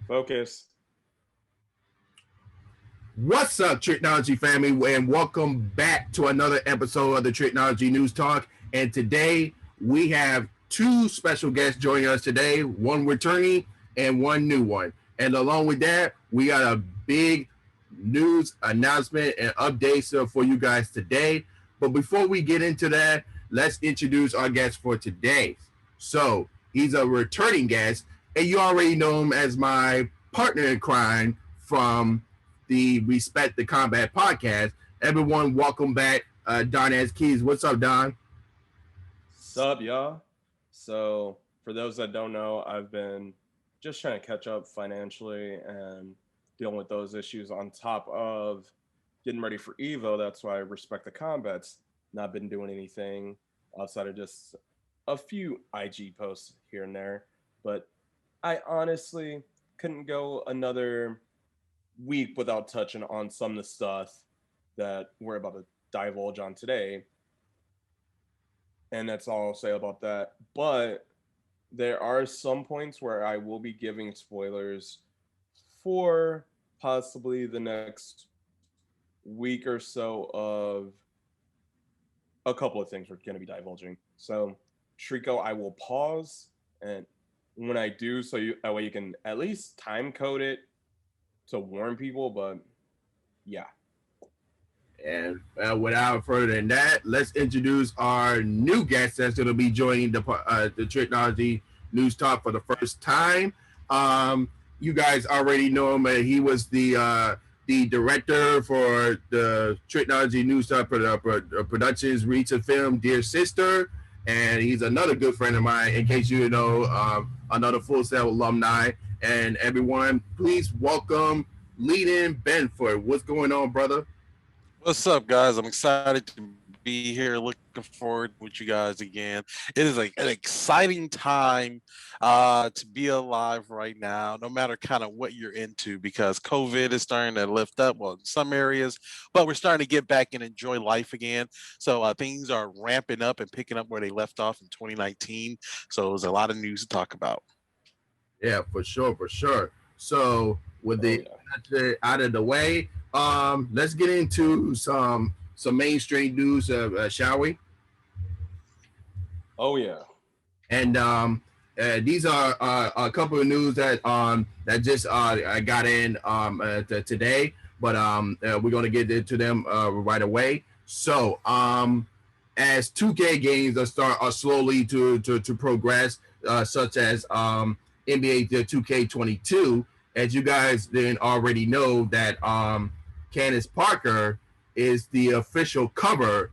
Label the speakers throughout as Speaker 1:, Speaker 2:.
Speaker 1: Focus.
Speaker 2: What's up, Tricology family, and welcome back to another episode of the Tricology News Talk. And today we have two special guests joining us today, one returning and one new one. And along with that, we got a big news announcement and updates for you guys today. But before we get into that, let's introduce our guest for today. So he's a returning guest, and you already know him as my partner in crime from the Respect the Combat podcast. Everyone, welcome back, Donaze Keys. What's up, Don?
Speaker 1: Sup, y'all? So, for those that don't know, I've been just trying to catch up financially and dealing with those issues on top of getting ready for Evo. That's why I Respect the Combat's not been doing anything outside of just a few IG posts here and there. But I honestly couldn't go another week without touching on some of the stuff that we're about to divulge on today. And that's all I'll say about that. But there are some points where I will be giving spoilers for possibly the next week or so of a couple of things we're going to be divulging. So, Trico, I will pause, and when I do, that way you can at least time code it to warn people. But yeah.
Speaker 2: And without further than that, let's introduce our new guest that's going to be joining the Tricology News Talk for the first time. You guys already know him. He was the director for the Tricology News Talk Productions recent film Dear Sister, and he's another good friend of mine. In case you know, another Full Sail alumni. And everyone, please welcome Leland Benford. What's going on, brother?
Speaker 3: What's up, guys? I'm excited to be here. Looking forward with you guys again. It is an exciting time to be alive right now, no matter kind of what you're into, because COVID is starting to lift up, well, in some areas, but we're starting to get back and enjoy life again. So things are ramping up and picking up where they left off in 2019. So there's a lot of news to talk about.
Speaker 2: Yeah, for sure. So with out of the way, let's get into some mainstream news, shall we?
Speaker 1: Oh yeah.
Speaker 2: And these are a couple of news that that just I got in today, but we're gonna get into them right away. So as 2K games are slowly to progress, such as NBA 2K22, as you guys then already know that Candace Parker is the official cover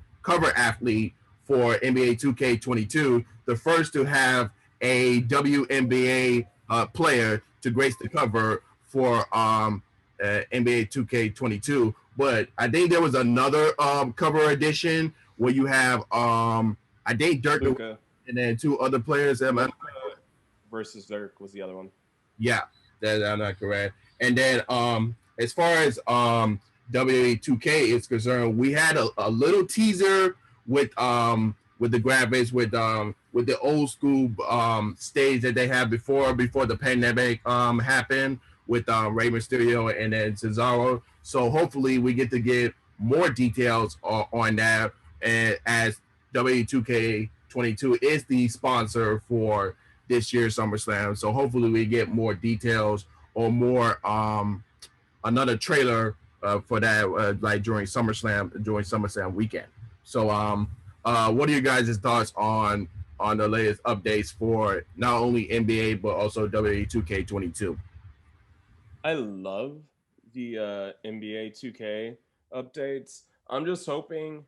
Speaker 2: athlete for NBA 2K22, the first to have a WNBA player to grace the cover for NBA 2K22. But I think there was another cover edition where you have I think Dirk
Speaker 1: Luka.
Speaker 2: And then two other players.
Speaker 1: Luka versus Dirk was the other one.
Speaker 2: Yeah, that's not correct. And then as far as WWE 2K is concerned, we had a little teaser with the graphics with the old school stage that they had before the pandemic happened with Rey Mysterio and then Cesaro. So hopefully we get to get more details on that, and as W2K22 is the sponsor for this year's SummerSlam. So hopefully we get more details or more another trailer for that like during SummerSlam weekend. So what are you guys' thoughts on the latest updates for not only NBA but also W2K22?
Speaker 1: I love the NBA 2K updates. I'm just hoping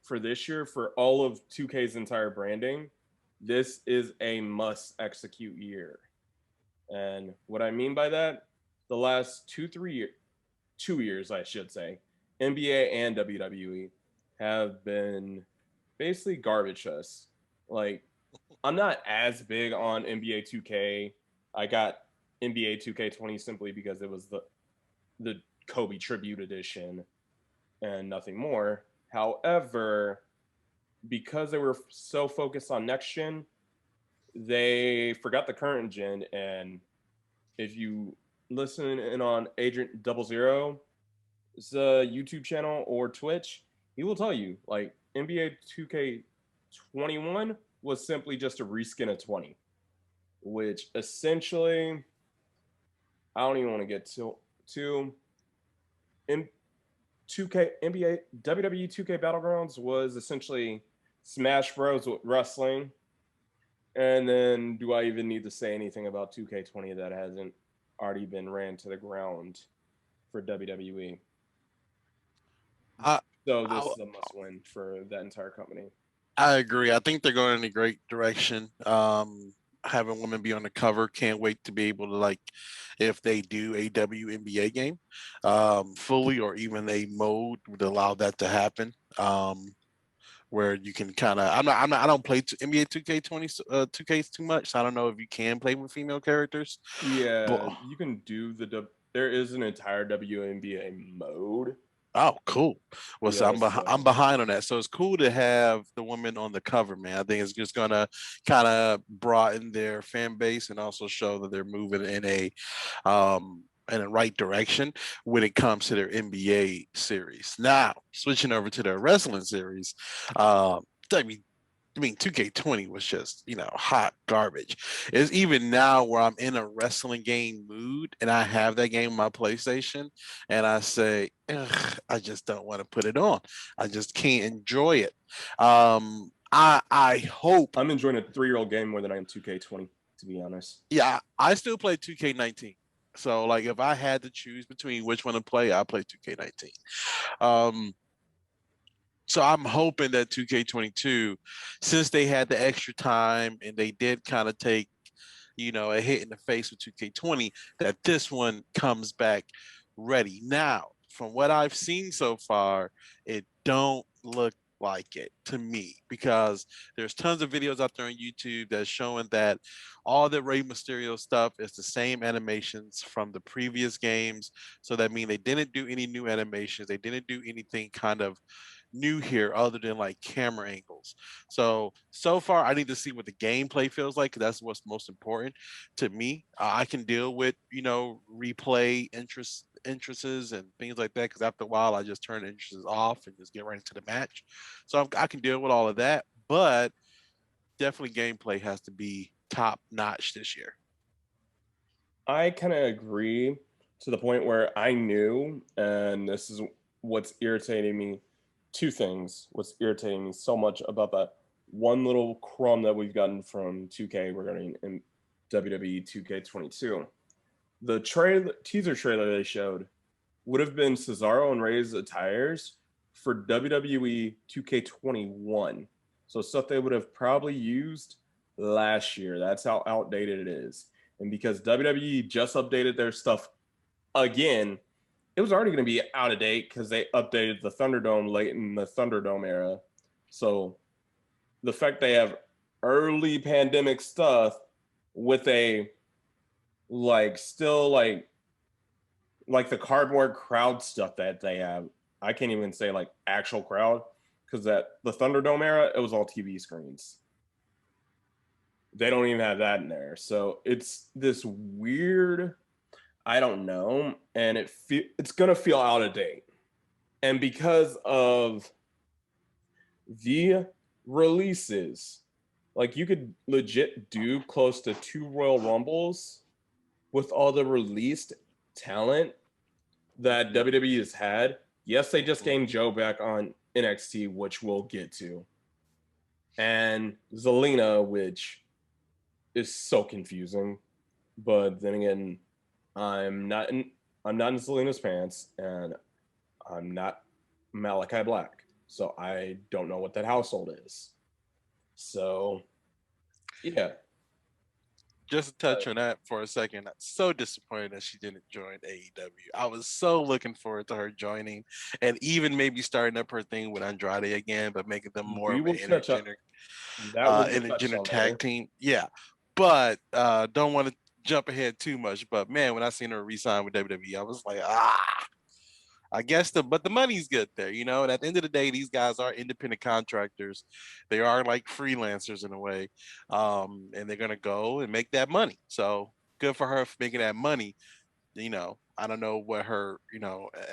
Speaker 1: for this year, for all of 2K's entire branding, this is a must execute year. And what I mean by that, the last 2 years, I should say, NBA and WWE have been basically garbage us. Like, I'm not as big on NBA 2K. I got NBA 2K20 simply because it was the Kobe tribute edition and nothing more. However, because they were so focused on next gen, they forgot the current gen. And if you listening in on Agent Double Zero's YouTube channel or Twitch, he will tell you like NBA 2K21 was simply just a reskin of 20, which essentially I don't even want to get to in 2K NBA WWE 2K Battlegrounds was essentially Smash Bros with wrestling. And then do I even need to say anything about 2K20 that hasn't already been ran to the ground for WWE?
Speaker 3: I,
Speaker 1: So this
Speaker 3: I
Speaker 1: is a must win for that entire company.
Speaker 3: I agree. I think they're going in a great direction. Having women be on the cover, can't wait to be able to like, if they do a WNBA game, fully or even a mode would allow that to happen. Where you can kind of, I don't play NBA 2K20 2Ks too much, so I don't know if you can play with female characters, but
Speaker 1: Yeah, you can do there is an entire WNBA mode.
Speaker 3: oh, cool. Well, so
Speaker 1: Yeah,
Speaker 3: I'm
Speaker 1: so
Speaker 3: behind on that. So it's cool to have the women on the cover, man. I think it's just gonna kind of broaden their fan base and also show that they're moving in a right direction when it comes to their NBA series. Now, switching over to their wrestling series, W 2K20 was just, hot garbage. It's even now where I'm in a wrestling game mood and I have that game on my PlayStation and I say, ugh, I just don't want to put it on. I just can't enjoy it. I hope,
Speaker 1: I'm enjoying a 3-year-old game more than I am 2K20, to be honest.
Speaker 3: yeah, I still play 2K19. So like if I had to choose between which one to play, I play 2K19. Um, so I'm hoping that 2K22, since they had the extra time and they did kind of take, a hit in the face with 2K20, that this one comes back ready. Now, from what I've seen so far, it don't look like it to me because there's tons of videos out there on YouTube that's showing that all the Rey Mysterio stuff is the same animations from the previous games. So that means they didn't do any new animations. They didn't do anything kind of new here other than like camera angles. So far, I need to see what the gameplay feels like because that's what's most important to me. I can deal with replay interests and things like that because after a while, I just turn interests off and just get right into the match. So I can deal with all of that, but definitely gameplay has to be top notch this year.
Speaker 1: I kind of agree to the point where I knew, and this is what's irritating me. Two things. What's irritating me so much about that one little crumb that we've gotten from 2K regarding in WWE 2K22. The teaser trailer they showed would have been Cesaro and Rey's attires for WWE 2K21. So stuff they would have probably used last year. That's how outdated it is. And because WWE just updated their stuff again, it was already going to be out of date because they updated the Thunderdome late in the Thunderdome era. So the fact they have early pandemic stuff with a still like the cardboard crowd stuff that they have. I can't even say like actual crowd because that the Thunderdome era, it was all TV screens. They don't even have that in there. So it's this weird, I don't know, and it's gonna feel out of date. And because of the releases, like you could legit do close to 2 Royal Rumbles with all the released talent that WWE has had. Yes, they just gained Joe back on NXT, which we'll get to, and Zelina, which is so confusing. But then again, I'm not in Zelina's pants, and I'm not Malachi Black, so I don't know what that household is. So, yeah.
Speaker 3: Just to touch on that for a second, I'm so disappointed that she didn't join AEW. I was so looking forward to her joining and even maybe starting up her thing with Andrade again, but making them more
Speaker 1: We
Speaker 3: of an
Speaker 1: will touch up.
Speaker 3: intergender
Speaker 1: That will get touched on
Speaker 3: tag
Speaker 1: later.
Speaker 3: team. Yeah. But don't want to jump ahead too much. But man, when I seen her resign with WWE, I was like, I guess but the money's good there, And at the end of the day, these guys are independent contractors. They are like freelancers in a way, and they're gonna go and make that money. So good for her for making that money. I don't know what her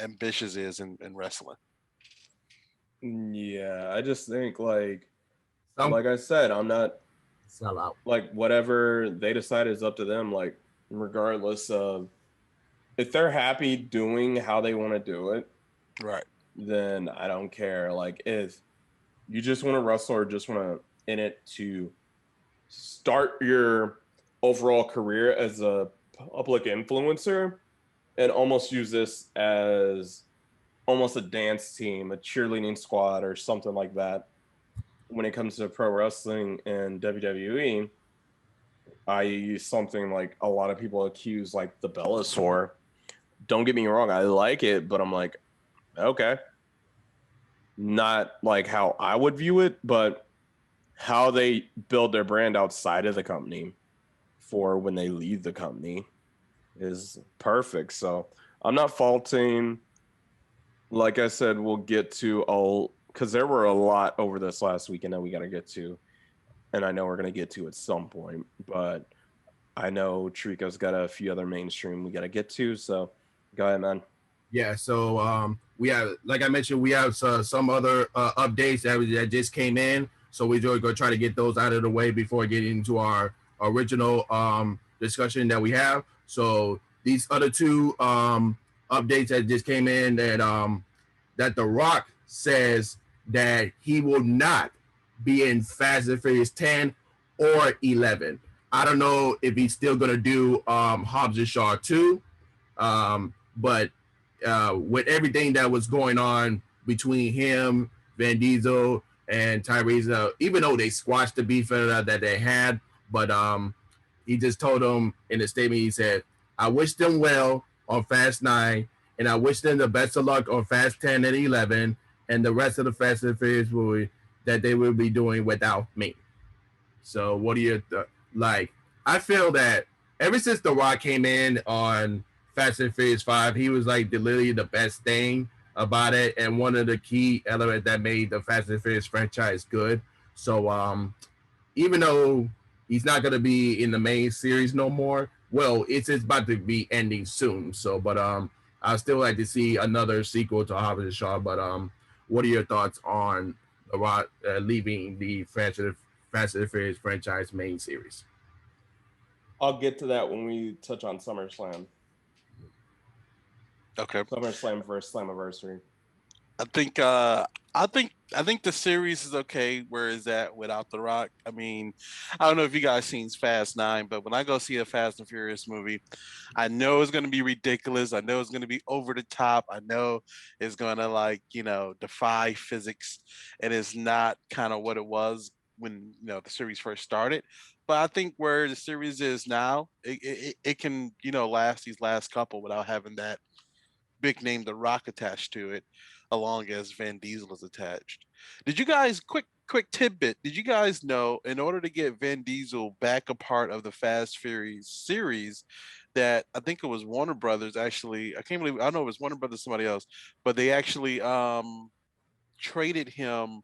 Speaker 3: ambitious is in wrestling.
Speaker 1: Yeah, I just think
Speaker 2: Some
Speaker 1: like I said, I'm not
Speaker 2: sell out.
Speaker 1: like whatever they decide is up to them. Like regardless of if they're happy doing how they want to do it,
Speaker 3: Right.
Speaker 1: then I don't care. Like if you just want to wrestle or just want to in it to start your overall career as a public influencer and almost use this as almost a dance team, a cheerleading squad, or something like that. When it comes to pro wrestling and WWE, i.e., something like a lot of people accuse like the Bellator. Don't get me wrong, I like it, but I'm like, okay, not like how I would view it, but how they build their brand outside of the company for when they leave the company is perfect. So I'm not faulting. Like I said, we'll get to all because there were a lot over this last weekend that we got to get to, and I know we're gonna get to at some point. But I know Trico's got a few other mainstream we got to get to. So go ahead, man.
Speaker 2: Yeah, so we have, like I mentioned, we have some other updates that just came in. So we're going to try to get those out of the way before getting into our original discussion that we have. So these other two updates that just came in that The Rock says that he will not be in Fast and Furious 10 or 11. I don't know if he's still going to do Hobbs and Shaw 2, but with everything that was going on between him, Van Diesel, and Tyrese, even though they squashed the beef that they had, but he just told them in a statement, he said, I wish them well on Fast 9, and I wish them the best of luck on Fast 10 and 11, and the rest of the Fast and Furious movie that they will be doing without me. So what do you, like, I feel that ever since The Rock came in on Fast and Furious 5, he was like literally the best thing about it and one of the key elements that made the Fast and Furious franchise good. So even though he's not going to be in the main series no more, well, it's about to be ending soon. So, but I still like to see another sequel to Hobbs and Shaw. But what are your thoughts on The Rock leaving the Fast and Furious franchise main series?
Speaker 1: I'll get to that when we touch on SummerSlam.
Speaker 3: Okay.
Speaker 1: SummerSlam versus Slammiversary.
Speaker 3: I think the series is okay where is that without The Rock. I mean, I don't know if you guys seen Fast 9, but when I go see a Fast and Furious movie, I know it's gonna be ridiculous. I know it's gonna be over the top. I know it's gonna defy physics. And it's not kind of what it was when the series first started. But I think where the series is now, it can last these last couple without having that big name The Rock attached to it, along as Van Diesel is attached. Did you guys quick tidbit? Did you guys know in order to get Van Diesel back a part of the Fast Furious series, that I think it was Warner Brothers actually? I can't believe I don't know if it was Warner Brothers or somebody else, but they actually traded him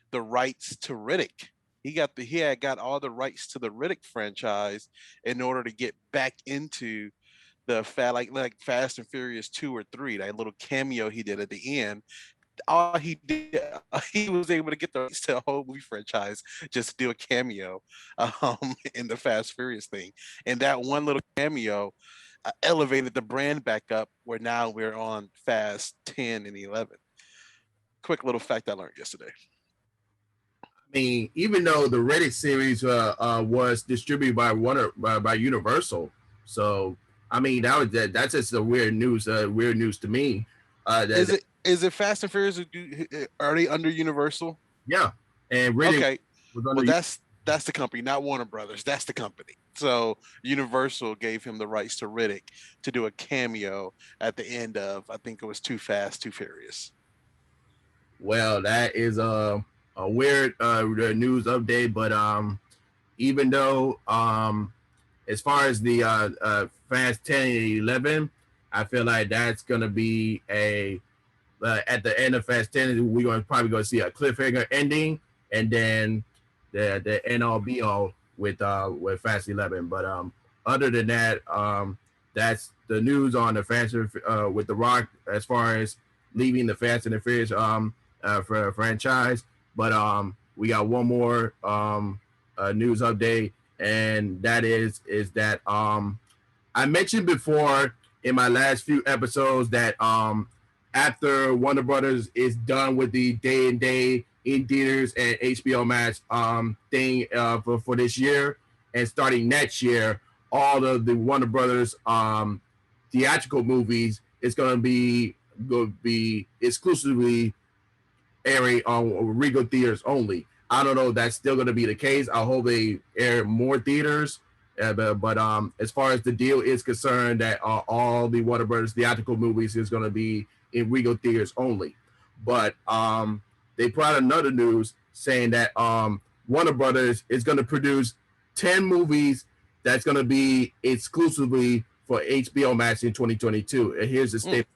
Speaker 3: the rights to Riddick. He had got all the rights to the Riddick franchise in order to get back into the like Fast and Furious 2 or 3, that little cameo he did at the end. All he did, he was able to get the rights to a whole movie franchise just to do a cameo in the Fast Furious thing. And that one little cameo elevated the brand back up where now we're on Fast 10 and 11. Quick little fact I learned yesterday.
Speaker 2: I mean, even though the Reddit series was distributed by by Universal, so I mean that's just a weird news. Weird news to me.
Speaker 3: Is it Fast and Furious? Are they under Universal?
Speaker 2: Yeah, and Reddit
Speaker 3: Okay.
Speaker 2: was
Speaker 3: Well,
Speaker 2: under.
Speaker 3: that's the company, not Warner Brothers. That's the company. So Universal gave him the rights to Riddick to do a cameo at the end of, I think it was Too Fast, Too Furious.
Speaker 2: Well, that is a weird news update, but even though as far as the Fast 10 and 11, I feel like that's gonna be a at the end of Fast 10, we're probably gonna see a cliffhanger ending, and then the end all be all with Fast 11. But other than that, that's the news on the Fast with The Rock as far as leaving the Fast and the Furious for franchise. But we got one more news update, and that is that I mentioned before in my last few episodes that after Warner Brothers is done with the day and day in theaters and HBO Max thing for this year, and starting next year, all of the Warner Brothers theatrical movies is going to be exclusively airing on Regal theaters only. I don't know if that's still going to be the case. I hope they air more theaters. But as far as the deal is concerned, that all the Warner Brothers theatrical movies is going to be in Regal theaters only. But they put out another news saying that Warner Brothers is going to produce 10 movies that's going to be exclusively for HBO Max in 2022. And here's the statement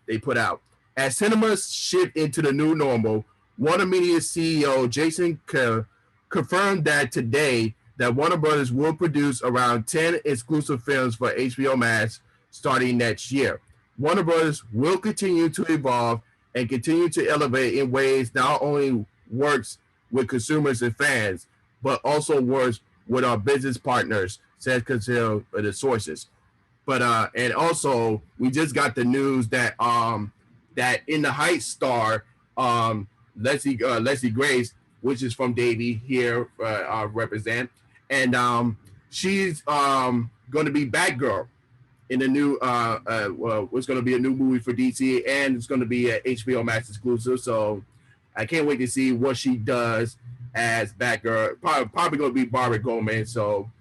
Speaker 2: they put out. As cinemas shift into the new normal, Warner Media CEO Jason Kerr confirmed that today that Warner Brothers will produce around 10 exclusive films for HBO Max starting next year. Warner Brothers will continue to evolve and continue to elevate in ways not only works with consumers and fans, but also works with our business partners, says the sources. But and also we just got the news that that In the Heights star Leslie Grace, which is from Davey here represent, and she's going to be Batgirl in the new what's going to be a new movie for DC, and it's going to be an HBO Max exclusive. So I can't wait to see what she does as Batgirl. Probably going to be Barbara Gomez. So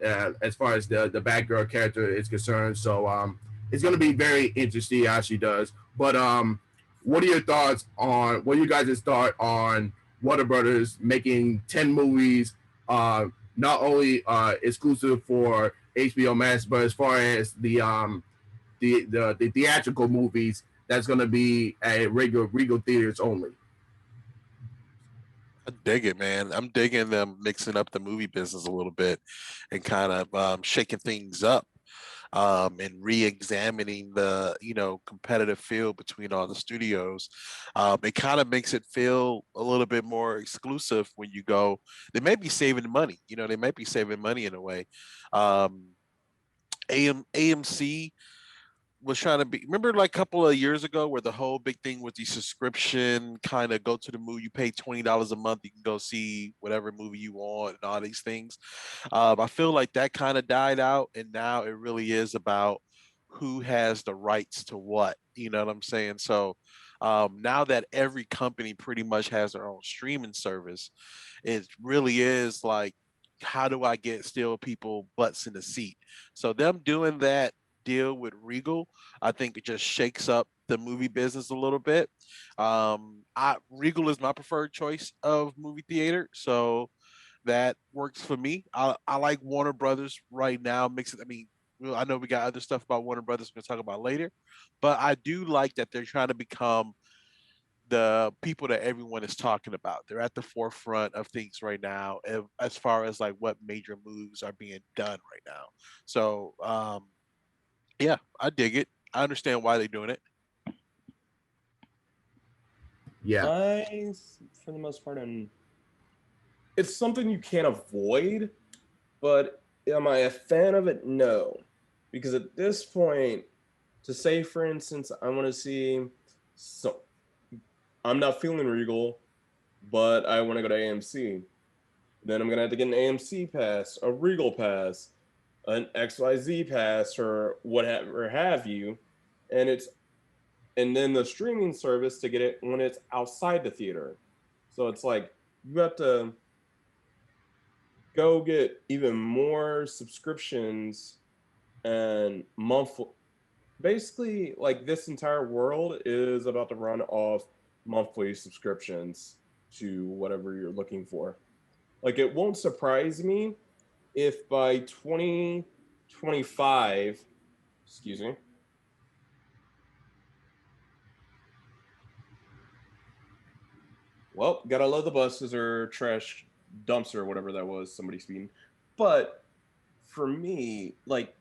Speaker 2: as far as the Batgirl character is concerned, so it's going to be very interesting how she does. But what are your thoughts on what you guys' thought on Warner Brothers making 10 movies, not only exclusive for HBO Max, but as far as the theatrical movies that's going to be at Regal theaters only?
Speaker 3: I dig it, man. I'm digging them mixing up the movie business a little bit and kind of shaking things up and re-examining the competitive field between all the studios. It kind of makes it feel a little bit more exclusive when you go. They may be saving money. They might be saving money in a way. AMC was trying to be, remember like a couple of years ago where the whole big thing with the subscription, kind of go to the movie, you pay $20 a month, you can go see whatever movie you want and all these things. I feel like that kind of died out, and now it really is about who has the rights to what. You know what I'm saying? So now that every company pretty much has their own streaming service, it really is like, how do I get still people butts in the seat? So them doing that deal with Regal, I think it just shakes up the movie business a little bit. Regal is my preferred choice of movie theater, so that works for me. I like Warner Brothers right now. I mean, I know we got other stuff about Warner Brothers we're gonna talk about later, but I do like that they're trying to become the people that everyone is talking about. They're at the forefront of things right now, as far as like what major moves are being done right now. So yeah, I dig it. I understand why they're doing it.
Speaker 2: Yeah,
Speaker 1: For the most part, it's something you can't avoid, but am I a fan of it? No. Because at this point, to say, for instance, I want to see, so I'm not feeling Regal, but I want to go to AMC. Then I'm going to have to get an AMC pass, a Regal pass, an XYZ pass, or whatever have you. And then the streaming service to get it when it's outside the theater. So it's like you have to go get even more subscriptions and monthly. Basically, like this entire world is about to run off monthly subscriptions to whatever you're looking for. Like it won't surprise me if by 2025, excuse me, well, gotta love the buses or trash dumpster or whatever that was, somebody speeding. But for me, like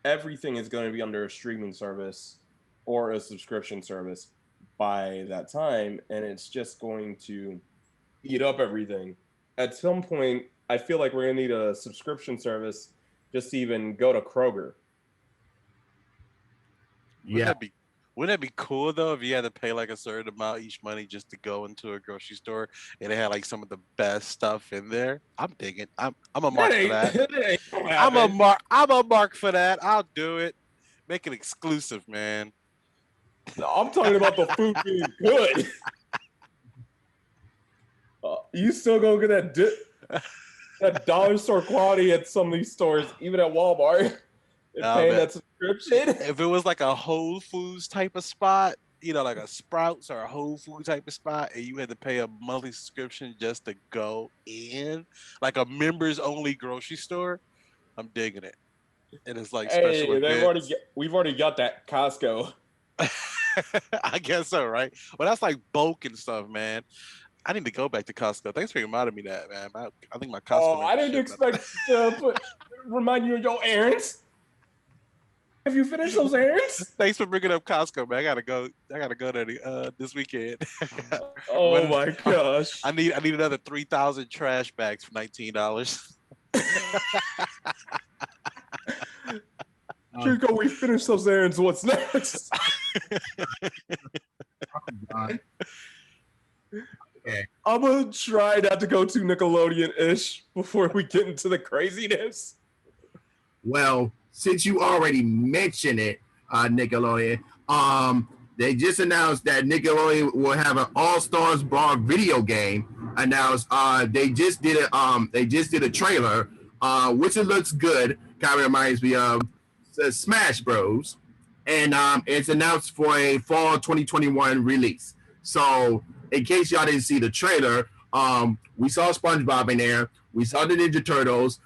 Speaker 1: everything is going to be under a streaming service or a subscription service by that time, and it's just going to eat up everything. At some point, I feel like we're going to need a subscription service just to even go to Kroger.
Speaker 3: Wouldn't
Speaker 2: Yeah,
Speaker 3: that be wouldn't that be cool though if you had to pay like a certain amount each money just to go into a grocery store and they had like some of the best stuff in there? I'm digging. I'm a
Speaker 1: That
Speaker 3: mark for
Speaker 1: ain't,
Speaker 3: that.
Speaker 1: that ain't gonna
Speaker 3: I'm a
Speaker 1: happen.
Speaker 3: mark. I'm a mark for that. I'll do it. Make it exclusive, man.
Speaker 1: I'm talking about the food being good. You still gonna get that dollar store quality at some of these stores, even at Walmart, and
Speaker 3: Nah,
Speaker 1: paying
Speaker 3: man.
Speaker 1: that subscription.
Speaker 3: If it was like a Whole Foods type of spot, like a Sprouts or a Whole Food type of spot, and you had to pay a monthly subscription just to go in, like a members only grocery store, I'm digging it. And it's like special
Speaker 1: Hey,
Speaker 3: events.
Speaker 1: we've already got that Costco.
Speaker 3: I guess so, right? Well, that's like bulk and stuff, man. I need to go back to Costco. Thanks for reminding me that, man. I think my Costco
Speaker 1: Oh, I didn't
Speaker 3: membership.
Speaker 1: expect to remind you of your errands. Have you finished those errands?
Speaker 3: Thanks for bringing up Costco, man. I gotta go. I gotta go there this weekend.
Speaker 1: Oh my gosh.
Speaker 3: I need another 3,000 trash bags for $19.
Speaker 1: Trico, we finished those errands. What's next?
Speaker 2: okay.
Speaker 1: I'm gonna try not to go too Nickelodeon-ish before we get into the craziness.
Speaker 2: Well, since you already mentioned it, Nickelodeon, they just announced that Nickelodeon will have an All Stars Brawl video game. Announced, they just did a trailer, which it looks good. Kind of reminds me of Smash Bros. And it's announced for a fall 2021 release. So, in case y'all didn't see the trailer, we saw SpongeBob in there. We saw the Ninja Turtles.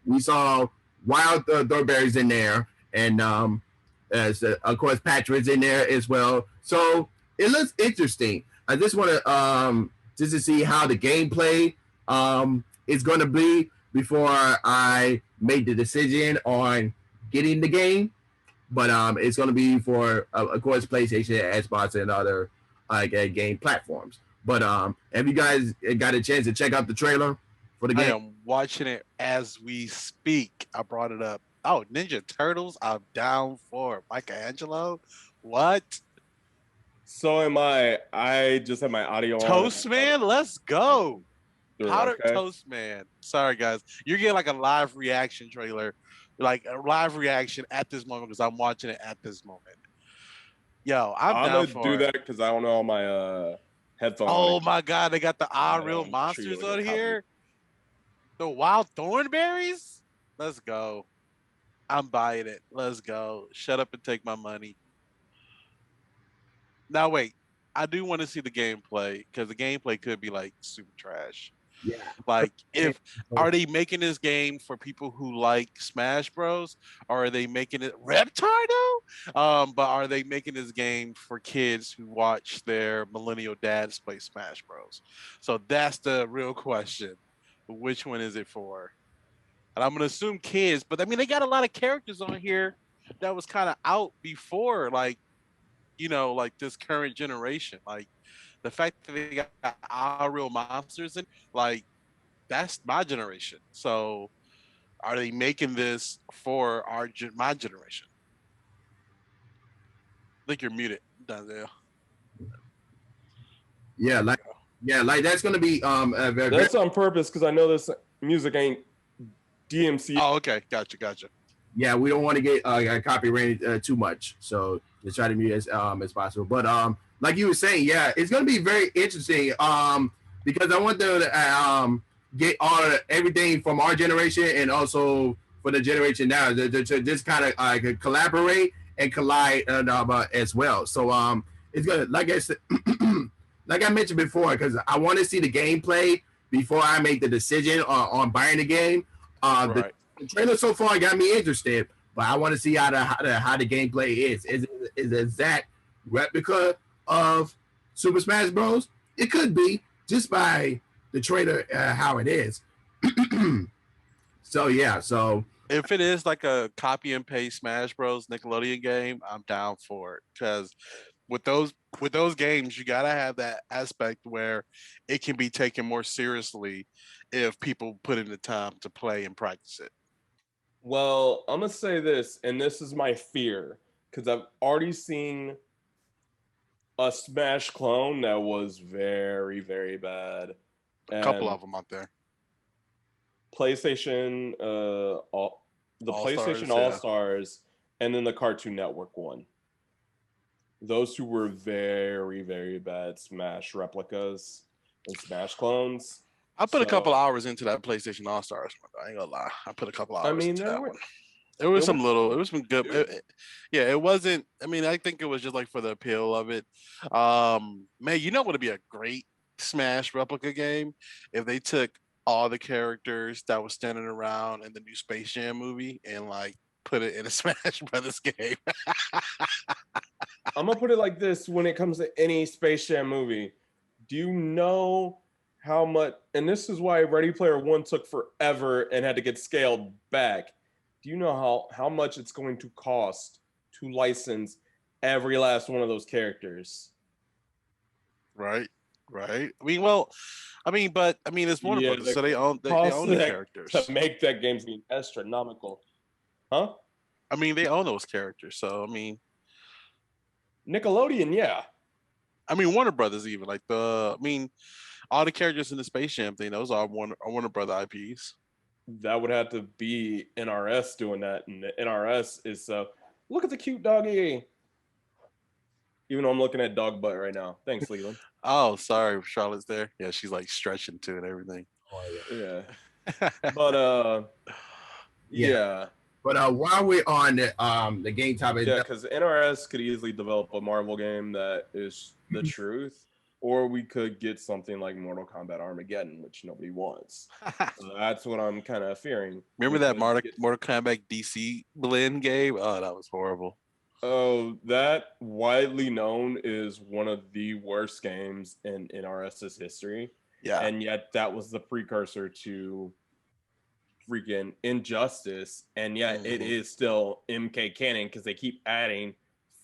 Speaker 2: We saw Wild Thornberry's in there, and of course Patrick's in there as well. So it looks interesting. I just want to just to see how the gameplay is going to be before I made the decision on getting the game. But it's going to be for of course PlayStation, Xbox, and other game platforms. But have you guys got a chance to check out the trailer for the
Speaker 3: I
Speaker 2: game?
Speaker 3: am watching it as we speak. I brought it up. Oh, Ninja Turtles, I'm down for. Michelangelo, what?
Speaker 1: So am I. I just have my audio
Speaker 3: Toast
Speaker 1: on.
Speaker 3: Man, let's go. Powdered
Speaker 1: Okay.
Speaker 3: Toast Man. Sorry, guys. You're getting like a live reaction trailer, like a live reaction at this moment because I'm watching it at this moment. Yo, I'm
Speaker 1: I'm
Speaker 3: down
Speaker 1: gonna
Speaker 3: for
Speaker 1: do
Speaker 3: it.
Speaker 1: that because I don't know all my headphone.
Speaker 3: Oh my God, they got the
Speaker 1: I
Speaker 3: Real
Speaker 1: don't
Speaker 3: Monsters
Speaker 1: treat it
Speaker 3: on
Speaker 1: like a copy.
Speaker 3: here. The Wild Thornberries? Let's go. I'm buying it. Let's go. Shut up and take my money. Now wait, I do want to see the gameplay because the gameplay could be like super trash.
Speaker 2: Yeah.
Speaker 3: Like, if are they making this game for people who like Smash Bros, or are they making it Reptardo? But are they making this game for kids who watch their millennial dads play Smash Bros? So that's the real question. Which one is it for? And I'm gonna assume kids, but I mean they got a lot of characters on here that was kind of out before, like like this current generation. Like the fact that they got our real monsters in, like that's my generation. So are they making this for my generation? I think you're muted, Denzel.
Speaker 2: Yeah, like that's gonna be very,
Speaker 1: That's on purpose because I know this music ain't DMC.
Speaker 3: Oh, okay, gotcha.
Speaker 2: yeah. We don't want to get copyrighted too much, so just try to mute as possible. But like you were saying, yeah, it's gonna be very interesting because I want them to get everything from our generation and also for the generation now to just kind of collaborate and collide as well. So it's gonna, like I said, like I mentioned before, because I want to see the gameplay before I make the decision on buying the game.
Speaker 3: Right.
Speaker 2: The trailer so far got me interested, but I want to see how the gameplay is. Is an exact replica of Super Smash Bros? It could be just by the trailer how it is. So yeah, so
Speaker 3: if it is like a copy and paste Smash Bros. Nickelodeon game, I'm down for it because with those games, you gotta have that aspect where it can be taken more seriously if people put in the time to play and practice it.
Speaker 1: Well, I'm gonna say this, and this is my fear, because I've already seen a Smash clone that was very, very bad,
Speaker 3: A couple
Speaker 1: and
Speaker 3: of them out there,
Speaker 1: PlayStation, the
Speaker 3: All
Speaker 1: PlayStation
Speaker 3: Stars,
Speaker 1: All
Speaker 3: yeah.
Speaker 1: Stars, and then the Cartoon Network one. Those two were very, very bad Smash replicas and Smash clones.
Speaker 3: I put a couple
Speaker 1: So,
Speaker 3: hours into that PlayStation All Stars one. I ain't gonna lie. I put a couple
Speaker 1: I
Speaker 3: hours
Speaker 1: mean,
Speaker 3: into
Speaker 1: there
Speaker 3: that
Speaker 1: were
Speaker 3: one. It was
Speaker 1: there
Speaker 3: some
Speaker 1: were
Speaker 3: little. It
Speaker 1: fun
Speaker 3: was some good.
Speaker 1: too.
Speaker 3: Yeah, it wasn't. I mean, I think it was just like for the appeal of it. Man, you know what would be a great Smash replica game if they took all the characters that was standing around in the new Space Jam movie and like put it in a Smash Brothers game.
Speaker 1: I'm gonna put it like this: when it comes to any Space Jam movie, do you know how much? And this is why Ready Player One took forever and had to get scaled back. Do you know how much it's going to cost to license every last one of those characters?
Speaker 3: Right, right. I mean, well, but I mean, it's Warner
Speaker 1: Yeah,
Speaker 3: Brothers,
Speaker 1: the
Speaker 3: so they
Speaker 1: cost
Speaker 3: own
Speaker 1: of
Speaker 3: the
Speaker 1: that to
Speaker 3: characters.
Speaker 1: make that game seem astronomical, huh?
Speaker 3: I mean, they own those characters, so
Speaker 1: Nickelodeon, yeah,
Speaker 3: I mean, Warner Brothers even like I mean, all the characters in the Space Jam thing, those are Warner Brother IPs.
Speaker 1: that would have to be NRS doing that, and the NRS is look at the cute doggy. Even though I'm looking at dog butt right now. Thanks, Leland.
Speaker 3: Oh, sorry, Charlotte's there. Yeah, she's like stretching to and everything.
Speaker 2: Oh, yeah.
Speaker 1: Yeah. But
Speaker 2: Yeah.
Speaker 1: yeah.
Speaker 2: But while we're on the game topic,
Speaker 1: Yeah, because NRS could easily develop a Marvel game that is the truth. Or we could get something like Mortal Kombat Armageddon, which nobody wants. So that's what I'm kind of fearing.
Speaker 3: Remember
Speaker 1: We
Speaker 3: that
Speaker 1: could get
Speaker 3: Mortal Kombat DC blend game? Oh, that was horrible.
Speaker 1: Oh, that widely known is one of the worst games in NRS's history.
Speaker 3: Yeah.
Speaker 1: And yet that was the precursor to freaking Injustice. And yet it
Speaker 3: Mhm.
Speaker 1: is still MK canon because they keep adding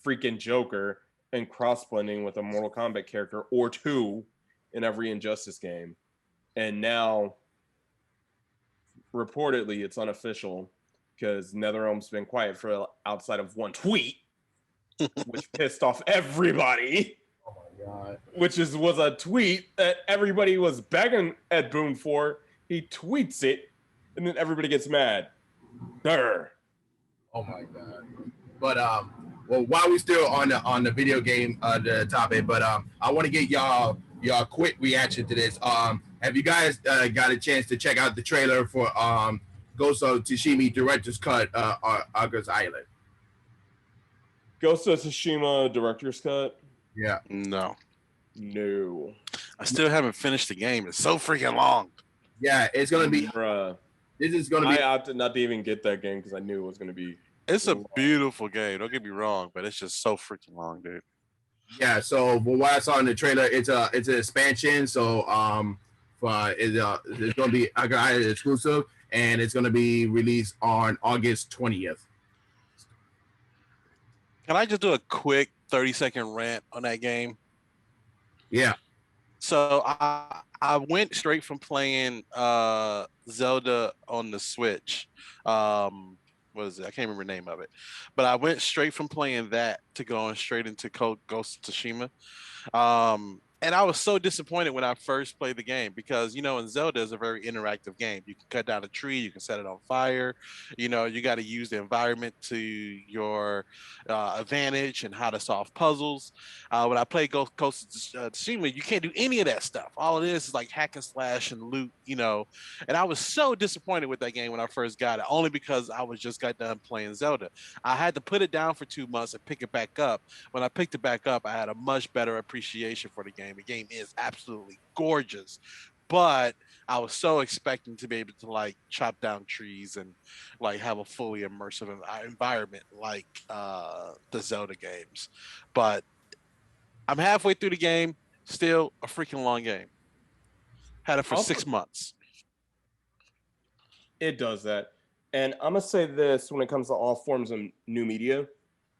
Speaker 1: freaking Joker and cross blending with a Mortal Kombat character or two in every Injustice game. And now, reportedly, it's unofficial because NetherRealm's been quiet for outside of one tweet which pissed off everybody.
Speaker 2: oh my god.
Speaker 1: Which was a tweet that everybody was begging Ed Boon for. He tweets it, and then everybody gets mad. Durr.
Speaker 2: Oh my god. But well, while we still on the video game the topic, but I want to get y'all quick reaction to this. Have you guys got a chance to check out the trailer for Ghost of Tsushima director's cut August Island?
Speaker 1: Ghost of Tsushima director's cut?
Speaker 2: Yeah.
Speaker 3: No.
Speaker 1: No.
Speaker 3: I still haven't finished the game. It's so freaking long.
Speaker 2: Yeah, it's gonna be.
Speaker 1: Bruh.
Speaker 2: This is gonna be.
Speaker 1: I opted not to even get that game because I knew it was going to be.
Speaker 3: It's a
Speaker 1: long.
Speaker 3: beautiful game. Don't get me wrong, but it's just so freaking long, dude.
Speaker 2: Yeah. So, from what I saw in the trailer, it's an expansion. So, it's gonna be August Island exclusive, and it's gonna be released on August 20th.
Speaker 3: Can I just do a quick 30-second rant on that game?
Speaker 2: Yeah.
Speaker 3: So I went straight from playing Zelda on the Switch. What is it? I can't remember the name of it. But I went straight from playing that to going straight into Ghost of Tsushima. And I was so disappointed when I first played the game because, in Zelda is a very interactive game. You can cut down a tree, you can set it on fire. You got to use the environment to your advantage and how to solve puzzles. When I play Ghost of Tsushima, you can't do any of that stuff. All it is like hack and slash and loot, And I was so disappointed with that game when I first got it, only because I was just got done playing Zelda. I had to put it down for 2 months and pick it back up. When I picked it back up, I had a much better appreciation for the game. The game is absolutely gorgeous, but I was so expecting to be able to like chop down trees and like have a fully immersive environment like the Zelda games. But I'm halfway through the game, still a freaking long game. Had it for 6 months.
Speaker 1: It does that. And I'm gonna say this when it comes to all forms of new media,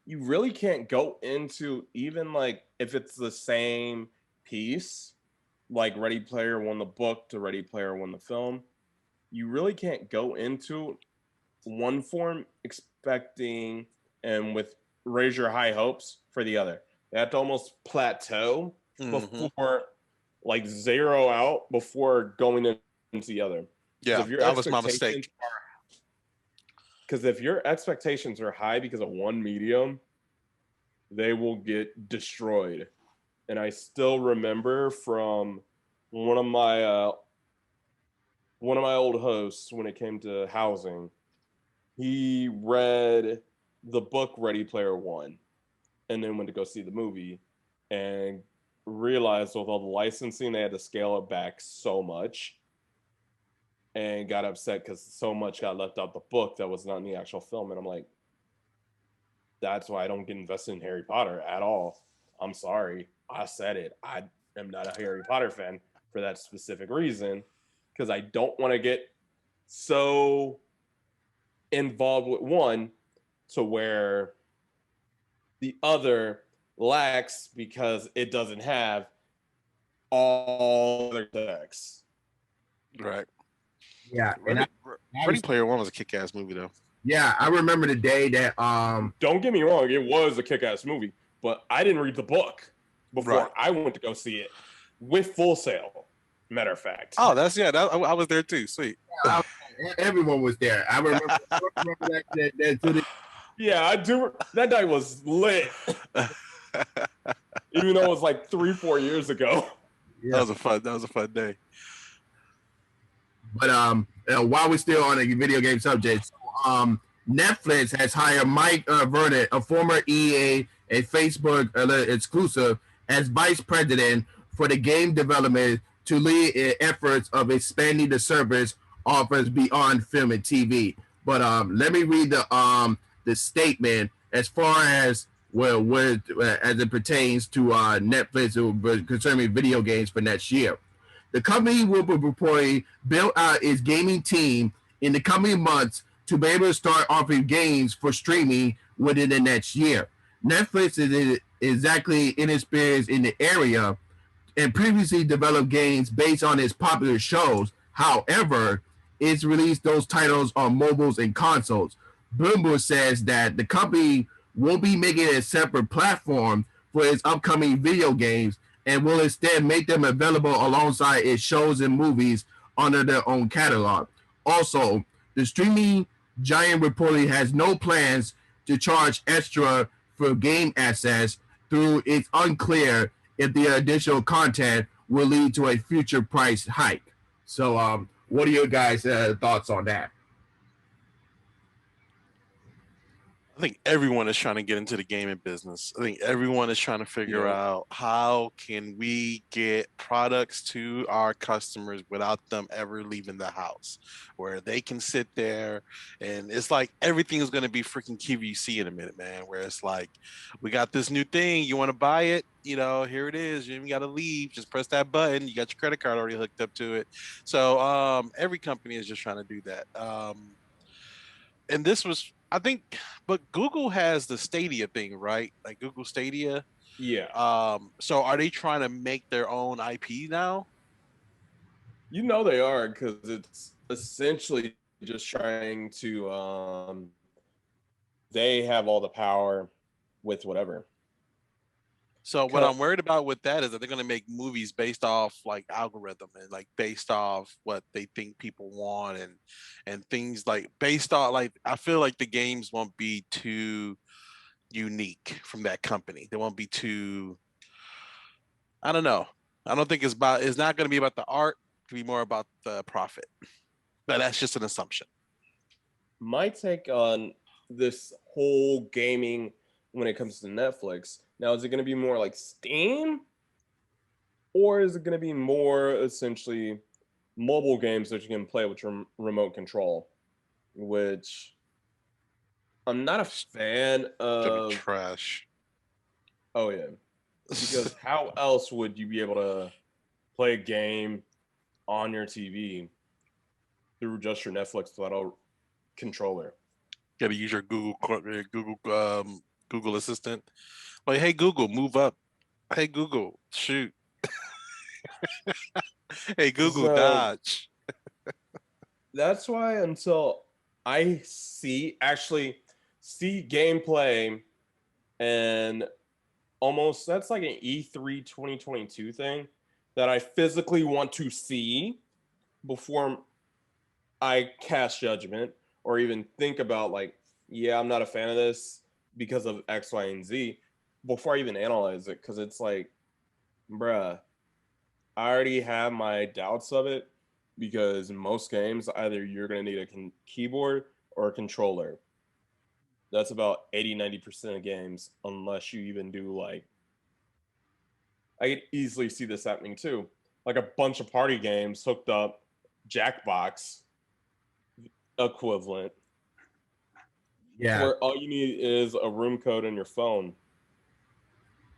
Speaker 1: you really can't go into even like if it's the same piece, like Ready Player One the book to Ready Player One the film. You really can't go into one form expecting and with raise your high hopes for the other. They have to almost plateau before like zero out before going into the other.
Speaker 3: Yeah, that was my mistake.
Speaker 1: Because if your expectations are high because of one medium, they will get destroyed. And I still remember from one of my old hosts when it came to housing, he read the book Ready Player One and then went to go see the movie and realized with all the licensing they had to scale it back so much and got upset because so much got left out the book that was not in the actual film. And I'm like, that's why I don't get invested in Harry Potter at all. I'm sorry. I said it. I am not a Harry Potter fan for that specific reason because I don't want to get so involved with one to where the other lacks because it doesn't have all other decks.
Speaker 3: Right.
Speaker 2: Yeah,
Speaker 3: Ready Player One was a kick-ass movie, though.
Speaker 2: Yeah, I remember the day that
Speaker 1: Don't get me wrong, it was a kick-ass movie, but I didn't read the book before I went to go see it with Full Sail. Matter of fact.
Speaker 3: Oh, I was there too. Sweet.
Speaker 2: Everyone was there. I remember that
Speaker 1: yeah, I do. That night was lit. Even though it was like 3-4 years ago.
Speaker 2: Yeah.
Speaker 3: That was a fun day.
Speaker 2: But while we're still on the video game subject, Netflix has hired Mike Vernon, a former EA and Facebook exclusive, as vice president for the game development to lead in efforts of expanding the service offers beyond film and TV. But let me read the statement as far as as it pertains to Netflix concerning video games for next year. The company will be reporting build out its gaming team in the coming months to be able to start offering games for streaming within the next year. Netflix is exactly inexperienced in the area and previously developed games based on its popular shows. However, it's released those titles on mobiles and consoles. Bloomberg says that the company won't be making a separate platform for its upcoming video games and will instead make them available alongside its shows and movies under their own catalog. Also, the streaming giant reportedly has no plans to charge extra for game access through it's unclear if the additional content will lead to a future price hike. So, what are your guys' thoughts on that?
Speaker 3: I think everyone is trying to get into the gaming business. I think everyone is trying to figure out how can we get products to our customers without them ever leaving the house, where they can sit there and it's like everything is going to be freaking QVC in a minute, man, where it's like, we got this new thing. You want to buy it? You know, here it is. You even got to leave. Just press that button. You got your credit card already hooked up to it. So every company is just trying to do that. And this was, I think, but Google has the Stadia thing, right? Like Google Stadia.
Speaker 1: Yeah.
Speaker 3: So are they trying to make their own IP now?
Speaker 1: You know they are because it's essentially just trying to. They have all the power with whatever.
Speaker 3: So what I'm worried about with that is that they're going to make movies based off like algorithm and like based off what they think people want and things like based off like I feel like the games won't be too unique from that company. They won't be too. I don't know. I don't think it's not going to be about the art. It could be more about the profit. But that's just an assumption.
Speaker 1: My take on this whole gaming when it comes to Netflix. Now, is it going to be more like Steam? Or is it going to be more essentially mobile games that you can play with remote control? Which I'm not a fan of.
Speaker 3: Trash.
Speaker 1: Oh, yeah. Because how else would you be able to play a game on your TV through just your Netflix without controller.
Speaker 3: Gotta use your Google Assistant. Like, hey Google, move up. Hey Google, shoot. Hey Google,
Speaker 1: So
Speaker 3: dodge.
Speaker 1: that's why until I actually see gameplay and almost that's like an E3 2022 thing that I physically want to see before I cast judgment or even think about like, yeah, I'm not a fan of this because of X, Y, and Z before I even analyze it. Cause it's like, bruh, I already have my doubts of it because in most games, either you're going to need a keyboard or a controller. That's about 80-90% of games, unless you even do like, I could easily see this happening too. Like a bunch of party games hooked up, Jackbox equivalent,
Speaker 2: Yeah.
Speaker 1: where all you need is a room code in your phone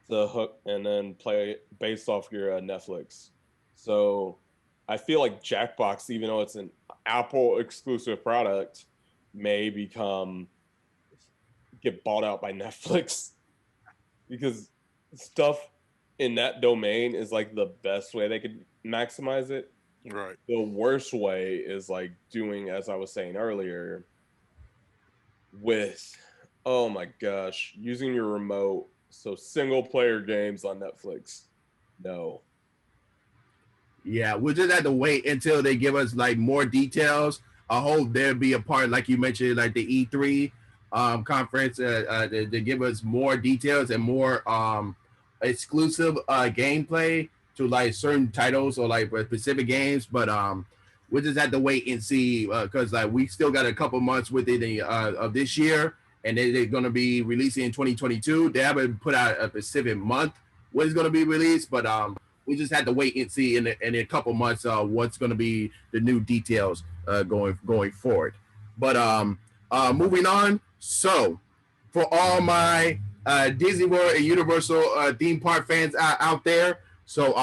Speaker 1: to hook and then play based off your Netflix. So I feel like Jackbox, even though it's an Apple exclusive product, may get bought out by Netflix because stuff in that domain is like the best way they could maximize it.
Speaker 3: Right.
Speaker 1: The worst way is like doing, as I was saying earlier, with, oh my gosh, using your remote. So single player games on Netflix. No.
Speaker 2: Yeah, we'll just have to wait until they give us like more details. I hope there'll be a part, like you mentioned, like the E3 conference to give us more details and more exclusive gameplay to like certain titles or like specific games. But we'll just have to wait and see because like we still got a couple months within of this year, and they're going to be releasing in 2022. They haven't put out a specific month when it's going to be released, but we just had to wait and see in a couple months what's going to be the new details going forward. But moving on. So for all my Disney World and Universal theme park fans out there, so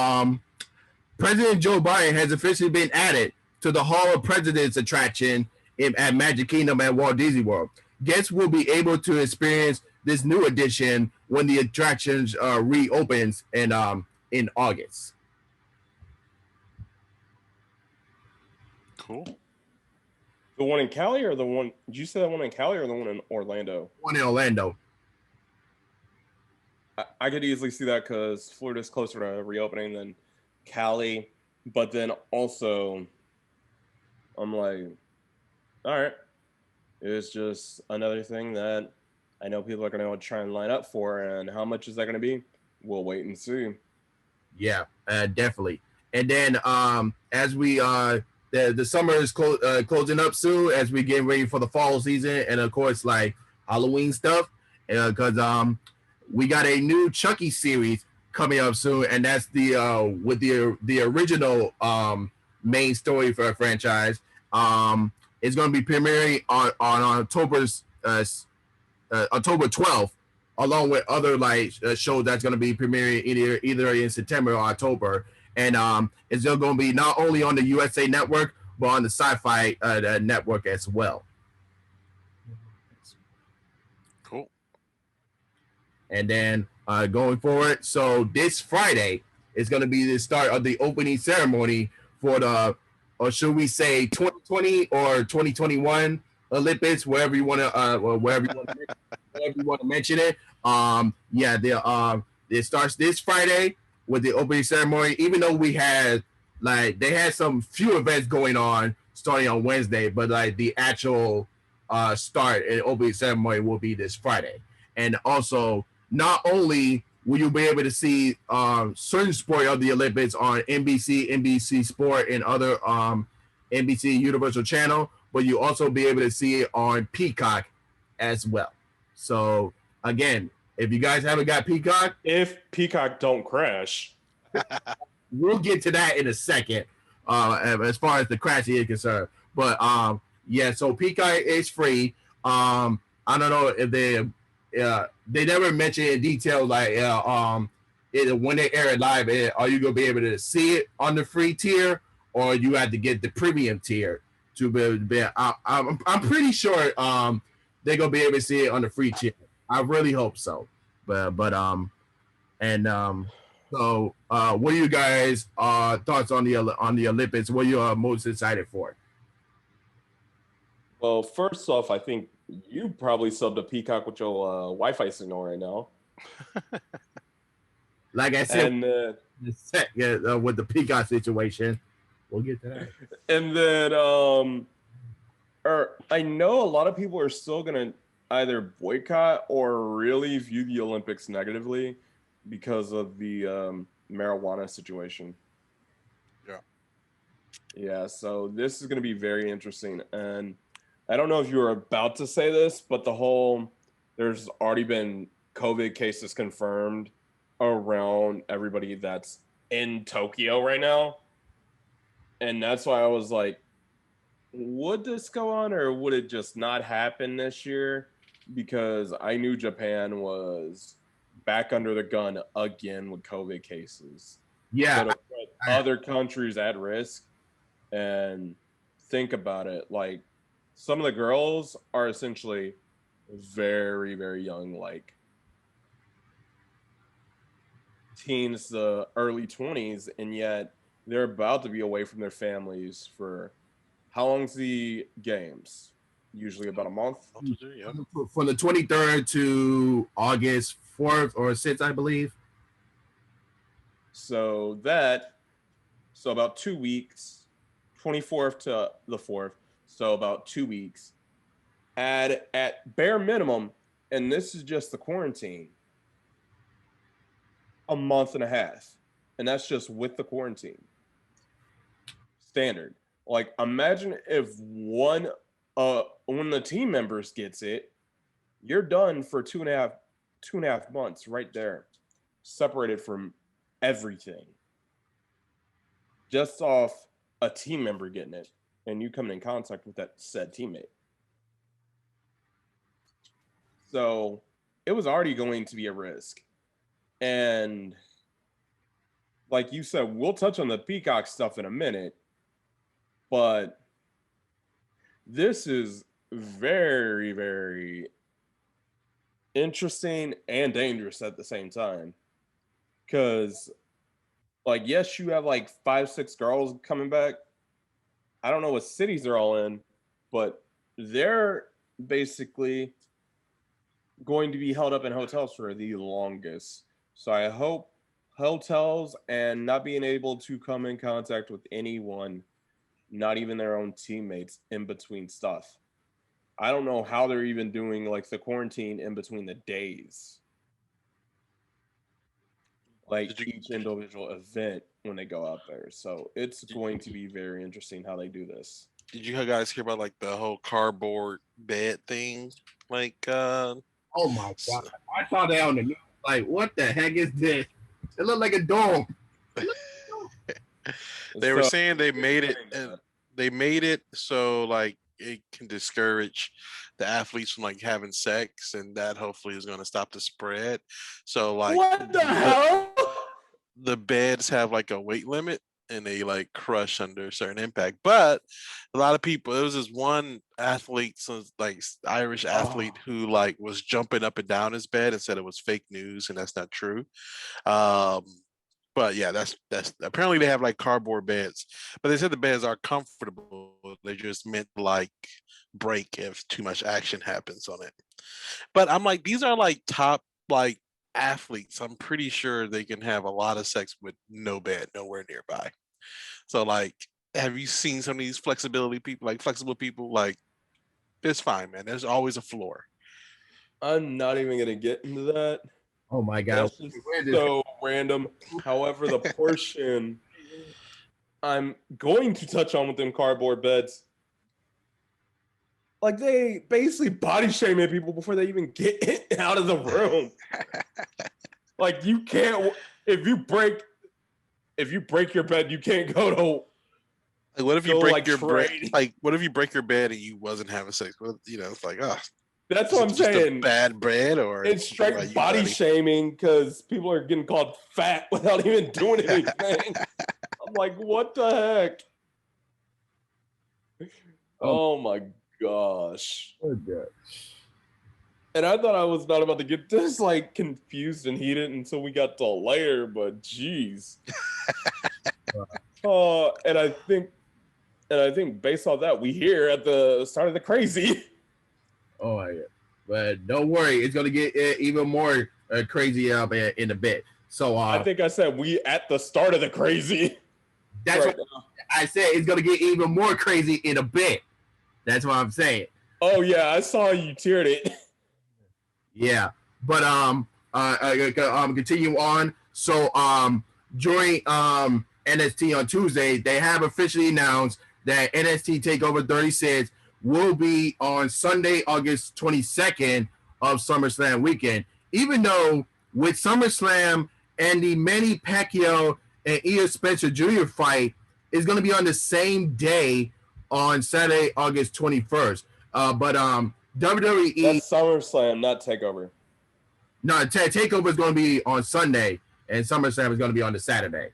Speaker 2: President Joe Biden has officially been added to the Hall of Presidents attraction at Magic Kingdom at Walt Disney World. Guests will be able to experience this new addition when the attractions reopens in August.
Speaker 3: Cool.
Speaker 1: The one in Cali or the one, did you say that one in Cali or the one in Orlando?
Speaker 2: One in Orlando.
Speaker 1: I could easily see that because Florida's closer to reopening than Cali. But then also, I'm like, all right, it's just another thing that I know people are going to try and line up for. And how much is that going to be? We'll wait and see.
Speaker 2: Yeah, definitely. And then as we the summer is closing up soon as we get ready for the fall season and of course like Halloween stuff because we got a new Chucky series coming up soon, and that's the with the original main story for a franchise. It's going to be premiering on October 12th, along with other like shows that's going to be premiering either in September or October. And it's going to be not only on the USA Network, but on the Sci-Fi Network as well.
Speaker 3: Cool.
Speaker 2: And then going forward, so this Friday is going to be the start of the opening ceremony for the, or should we say 2020 or 2021 Olympics, wherever you want to mention it. It starts this Friday with the opening ceremony, even though they had some few events going on starting on Wednesday, but like the actual start and opening ceremony will be this Friday. And also, not only will you be able to see certain sport of the Olympics on NBC Sport, and other NBC Universal Channel, but you also be able to see it on Peacock as well. So again, if you guys haven't got Peacock,
Speaker 1: if Peacock don't crash,
Speaker 2: we'll get to that in a second. As far as the crashing is concerned, but so Peacock is free. I don't know if they never mention in detail like when they air it live, are you gonna be able to see it on the free tier, or you have to get the premium tier? I'm pretty sure they're gonna be able to see it on the free channel. I really hope so. And so what are you guys thoughts on the Olympics? What you are most excited for?
Speaker 1: Well, first off, I think you probably subbed a Peacock with your Wi-Fi signal right now.
Speaker 2: Like I said,
Speaker 1: And
Speaker 2: with the Peacock situation, we'll get to that.
Speaker 1: And then I know a lot of people are still gonna either boycott or really view the Olympics negatively because of the marijuana situation. Yeah, so this is gonna be very interesting. And I don't know if you were about to say this, but there's already been COVID cases confirmed around everybody that's in Tokyo right now. And that's why I was like, would this go on or would it just not happen this year? Because I knew Japan was back under the gun again with COVID cases.
Speaker 2: Yeah.
Speaker 1: So to put other countries at risk, and think about it, like some of the girls are essentially very, very young, like teens, the early 20s, and yet they're about to be away from their families for how long's the games? Usually about a month.
Speaker 2: From the 23rd to August 4th or 6th, I believe.
Speaker 1: So about 2 weeks, 24th to the 4th. So about 2 weeks. Add at bare minimum, and this is just the quarantine, a month and a half. And that's just with the quarantine. Standard. Like, imagine if one the team members gets it, you're done for two and a half months right there, separated from everything. Just off a team member getting it and you coming in contact with that said teammate. So it was already going to be a risk. And like you said, we'll touch on the Peacock stuff in a minute, but this is very, very interesting and dangerous at the same time. Because, like, yes, you have like 5-6 girls coming back. I don't know what cities they're all in, but they're basically going to be held up in hotels for the longest. So I hope hotels and not being able to come in contact with anyone, not even their own teammates, in between stuff. I don't know how they're even doing like the quarantine in between the days. Like each individual event when they go out there. So it's going to be very interesting how they do this.
Speaker 3: Did you guys hear about like the whole cardboard bed thing? Like
Speaker 2: oh my god. I saw that on the news. Like, what the heck is this? It looked like a dome.
Speaker 3: They were saying they made it so like it can discourage the athletes from like having sex, and that hopefully is going to stop the spread. So like,
Speaker 1: what the hell?
Speaker 3: The beds have like a weight limit and they like crush under a certain impact. But a lot of people, it was this one athlete, so like Irish athlete, who like was jumping up and down his bed and said it was fake news, and that's not true. But yeah, that's apparently they have like cardboard beds, but they said the beds are comfortable. They just meant like break if too much action happens on it. But I'm like, these are like top like athletes. I'm pretty sure they can have a lot of sex with no bed nowhere nearby. So like, have you seen some of these flexible people? Like, it's fine, man. There's always a floor.
Speaker 1: I'm not even gonna get into that.
Speaker 2: Oh my god,
Speaker 1: that's just so random. However, the portion I'm going to touch on with them cardboard beds, like they basically body shaming people before they even get out of the room. Like, you can't, if you break your bed, you can't go to.
Speaker 3: Like, what if you break your bed? Like, what if you break your bed and you wasn't having sex? Well, you know, it's like,
Speaker 1: that's what I'm saying.
Speaker 3: Bad bread, or
Speaker 1: it's straight body shaming because people are getting called fat without even doing anything. I'm like, what the heck?
Speaker 2: Oh,
Speaker 1: Oh my gosh.
Speaker 2: good.
Speaker 1: And I thought I was not about to get this like confused and heated until we got to later, but geez. And I think based on that, we here at the start of the crazy.
Speaker 2: Oh my god. But don't worry, it's gonna get even more crazy up in a bit. So
Speaker 1: I think I said we at the start of the crazy.
Speaker 2: that's
Speaker 1: Right
Speaker 2: what
Speaker 1: now.
Speaker 2: I said. It's gonna get even more crazy in a bit. That's what I'm saying.
Speaker 1: Oh yeah, I saw you tiered it.
Speaker 2: Yeah, but continue on. So during NXT on Tuesday, they have officially announced that NXT Takeover 36 will be on Sunday, August 22nd of SummerSlam weekend. Even though with SummerSlam and the Manny Pacquiao and Ian Spencer Jr. fight is going to be on the same day on Saturday, August 21st. But WWE
Speaker 1: That's SummerSlam, not Takeover.
Speaker 2: no, Takeover is going to be on Sunday, and SummerSlam is going to be on the Saturday.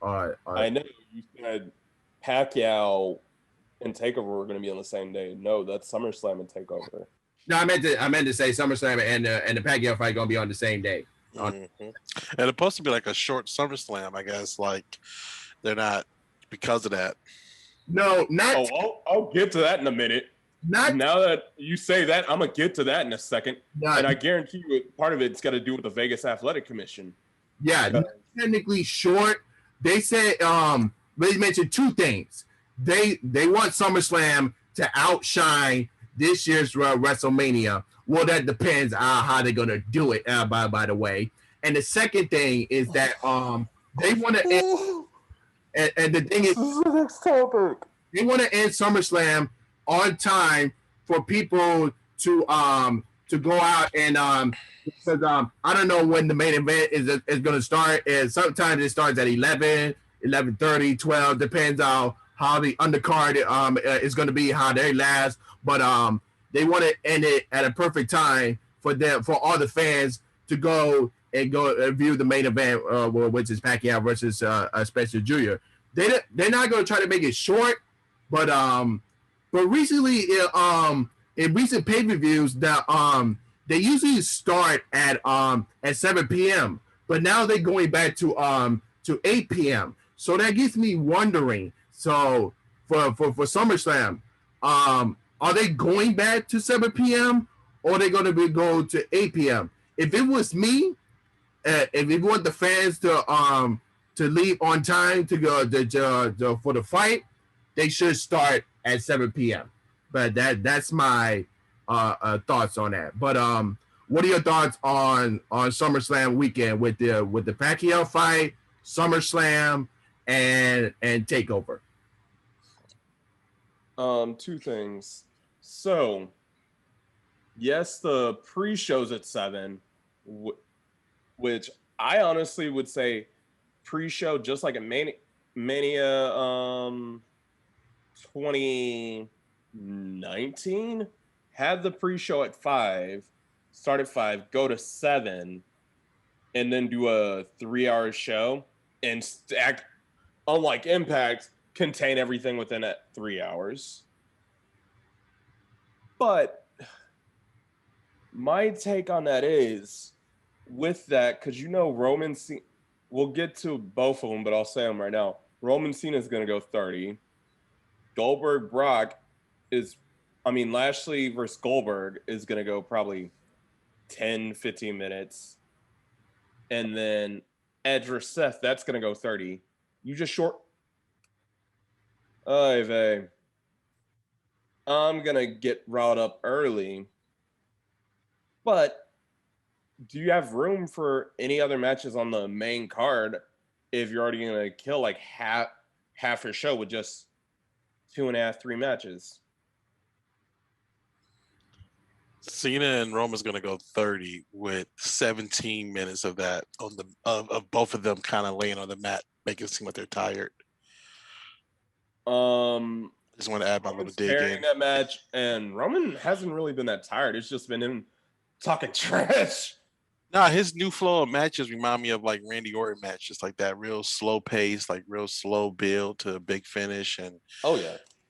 Speaker 1: I know you said Pacquiao and Takeover were going to be on the same day. No, that's SummerSlam and Takeover.
Speaker 2: No, I meant to say SummerSlam and the Pacquiao fight going to be on the same day.
Speaker 3: And it's supposed to be like a short SummerSlam, I guess. Like they're not because of that.
Speaker 2: No, not.
Speaker 1: Oh, I'll get to that in a minute.
Speaker 2: Not
Speaker 1: now that you say that, I'm gonna get to that in a second.
Speaker 2: Not,
Speaker 1: and I guarantee you, part of it's got to do with the Vegas Athletic Commission.
Speaker 2: Yeah, technically short. They said they mentioned two things. They want SummerSlam to outshine this year's WrestleMania. Well, that depends on how they're gonna do it. By the way, and the second thing is that they want to. And the thing is,
Speaker 1: the next topic.
Speaker 2: They want to end SummerSlam on time for people to go out and because I don't know when the main event is going to start. And sometimes it starts at 11, 11:30, 12, depends on how the undercard is going to be, how they last. But they want to end it at a perfect time for all the fans to go and view the main event, which is Pacquiao versus Spencer Jr. They're not going to try to make it short, but recently in recent pay-per-views that they usually start at 7 p.m. but now they're going back to 8 p.m. So that gets me wondering. So for SummerSlam, are they going back to 7 p.m. or are they going to go to 8 p.m.? If it was me, if you want the fans to leave on time to go for the fight, they should start at 7 p.m. But that's my thoughts on that. But what are your thoughts on SummerSlam weekend with the Pacquiao fight, SummerSlam, and Takeover?
Speaker 1: Two things. So, yes, the pre-show's at 7, which I honestly would say pre-show, just like a Mania 2019, had the pre-show at 5, start at 5, go to 7, and then do a 3-hour show and stack, unlike Impact, contain everything within that 3 hours. But my take on that is, with that, because Roman Cena, we'll get to both of them, but I'll say them right now. Roman Cena is going to go 30. Goldberg Brock Lashley versus Goldberg is going to go probably 10, 15 minutes. And then Edge versus Seth, that's going to go 30. You just short. Oy vey. I'm going to get riled up early. But do you have room for any other matches on the main card if you're already going to kill like half your show with just 2.5, 3 matches?
Speaker 3: Cena and Roman's going to go 30 with 17 minutes of that on the of both of them kind of laying on the mat, making it seem like they're tired. Just want to add my little dig in
Speaker 1: that match, and Roman hasn't really been that tired. It's just been him talking trash.
Speaker 3: Nah, his new flow of matches remind me of like Randy Orton matches, like that real slow pace, like real slow build to a big finish, and
Speaker 1: oh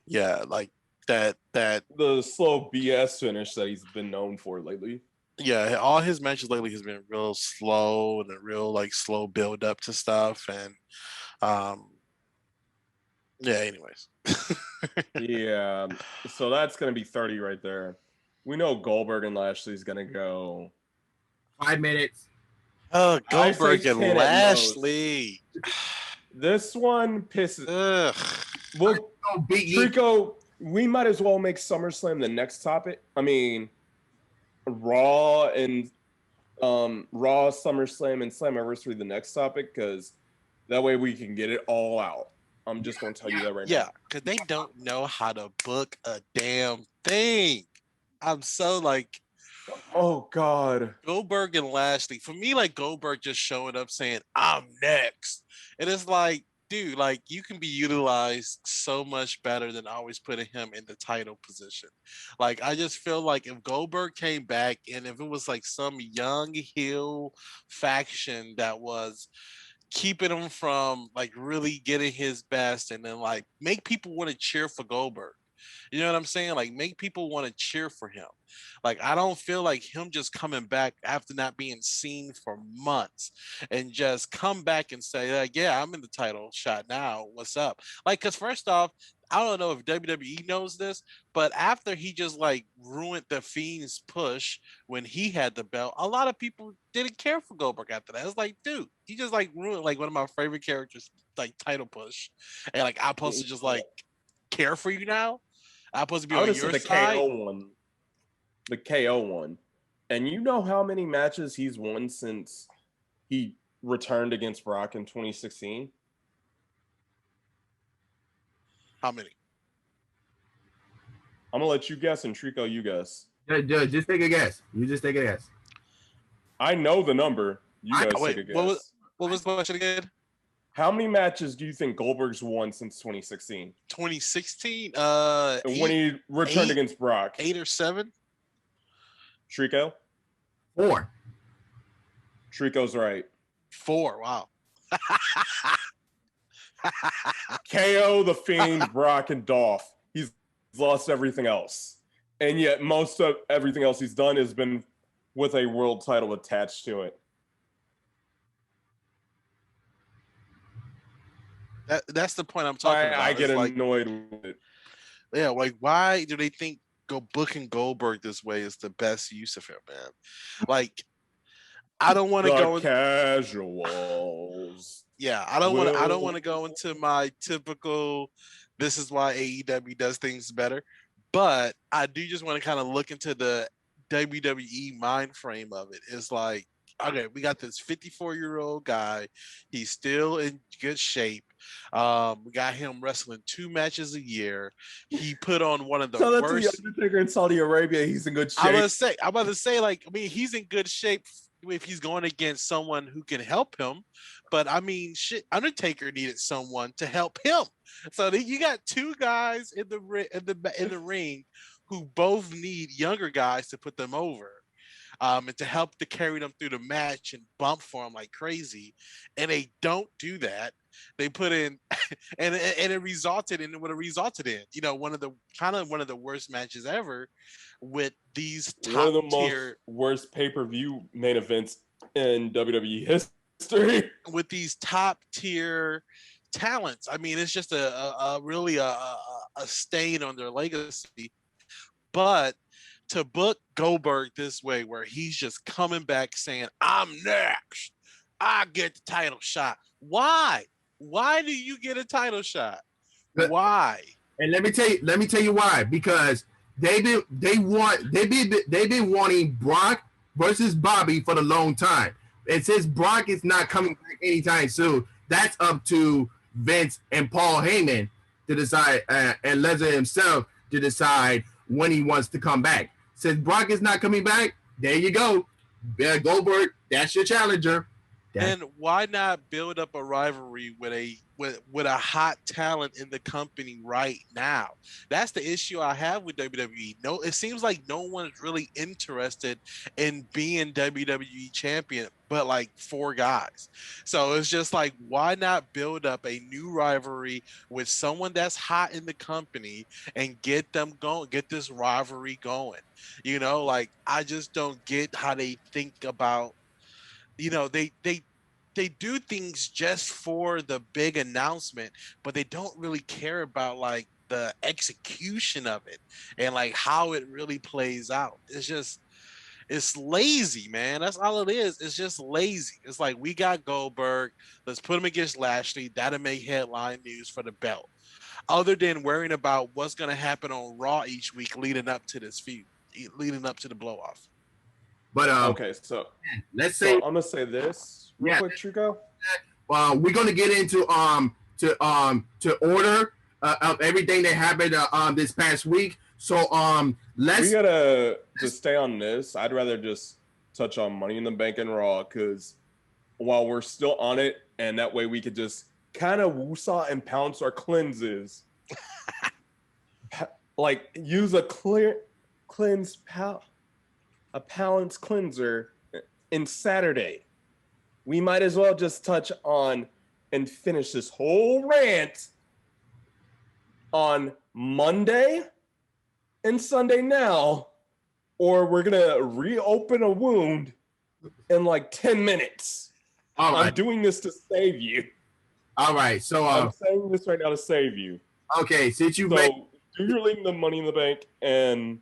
Speaker 1: yeah,
Speaker 3: like That
Speaker 1: The slow BS finish that he's been known for lately.
Speaker 3: yeah, all his matches lately has been real slow and a real like slow build up to stuff and um yeah, anyways.
Speaker 1: Yeah, so that's gonna be 30 right there. We know Goldberg and Lashley's gonna go
Speaker 2: 5 minutes.
Speaker 3: Oh,
Speaker 1: I say
Speaker 3: Goldberg and
Speaker 1: 10 at most.
Speaker 3: Lashley.
Speaker 1: This one pisses.
Speaker 3: Ugh.
Speaker 1: Well,
Speaker 2: Oh, Big E.
Speaker 1: Trico, we might as well make SummerSlam the next topic. I mean, Raw and Raw, SummerSlam, and Slammiversary the next topic, because that way we can get it all out. I'm just gonna tell you that right
Speaker 3: Yeah,
Speaker 1: now.
Speaker 3: because they don't know how to book a damn thing. I'm so like
Speaker 1: Oh God.
Speaker 3: Goldberg and Lashley. For me, like Goldberg just showing up saying, I'm next. And it's like, dude, like you can be utilized so much better than always putting him in the title position. Like I just feel like if Goldberg came back and if it was like some young heel faction that was keeping him from like really getting his best and then like make people want to cheer for Goldberg. You know what I'm saying? Like make people want to cheer for him. Like I don't feel like him just coming back after not being seen for months and just come back and say like, yeah, I'm in the title shot now. What's up? Like, cause first off, I don't know if WWE knows this, but after he just like ruined the Fiend's push when he had the belt, a lot of people didn't care for Goldberg after that. It's like, dude, he just like ruined like one of my favorite characters, like title push, and like I'm supposed to just like care for you now. I'm supposed to be
Speaker 1: I would
Speaker 3: on
Speaker 1: have said
Speaker 3: your
Speaker 1: the
Speaker 3: side.
Speaker 1: KO one. The KO one. And you know how many matches he's won since he returned against Brock in 2016?
Speaker 3: How many?
Speaker 1: I'm gonna let you guess, and Trico, you guess.
Speaker 2: Just take a guess. You just take a guess.
Speaker 1: I know the number. You guys
Speaker 3: Wait,
Speaker 1: take a guess.
Speaker 3: what was the question again?
Speaker 1: How many matches do you think Goldberg's won since 2016?
Speaker 3: 2016.
Speaker 1: When he returned against Brock.
Speaker 3: 8 or 7.
Speaker 1: Trico?
Speaker 2: 4.
Speaker 1: Trico's right.
Speaker 3: 4. Wow.
Speaker 1: KO, The Fiend, Brock, and Dolph. He's lost everything else. And yet most of everything else he's done has been with a world title attached to it.
Speaker 3: That's the point I'm talking about.
Speaker 1: I get
Speaker 3: like,
Speaker 1: annoyed with it.
Speaker 3: yeah, like why do they think booking Goldberg this way is the best use of him, man? Like, I don't want to go
Speaker 1: casuals.
Speaker 3: Yeah, I don't want to go into my typical. This is why AEW does things better, but I do just want to kind of look into the WWE mind frame of it. It's like, okay, we got this 54-year-old guy. He's still in good shape. We got him wrestling 2 matches a year. He put on one of the
Speaker 1: Tell that
Speaker 3: worst.
Speaker 1: to the Undertaker in Saudi Arabia. He's in good shape.
Speaker 3: I'm about to say, like, I mean, he's in good shape if he's going against someone who can help him. But I mean, shit, Undertaker needed someone to help him. So you got 2 guys in the ring who both need younger guys to put them over. And to help to carry them through the match and bump for them like crazy, and they don't do that. They put in, and it resulted in what it resulted in. You know, one of the worst matches ever, with these top
Speaker 1: one of the
Speaker 3: tier,
Speaker 1: worst pay-per-view main events in WWE history.
Speaker 3: With these top tier talents. I mean, it's just a really a stain on their legacy, but to book Goldberg this way, where he's just coming back saying, I'm next, I get the title shot. Why? Why do you get a title shot? Why?
Speaker 2: And let me tell you why. Because they've been wanting Brock versus Bobby for a long time. And since Brock is not coming back anytime soon, that's up to Vince and Paul Heyman to decide, and Lesnar himself to decide when he wants to come back. Since Brock is not coming back, there you go. Goldberg, that's your challenger. That
Speaker 3: then why not build up a rivalry with a hot talent in the company right now? That's the issue I have with WWE. No, it seems like no one's really interested in being WWE champion, but like four guys. So it's just like, why not build up a new rivalry with someone that's hot in the company and get them going, get this rivalry going? Like I just don't get how they think about they do things just for the big announcement, but they don't really care about like the execution of it and like how it really plays out. It's lazy, man. That's all it is. It's just lazy. It's like we got Goldberg. Let's put him against Lashley. That'll make headline news for the belt. Other than worrying about what's going to happen on Raw each week leading up to this feud, leading up to the blow off.
Speaker 2: but
Speaker 1: Okay, so
Speaker 2: let's
Speaker 1: so
Speaker 2: say
Speaker 1: I'm gonna say this real
Speaker 2: yeah.
Speaker 1: quick, Trico.
Speaker 2: We're gonna get into to order of everything that happened this past week. So let's
Speaker 1: We gotta just stay on this. I'd rather just touch on Money in the Bank and Raw because while we're still on it, and that way we could just kind of woosah and pounce our cleanses, like use a a balance cleanser in Saturday. We might as well just touch on and finish this whole rant on Monday and Sunday now, or we're gonna reopen a wound in like 10 minutes.
Speaker 2: all right.
Speaker 1: I'm doing this to save you.
Speaker 2: All right. So
Speaker 1: I'm saying this right now to save you.
Speaker 2: okay, since you
Speaker 1: So do your link the Money in the Bank and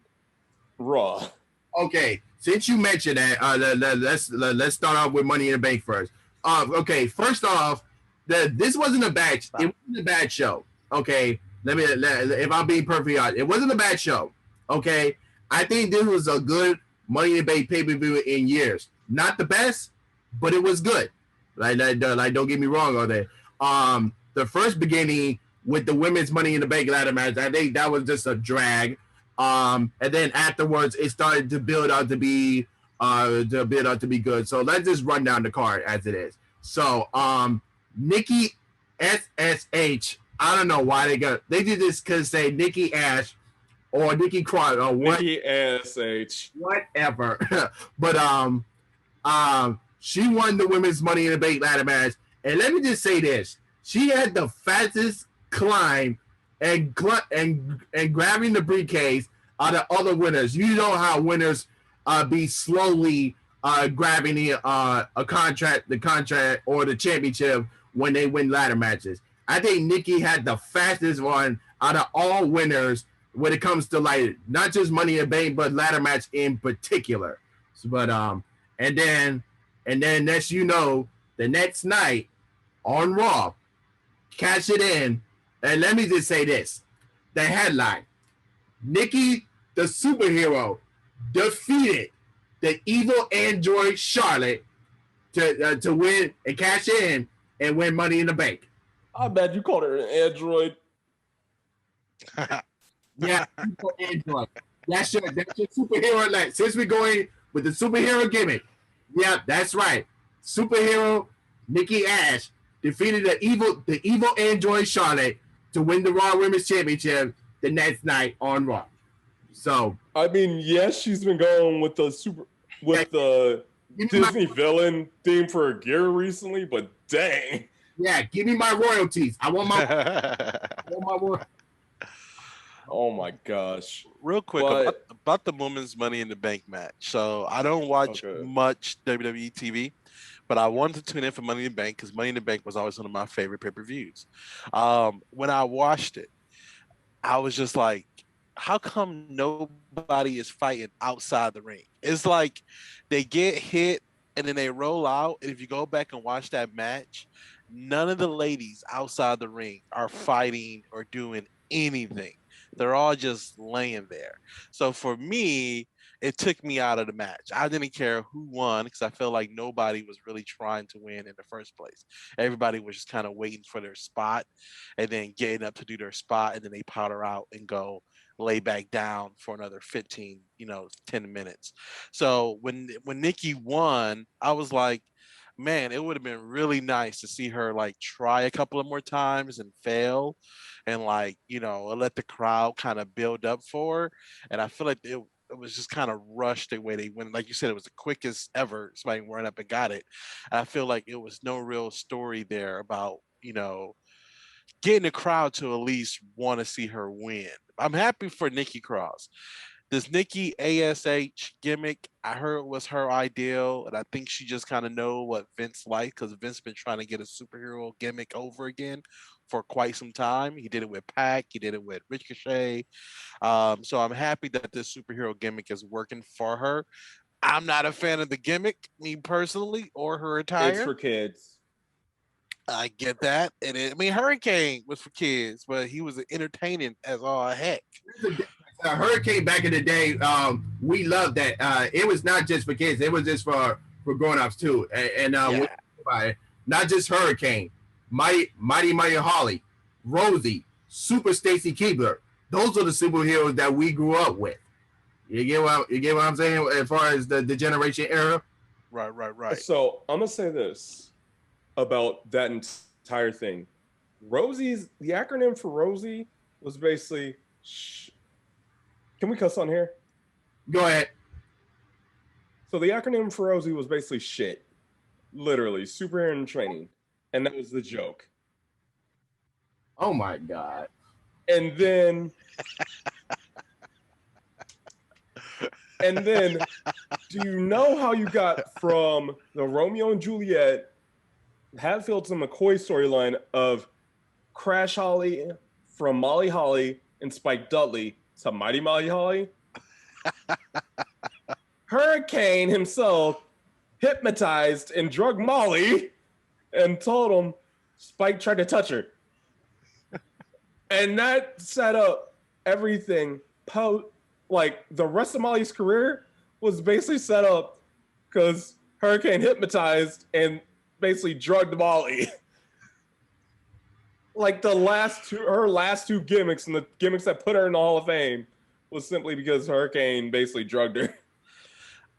Speaker 1: Raw.
Speaker 2: okay, since you mentioned that, let's start off with Money in the Bank first. Okay, first off, this wasn't a bad. It wasn't a bad show. Okay, if I'm being perfectly honest, it wasn't a bad show. Okay, I think this was a good Money in the Bank pay per view in years. Not the best, but it was good. Like don't get me wrong on that. The first beginning with the women's Money in the Bank ladder match, I think that was just a drag. And then afterwards, it started to build out to be good. So let's just run down the card as it is. So Nikki SSH. I don't know why they did this because say Nikki Ash or Nikki Cross or what,
Speaker 1: Nikki SH.
Speaker 2: whatever. But she won the women's Money in the Bank ladder match. And let me just say this: she had the fastest climb and grabbing the briefcase out of other winners. You know how winners be slowly grabbing the contract or the championship when they win ladder matches. I think Nikki had the fastest one out of all winners when it comes to like not just Money in the Bank but ladder match in particular. So, but and then as you know, the next night on Raw, cash it in. And let me just say this: the headline, Nikki the superhero defeated the evil android Charlotte to win and cash in and win Money in the Bank.
Speaker 1: I bet you called her an android.
Speaker 2: Yeah, evil android. That's your superhero. Like since we're going with the superhero gimmick, yeah, that's right. Superhero Nikki Ash defeated the evil android Charlotte to win the Raw Women's Championship the next night on Raw. So
Speaker 1: I mean, yes, she's been going with the Disney villain theme for her gear recently, but dang.
Speaker 2: yeah, give me my royalties. I want my
Speaker 1: Oh my gosh.
Speaker 3: Real quick about the women's Money in the Bank match. So I don't watch much WWE TV, but I wanted to tune in for Money in the Bank because Money in the Bank was always one of my favorite pay-per-views. When I watched it, I was just like, how come nobody is fighting outside the ring? It's like they get hit and then they roll out. And if you go back and watch that match, none of the ladies outside the ring are fighting or doing anything. They're all just laying there. So for me, it took me out of the match. I didn't care who won because I felt like nobody was really trying to win in the first place. Everybody was just kind of waiting for their spot and then getting up to do their spot, and then they powder out and go lay back down for another 15, 10 minutes. So when Nikki won, I was like, man, it would have been really nice to see her like try a couple of more times and fail, and like let the crowd kind of build up for her. And I feel like it was just kind of rushed the way they went. Like you said, it was the quickest ever. Somebody ran up and got it. I feel like it was no real story there about getting the crowd to at least want to see her win. I'm happy for Nikki Cross. This Nikki ASH gimmick, I heard was her ideal, and I think she just kind of know what Vince liked because Vince been trying to get a superhero gimmick over again for quite some time. He did it with Pac, he did it with Ricochet. So I'm happy that this superhero gimmick is working for her. I'm not a fan of the gimmick, me personally, or her
Speaker 1: It's
Speaker 3: attire.
Speaker 1: for kids.
Speaker 3: I get that, and I mean Hurricane was for kids, but he was entertaining as all heck.
Speaker 2: Hurricane back in the day, we loved that. It was not just for kids; it was just for grown-ups too.
Speaker 3: Yeah,
Speaker 2: Not just Hurricane, Mighty Holly, Rosie, Super Stacy Keebler. Those are the superheroes that we grew up with. You get what I'm saying as far as the generation era.
Speaker 3: right.
Speaker 1: So I'm gonna say this about that entire thing. The acronym for Rosie was basically. Can we cuss on here?
Speaker 2: Go ahead.
Speaker 1: So the acronym for Rosie was basically shit, literally superhero in training, and that was the joke.
Speaker 2: Oh my god.
Speaker 1: And then, do you know how you got from the Romeo and Juliet, Hatfield to McCoy storyline of Crash Holly from Molly Holly and Spike Dudley to Mighty Molly Holly? Hurricane himself hypnotized and drugged Molly and told him Spike tried to touch her. And that set up everything. Like the rest of Molly's career was basically set up because Hurricane hypnotized and basically drugged Molly. Like her last two gimmicks and the gimmicks that put her in the Hall of Fame was simply because Hurricane basically drugged her.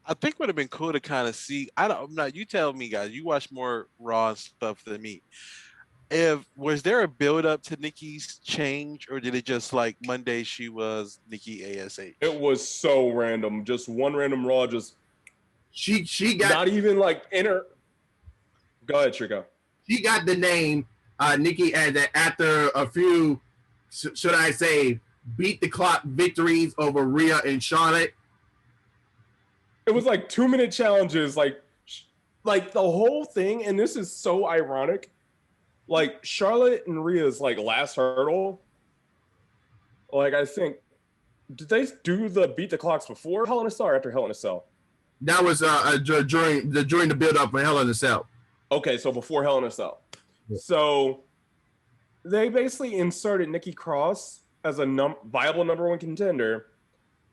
Speaker 3: I think would have been cool to kind of see. I don't know. You tell me, guys. You watch more Raw stuff than me. If was there a build up to Nikki's change, or did it just like Monday she was Nikki ASH?
Speaker 1: It was so random. Just one random Raw. Just
Speaker 2: she got
Speaker 1: not even like inner. Go ahead, Trico.
Speaker 2: She got the name Nikki after a few, should I say, beat the clock victories over Rhea and Charlotte.
Speaker 1: It was like 2-minute challenges, like the whole thing. And this is so ironic. Like Charlotte and Rhea's like last hurdle. Like I think, did they do the beat the clocks before Hell in a Cell or after Hell in a Cell?
Speaker 2: That was during the build up for Hell in a Cell.
Speaker 1: Okay, so before Hell in a Cell.
Speaker 2: Yeah.
Speaker 1: So they basically inserted Nikki Cross as a viable number one contender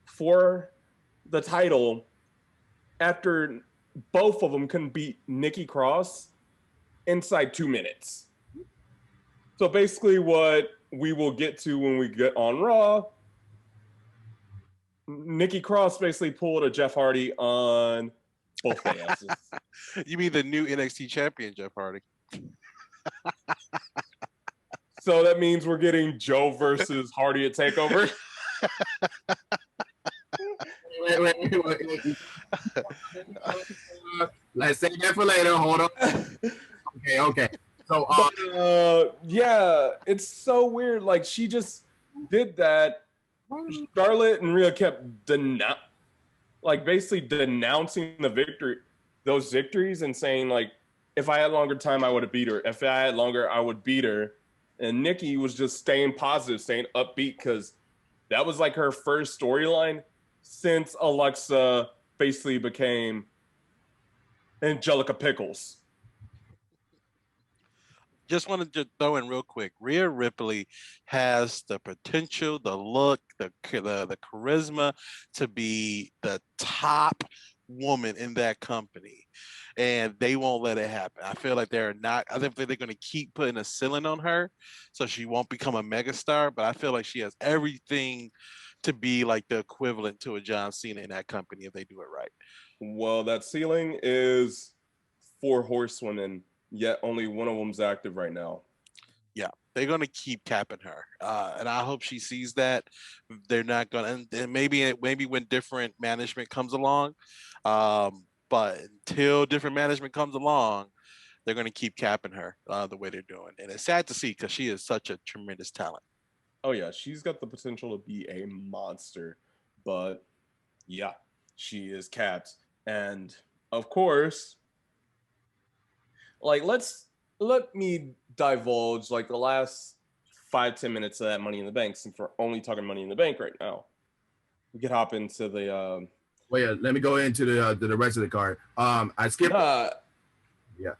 Speaker 1: for the title after both of them couldn't beat Nikki Cross inside 2 minutes. So basically what we will get to when we get on Raw, Nikki Cross basically pulled a Jeff Hardy on both their asses.
Speaker 3: You mean the new NXT champion, Jeff Hardy?
Speaker 1: So that means we're getting Joe versus Hardy at TakeOver.
Speaker 2: Wait. Let's save that for later. Hold on. Okay. So,
Speaker 1: yeah, it's so weird. Like she just did that. Charlotte and Rhea kept basically denouncing those victories, and saying like, if I had longer time, I would have beat her. If I had longer, I would beat her. And Nikki was just staying positive, staying upbeat, because that was like her first storyline since Alexa basically became Angelica Pickles.
Speaker 3: Just wanted to throw in real quick. Rhea Ripley has the potential, the look, the charisma to be the top woman in that company, and they won't let it happen. I feel like they're not. I think they're going to keep putting a ceiling on her, so she won't become a megastar. But I feel like she has everything to be like the equivalent to a John Cena in that company if they do it right.
Speaker 1: Well, that ceiling is 4 horsewomen, yet only one of them's active right now.
Speaker 3: Yeah, they're gonna keep capping her, and I hope she sees that. They're not gonna, and maybe when different management comes along, but until different management comes along, they're gonna keep capping her the way they're doing, and it's sad to see because she is such a tremendous talent.
Speaker 1: Oh yeah, she's got the potential to be a monster, but yeah, she is capped. And of course, like let me divulge like the last 5-10 minutes of that Money in the Bank, since we're only talking Money in the Bank right now. We could hop into the
Speaker 2: Well, yeah, let me go into the rest of the card. I skipped. Yeah.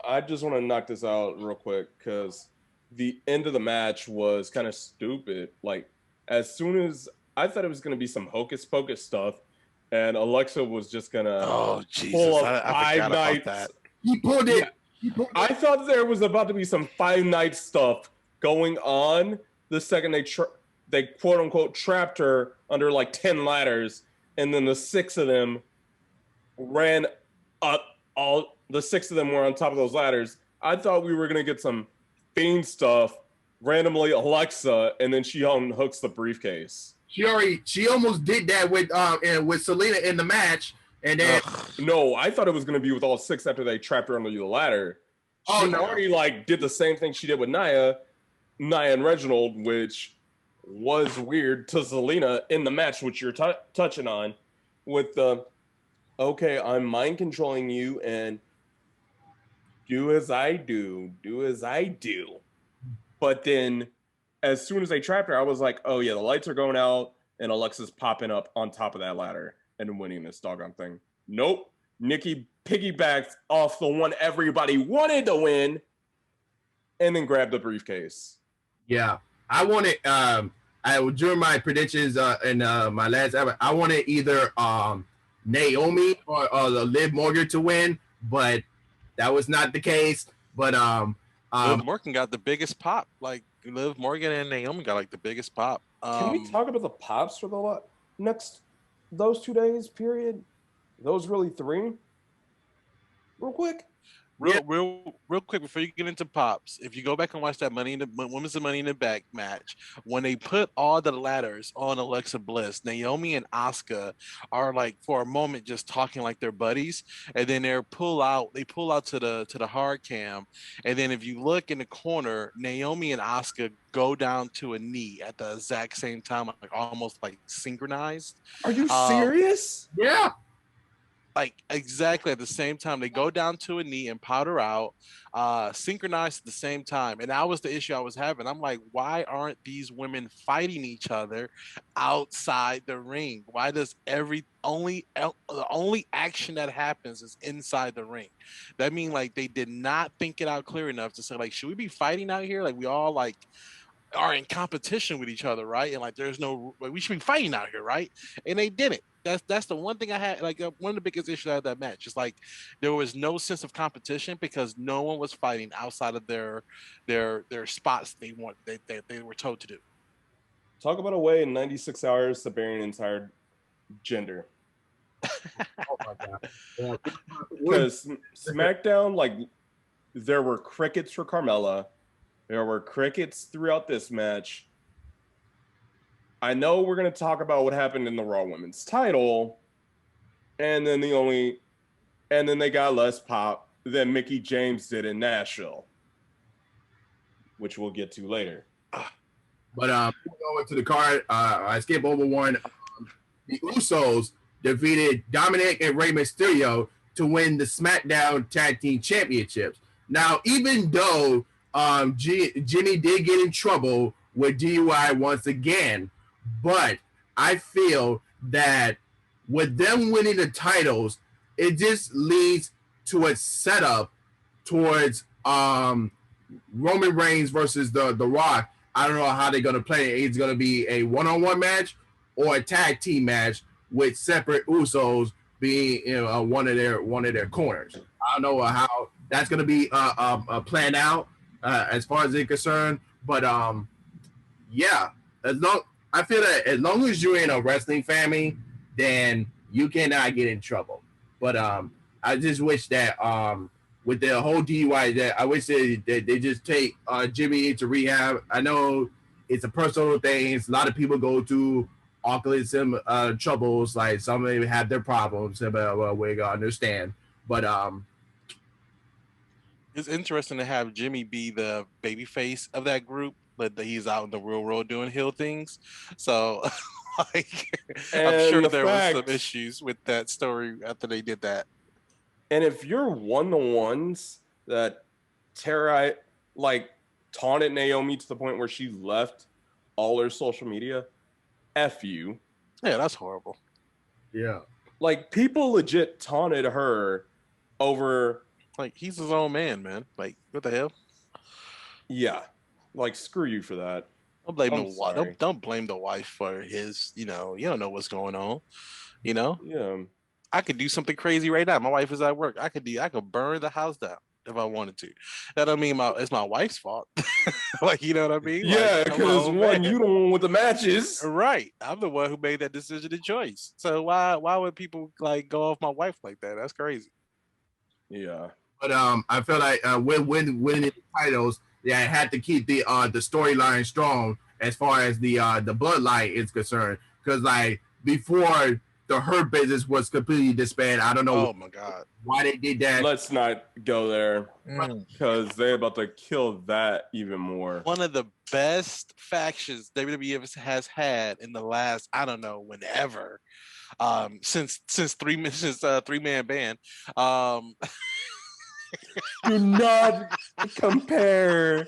Speaker 1: I just want to knock this out real quick because the end of the match was kind of stupid. Like, as soon as I thought it was going to be some hocus pocus stuff, and Alexa was just going to
Speaker 3: Oh Jesus,
Speaker 1: pull
Speaker 3: I
Speaker 1: up Five
Speaker 3: forgot about
Speaker 1: Nights.
Speaker 3: that.
Speaker 2: He pulled it.
Speaker 1: Yeah. I thought there was about to be some Five Nights stuff going on the second they quote unquote trapped her under like 10 ladders, and then the 6 of them ran up. All the 6 of them were on top of those ladders. I thought we were gonna get some Fiend stuff, randomly Alexa, and then she unhooks the briefcase.
Speaker 2: She almost did that with Selena in the match, and then
Speaker 1: no, I thought it was gonna be with all 6 after they trapped her under the ladder. She already like did the same thing she did with Nia and Reginald, which was weird to Selena in the match, which you're touching on, with the okay, I'm mind controlling you and do as I do. But then as soon as they trapped her, I was like, oh yeah, the lights are going out and Alexa's popping up on top of that ladder and winning this doggone thing. Nope. Nikki piggybacked off the one everybody wanted to win and then grabbed the briefcase.
Speaker 2: Yeah. I wanted during my predictions in my last ever, I wanted either Naomi or Liv Morgan to win, but that was not the case. But
Speaker 3: Liv Morgan got the biggest pop. Like Liv Morgan and Naomi got like the biggest pop.
Speaker 1: Can we talk about the pops for the next those 2 days period? Those really 3? Real quick.
Speaker 3: Real quick before you get into pops, if you go back and watch that Women's Money in the Bank match, when they put all the ladders on Alexa Bliss, Naomi and Asuka are like for a moment just talking like they're buddies, and then they pull out to the hard cam, and then if you look in the corner, Naomi and Asuka go down to a knee at the exact same time, like almost like synchronized.
Speaker 1: Are you serious?
Speaker 2: Yeah.
Speaker 3: Like exactly at the same time, they go down to a knee and powder out, synchronized at the same time. And that was the issue I was having. I'm like, why aren't these women fighting each other outside the ring? Why does the only action that happens is inside the ring? That means like they did not think it out clear enough to say like, should we be fighting out here? Like we all like are in competition with each other, right? And like there's no like, we should be fighting out here, right? And they didn't. That's the one thing I had, like one of the biggest issues out of that match is like there was no sense of competition because no one was fighting outside of their spots they were told to do.
Speaker 1: Talk about a way in 96 hours to bury an entire gender.
Speaker 2: Oh my God.
Speaker 1: Because SmackDown, like there were crickets for Carmella. There were crickets throughout this match. I know we're going to talk about what happened in the Raw Women's title, and then they got less pop than Mickie James did in Nashville, which we'll get to later.
Speaker 2: But going to the card, I skip over one. The Usos defeated Dominic and Rey Mysterio to win the SmackDown Tag Team Championships. Now, even though Jimmy did get in trouble with DUI once again, but I feel that with them winning the titles, it just leads to a setup towards Roman Reigns versus the Rock. I don't know how they're going to play it. It's going to be a one-on-one match or a tag team match with separate Usos being one of their corners. I don't know how that's going to be planned out as far as it's concerned, but yeah, I feel that as long as you're in a wrestling family, then you cannot get in trouble. But I I just wish that with the whole DUI, that I wish they just take Jimmy into rehab. I know it's a personal thing. It's a lot of people go through alcoholism troubles. Like some of them have their problems, but well, we gotta understand. But
Speaker 3: It's interesting to have Jimmy be the baby face of that group, but that he's out in the real world doing hill things. So, like, I'm
Speaker 1: And
Speaker 3: sure
Speaker 1: the
Speaker 3: there was some
Speaker 1: fact,
Speaker 3: issues with that story after they did that.
Speaker 1: and if you're one of the ones that Tara like taunted Naomi to the point where she left all her social media, F you.
Speaker 3: Yeah, that's horrible.
Speaker 2: yeah,
Speaker 1: Like people legit taunted her over,
Speaker 3: Like, he's his own man, man. Like, what the hell?
Speaker 1: yeah, like screw you for that.
Speaker 3: Don't blame the
Speaker 1: I'm
Speaker 3: wife.
Speaker 1: sorry.
Speaker 3: Don't blame the wife for his. You don't know what's going on. You know,
Speaker 1: Yeah.
Speaker 3: I could do something crazy right now. My wife is at work. I could burn the house down if I wanted to. That don't mean it's my wife's fault. Like, you know what I mean?
Speaker 1: Yeah,
Speaker 3: Like, I'm my
Speaker 1: because
Speaker 3: own
Speaker 1: one,
Speaker 3: man.
Speaker 1: you the one with the matches.
Speaker 3: Right. I'm the one who made that decision and choice. So why would people like go off my wife like that? That's crazy.
Speaker 1: Yeah.
Speaker 2: but I feel like winning the titles, yeah, I had to keep the storyline strong as far as the bloodline is concerned. Because like before the Hurt Business was completely disbanded, I don't know
Speaker 3: Oh my God.
Speaker 2: why they did that.
Speaker 1: Let's not go there
Speaker 4: Mm.
Speaker 1: because they're about to kill that even more.
Speaker 3: One of the best factions WWE has had in the last, I don't know, whenever. Since three man band.
Speaker 1: Do not compare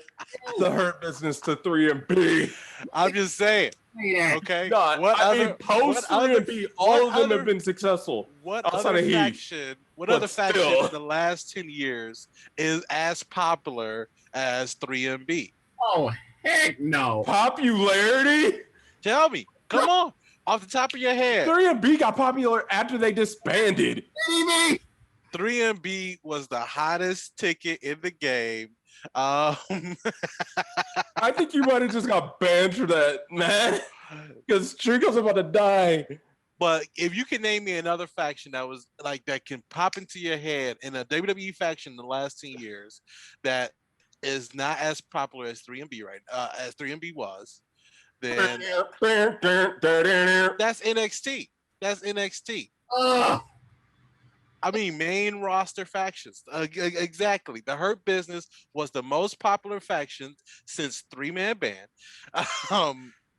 Speaker 1: the Hurt Business to 3MP.
Speaker 3: I'm just saying.
Speaker 2: Yeah.
Speaker 3: Okay.
Speaker 1: No, I mean, post 3MP, all of them have been successful.
Speaker 3: What
Speaker 1: outside
Speaker 3: other
Speaker 1: of Heath,
Speaker 3: faction? What
Speaker 1: but
Speaker 3: other faction
Speaker 1: still.
Speaker 3: in the last 10 years is as popular as 3MB?
Speaker 2: Oh heck no!
Speaker 1: Popularity?
Speaker 3: Tell me. Come on. Off the top of your head.
Speaker 1: 3MP got popular after they disbanded.
Speaker 3: 3MB was the hottest ticket in the game. Um,
Speaker 1: I think you might have just got banned for that, man. Because Trico's about to die.
Speaker 3: but if you can name me another faction that was like that can pop into your head in a WWE faction in the last 10 years that is not as popular as 3MB as 3MB was, then that's NXT. That's NXT.
Speaker 2: Ugh.
Speaker 3: I mean, main roster factions. Exactly. The Hurt Business was the most popular faction since Three Man Band,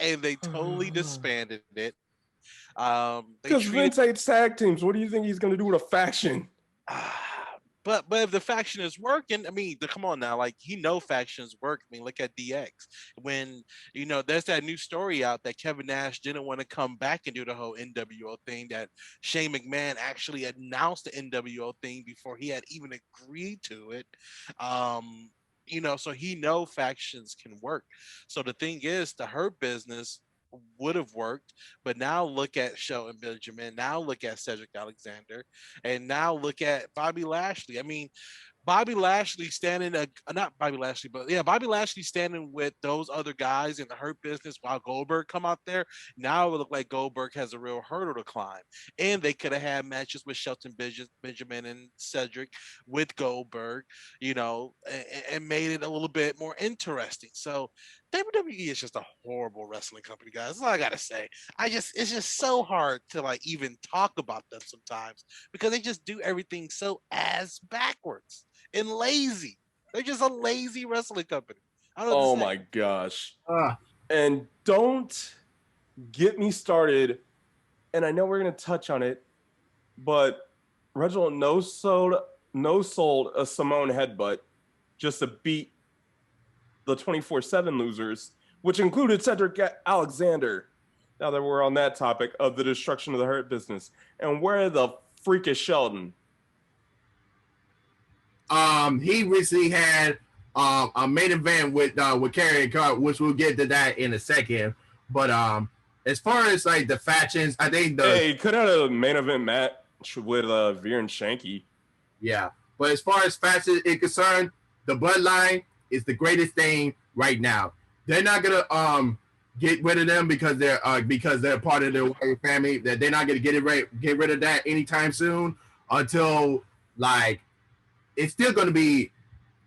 Speaker 3: and they totally disbanded it.
Speaker 1: Because Vince hates tag teams. What do you think he's going to do with a faction?
Speaker 3: But if the faction is working, I mean, come on now, like factions work. I mean, look at DX. When there's that new story out that Kevin Nash didn't want to come back and do the whole NWO thing. That Shane McMahon actually announced the NWO thing before he had even agreed to it. So factions can work. So the thing is, the Hurt Business would have worked, but now look at Shelton Benjamin, now look at Cedric Alexander, and now look at Bobby Lashley. I mean, Bobby Lashley standing Bobby Lashley standing with those other guys in the Hurt Business while Goldberg come out there. Now it would look like Goldberg has a real hurdle to climb, and they could have had matches with Shelton Benjamin and Cedric with Goldberg, and made it a little bit more interesting. So WWE is just a horrible wrestling company, guys. That's all I gotta say. It's just so hard to like even talk about them sometimes because they just do everything so ass backwards and lazy. They're just a lazy wrestling company. I don't know
Speaker 1: Oh
Speaker 3: what to say.
Speaker 1: my gosh.
Speaker 2: Ugh.
Speaker 1: And don't get me started. And I know we're going to touch on it, but Reginald no sold a Simone headbutt just to beat the 24/7 losers, which included Cedric Alexander. Now that we're on that topic of the destruction of the Hurt Business. And where the freak is Sheldon?
Speaker 2: He recently had a main event with Karrion Kross, which we'll get to that in a second. But as far as like the factions, I think
Speaker 1: Hey, could have had a main event match with Veer and Shanky.
Speaker 2: Yeah. But as far as factions is concerned, the bloodline is the greatest thing right now. They're not gonna get rid of them because they're part of the Warrior family. That they're not gonna get rid of that anytime soon until like it's still going to be.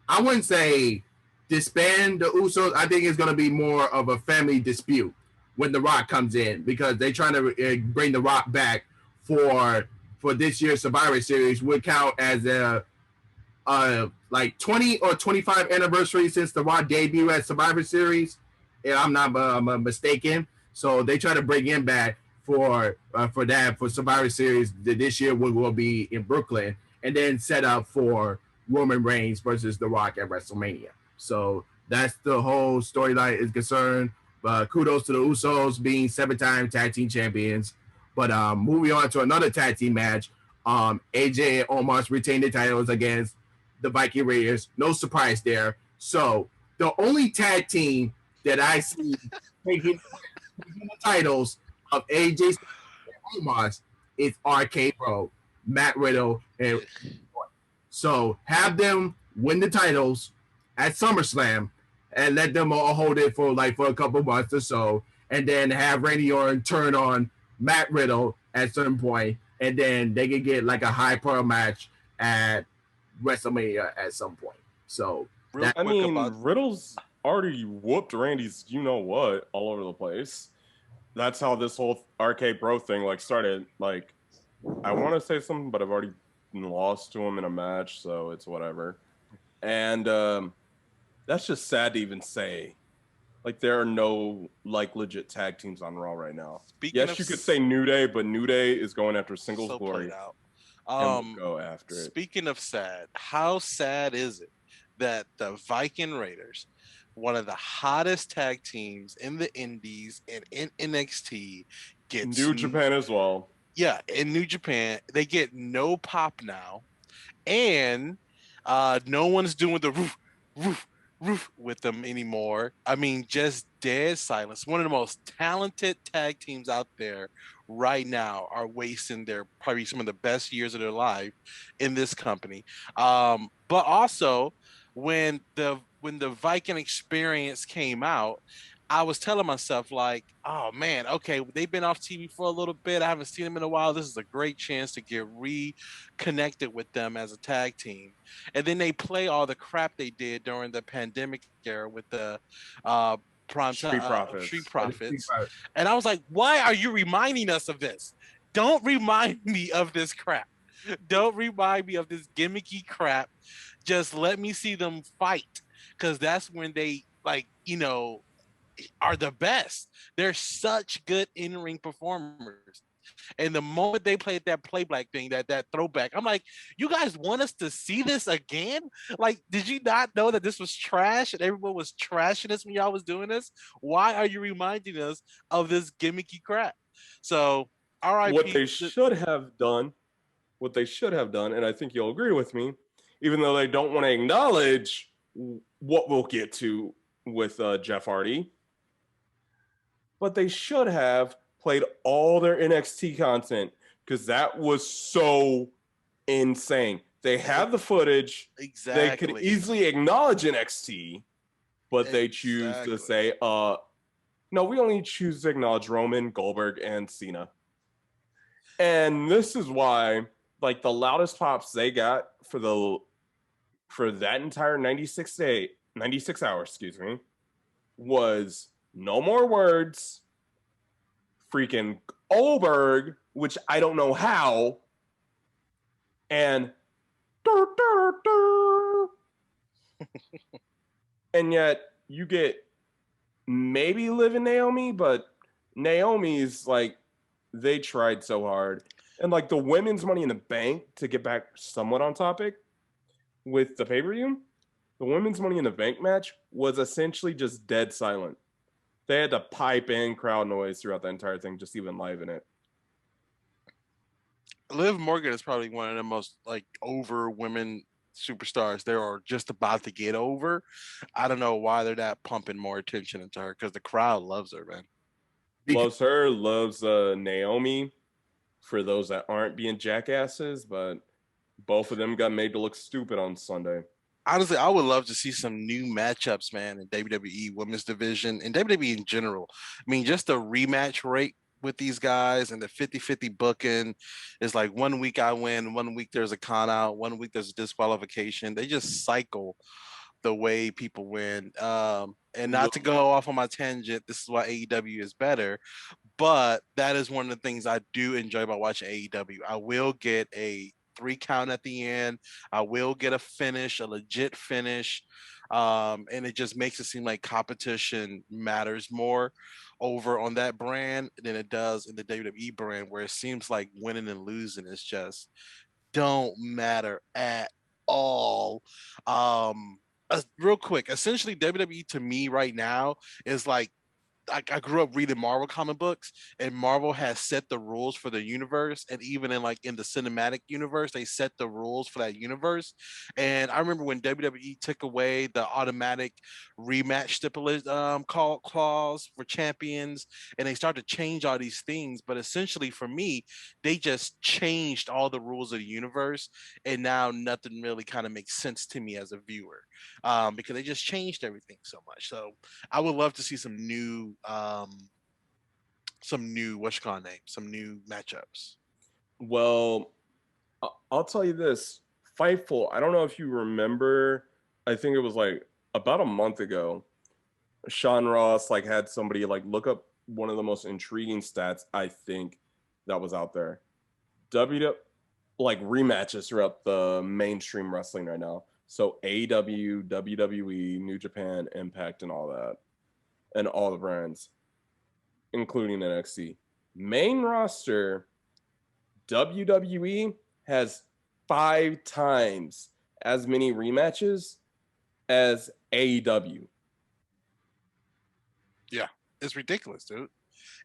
Speaker 2: I wouldn't say disband the Usos. I think it's going to be more of a family dispute when The Rock comes in because they're trying to bring The Rock back for this year's Survivor Series. Would count as a like 20 or 25 anniversary since The Rock debut at Survivor Series. If I'm not mistaken. So they try to bring him back for Survivor Series this year, will be in Brooklyn, and then set up for Roman Reigns versus The Rock at WrestleMania. So that's the whole storyline is concerned. Kudos to the Usos being 7-time tag team champions. But moving on to another tag team match, AJ and Omos retained the titles against the Viking Raiders. No surprise there. So the only tag team that I see taking the titles of AJ and Omos is RK Bro, Matt Riddle, and so have them win the titles at SummerSlam and let them all hold it for a couple months or so, and then have Randy Orton turn on Matt Riddle at some point, and then they can get like a high pro match at WrestleMania at some point. So
Speaker 1: Riddle's already whooped Randy's what all over the place. That's how this whole RK Bro thing started. I want to say something, but I've already lost to him in a match, so it's whatever. And that's just sad to even say. There are no legit tag teams on Raw right now. You could say New Day, but New Day is going after Singles Glory. And we'll go after it.
Speaker 3: Speaking of sad, how sad is it that the Viking Raiders, one of the hottest tag teams in the Indies and in NXT, gets
Speaker 1: New Japan as well.
Speaker 3: Yeah, in New Japan, they get no pop now, and no one's doing the roof with them anymore. I mean, just dead silence. One of the most talented tag teams out there right now are wasting probably some of the best years of their life in this company. But also, when the Viking experience came out, I was telling myself oh man, okay, they've been off TV for a little bit. I haven't seen them in a while. This is a great chance to get reconnected with them as a tag team. And then they play all the crap they did during the pandemic era with the Street Profits. And I was like, why are you reminding us of this? Don't remind me of this crap. Don't remind me of this gimmicky crap. Just let me see them fight, because that's when they are the best. They're such good in-ring performers. And the moment they played that playback thing, that throwback, I'm like, you guys want us to see this again? Did you not know that this was trash and everyone was trashing us when y'all was doing this? Why are you reminding us of this gimmicky crap? So, RIP.
Speaker 1: What they should have done, and I think you'll agree with me, even though they don't want to acknowledge what we'll get to with Jeff Hardy, but they should have played all their NXT content, because that was so insane. They have the footage.
Speaker 3: Exactly.
Speaker 1: They could easily acknowledge NXT, but they choose to say, no, we only choose to acknowledge Roman, Goldberg, and Cena. And this is why, the loudest pops they got for that entire 96 hours, was No More Words, freaking Goldberg, which I don't know how, and and yet you get maybe Liv and Naomi, but Naomi's they tried so hard. And the women's Money in the Bank, to get back somewhat on topic with the pay-per-view, the women's Money in the Bank match was essentially just dead silent. They had to pipe in crowd noise throughout the entire thing, just even live in it.
Speaker 3: Liv Morgan is probably one of the most over women superstars they are just about to get over. I don't know why they're not pumping more attention into her, because the crowd loves her, man.
Speaker 1: Loves her, loves Naomi, for those that aren't being jackasses, but both of them got made to look stupid on Sunday.
Speaker 3: Honestly, I would love to see some new matchups, man, in WWE women's division and WWE in general. I mean, just the rematch rate with these guys, and the 50-50 booking is like 1 week I win, 1 week there's a con out, 1 week there's a disqualification. They just cycle the way people win. And not to go off on my tangent, this is why AEW is better, but that is one of the things I do enjoy about watching AEW. I will get a 3 count at the end. I will get a finish, a legit finish. And it just makes it seem like competition matters more over on that brand than it does in the WWE brand, where it seems like winning and losing is just don't matter at all. Real quick, essentially WWE to me right now is like I grew up reading Marvel comic books, and Marvel has set the rules for the universe, and even in the cinematic universe, they set the rules for that universe. And I remember when WWE took away the automatic rematch stipulation clause for champions, and they started to change all these things. But essentially, for me, they just changed all the rules of the universe, and now nothing really kind of makes sense to me as a viewer, because they just changed everything so much. So I would love to see some new what's called name, some new matchups.
Speaker 1: Well, I'll tell you this. Fightful, I don't know if you remember, I think it was like about a month ago, Sean Ross like had somebody like look up one of the most intriguing stats I think that was out there. Like rematches throughout the mainstream wrestling right now. So AEW, WWE, New Japan, Impact, and all that. And all the brands, including NXT. Main roster, WWE has 5 times as many rematches as AEW.
Speaker 3: Yeah, it's ridiculous, dude.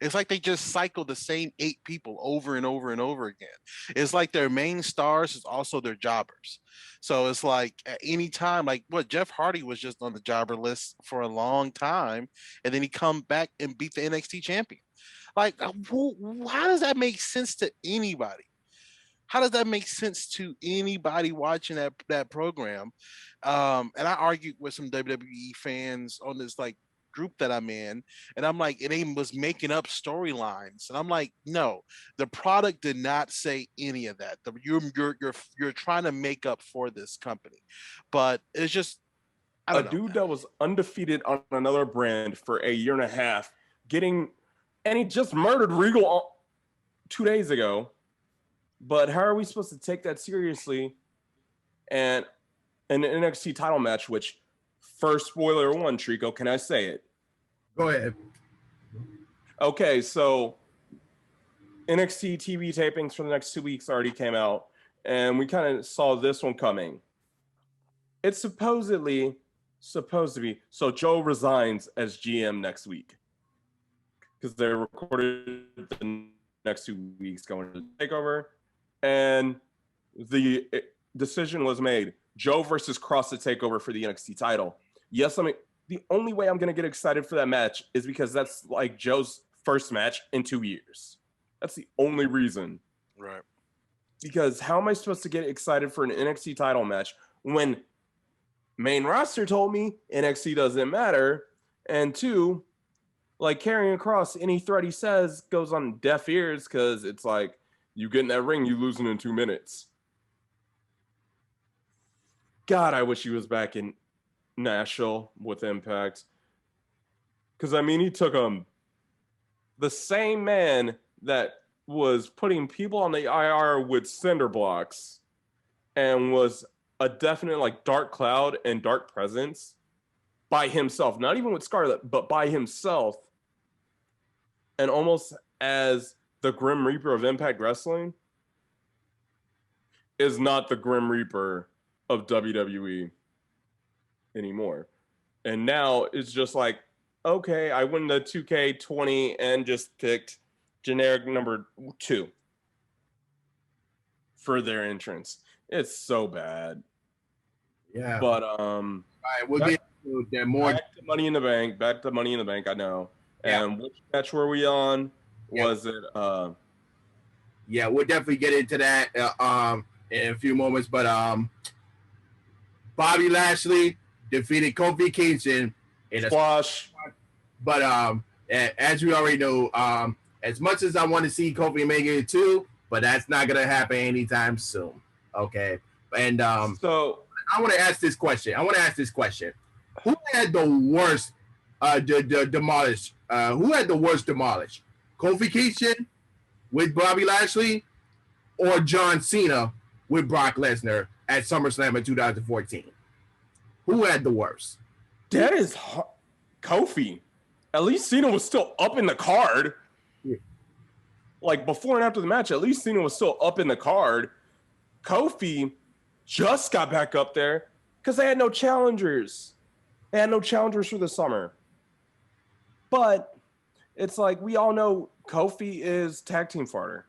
Speaker 3: It's like they just cycle the same 8 people over and over and over again. It's like their main stars is also their jobbers. So it's like at any time, like what Jeff Hardy was just on the jobber list for a long time, and then he come back and beat the NXT champion. Like, how does that make sense to anybody? How does that make sense to anybody watching that program? And I argued with some WWE fans on this like group that I'm in, and I'm like, and they was making up storylines, and I'm like, no, the product did not say any of that. You're trying to make up for this company, but it's just I
Speaker 1: A
Speaker 3: don't know.
Speaker 1: dude that was undefeated on another brand for a year and a half, and he just murdered Regal 2 days ago. But how are we supposed to take that seriously? And an NXT title match, which first spoiler one, Trico, can I say it?
Speaker 2: Go ahead.
Speaker 1: Okay, so NXT TV tapings for the next 2 weeks already came out, and we kind of saw this one coming. It's supposed to be, so Joe resigns as GM next week because they recorded the next 2 weeks going to TakeOver, and the decision was made: Joe versus Cross to TakeOver for the NXT title. Yes, I mean, the only way I'm going to get excited for that match is because that's like Joe's first match in 2 years. That's the only reason.
Speaker 3: Right.
Speaker 1: Because how am I supposed to get excited for an NXT title match when main roster told me NXT doesn't matter? And 2, like carrying across, any threat he says goes on deaf ears because it's like, you get in that ring, you losing in 2 minutes. God, I wish he was back in Nashville with Impact. Because, I mean, he took the same man that was putting people on the IR with cinder blocks and was a definite, like, dark cloud and dark presence by himself. Not even with Scarlett, but by himself. And almost as the Grim Reaper of Impact Wrestling is not the Grim Reaper of WWE anymore. And now it's just like, okay, I win the 2K20 and just picked generic number 2 for their entrance. It's so bad.
Speaker 2: Yeah.
Speaker 1: But
Speaker 2: all right, we'll get to that more.
Speaker 1: Back to Money in the Bank. I know.
Speaker 2: Yeah.
Speaker 1: And which match were we on? Was it
Speaker 2: Yeah, we'll definitely get into that in a few moments. But Bobby Lashley defeated Kofi Kingston in a
Speaker 1: squash.
Speaker 2: But as we already know, As much as I want to see Kofi make it too, but that's not gonna happen anytime soon. Okay, and
Speaker 1: So
Speaker 2: I want to ask this question. Who had the worst demolish? Who had the worst demolish? Kofi Kingston with Bobby Lashley, or John Cena with Brock Lesnar at SummerSlam in 2014? Who had the worst?
Speaker 1: that is Kofi. At least Cena was still up in the card.
Speaker 2: Yeah.
Speaker 1: Like before and after the match, at least Cena was still up in the card. Kofi just got back up there because they had no challengers. They had no challengers for the summer. But it's like we all know Kofi is tag team farter.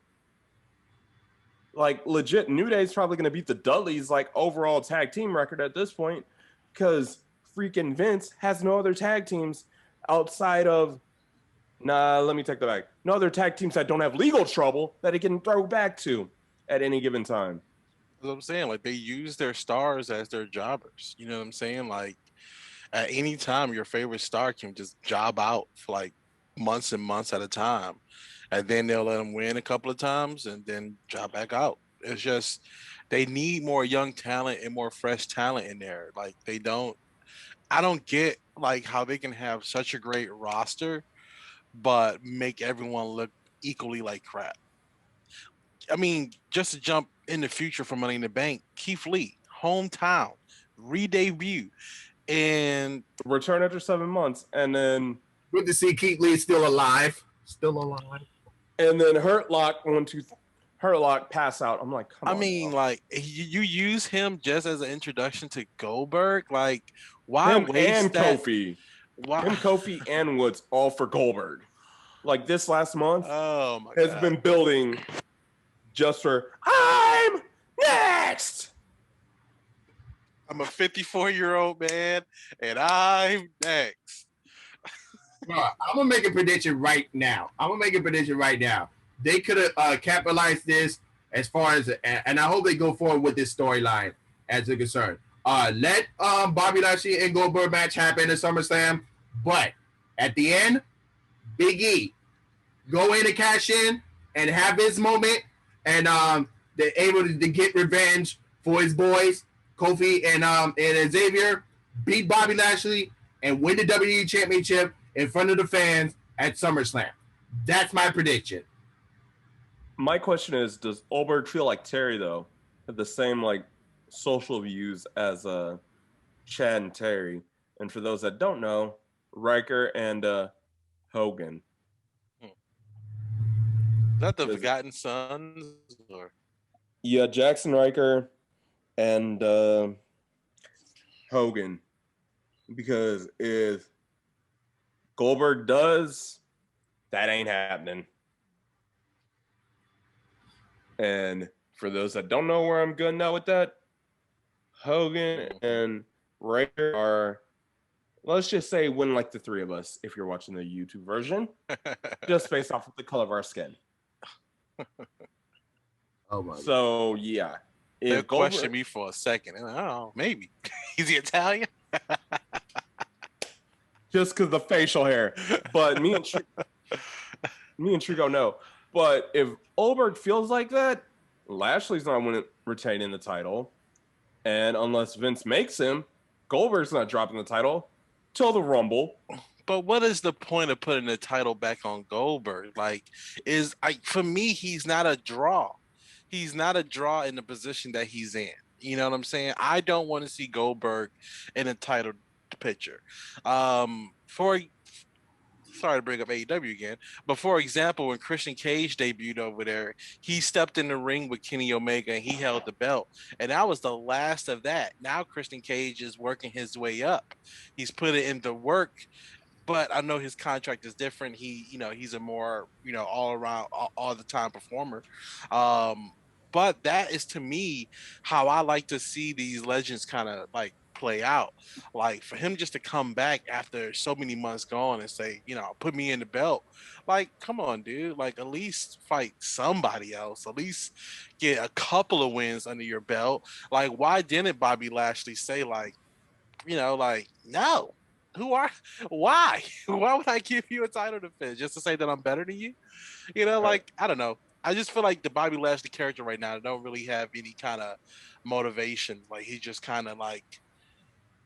Speaker 1: Like legit, New Day's probably going to beat the Dudleys like overall tag team record at this point because freaking Vince has no other tag teams outside of let me take that back. No other tag teams that don't have legal trouble that he can throw back to at any given time.
Speaker 3: That's what I'm saying. Like they use their stars as their jobbers. You know what I'm saying? Like at any time, your favorite star can just job out for like months and months at a time, and then they'll let them win a couple of times and then job back out. It's just they need more young talent and more fresh talent in there. Like they don't. I don't get like how they can have such a great roster, but make everyone look equally like crap. I mean, just to jump in the future for Money in the Bank, Keith Lee, hometown, re-debut, and
Speaker 1: Return after 7 months, and then
Speaker 2: Good to see Keith Lee still alive.
Speaker 1: Hurt Lock pass out. I'm like, come on.
Speaker 3: I mean,
Speaker 1: bro.
Speaker 3: like you use him just as an introduction to Goldberg. Like, why
Speaker 1: Him
Speaker 3: waste
Speaker 1: and
Speaker 3: that?
Speaker 1: Kofi.
Speaker 3: Why?
Speaker 1: Him, Kofi, and Woods all for Goldberg. Like this last month
Speaker 3: Oh my
Speaker 1: has
Speaker 3: god!
Speaker 1: been building just for I'm next.
Speaker 3: I'm a 54-year-old man, and I'm next.
Speaker 2: I'm gonna make a prediction right now. They could have capitalized this as far as, and I hope they go forward with this storyline as a concern. Let Bobby Lashley and Goldberg match happen at SummerSlam, but at the end, Big E go in and cash in and have his moment, and they're able to get revenge for his boys, Kofi and Xavier, beat Bobby Lashley and win the WWE Championship in front of the fans at SummerSlam. That's my prediction.
Speaker 1: My question is, does Goldberg feel like Terry though? Have the same like social views as Chad and Terry? And for those that don't know, Riker and Hogan.
Speaker 3: Is that the
Speaker 1: Does-
Speaker 3: Forgotten Sons? Or
Speaker 1: Yeah, Jackson Riker and Hogan. Because if Goldberg does, that ain't happening. And for those that don't know where I'm going now with that, Hogan and Riker are, let's just say, win like the three of us if you're watching the YouTube version, just based off of the color of our skin.
Speaker 2: Oh my!
Speaker 1: So yeah,
Speaker 3: they'll
Speaker 1: if
Speaker 3: question
Speaker 1: Goldberg,
Speaker 3: me for a second. And oh, maybe is he Italian?
Speaker 1: just because the facial hair, but me and Trico know. But if Goldberg feels like that, Lashley's not retaining the title, and unless Vince makes him, Goldberg's not dropping the title till the Rumble.
Speaker 3: But what is the point of putting the title back on Goldberg? Like, for me, he's not a draw. He's not a draw in the position that he's in. You know what I'm saying? I don't want to see Goldberg in a title picture. Sorry to bring up AEW again, but for example, when Christian Cage debuted over there, he stepped in the ring with Kenny Omega and he held the belt, and that was the last of that. Now Christian Cage is working his way up. He's put it into work, but I know his contract is different. He's a more, all around, all the time performer. But that is to me how I like to see these legends kind of like play out. Like for him just to come back after so many months gone and say, put me in the belt. Like, come on, dude. Like at least fight somebody else. At least get a couple of wins under your belt. Like, why didn't Bobby Lashley say like, no? Who are? Why? Why would I give you a title defense just to say that I'm better than you? You know,
Speaker 1: All right.
Speaker 3: like I don't know. I just feel like the Bobby Lashley character right now don't really have any kind of motivation. Like he's just kind of like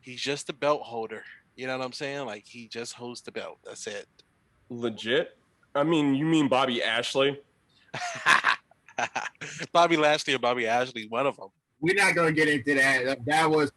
Speaker 3: he's just a belt holder. You know what I'm saying? Like he just holds the belt. That's it.
Speaker 1: Legit? I mean, you mean Bobby Ashley?
Speaker 3: Bobby Lashley and Bobby Ashley, one of them.
Speaker 2: We're not gonna get into that. That was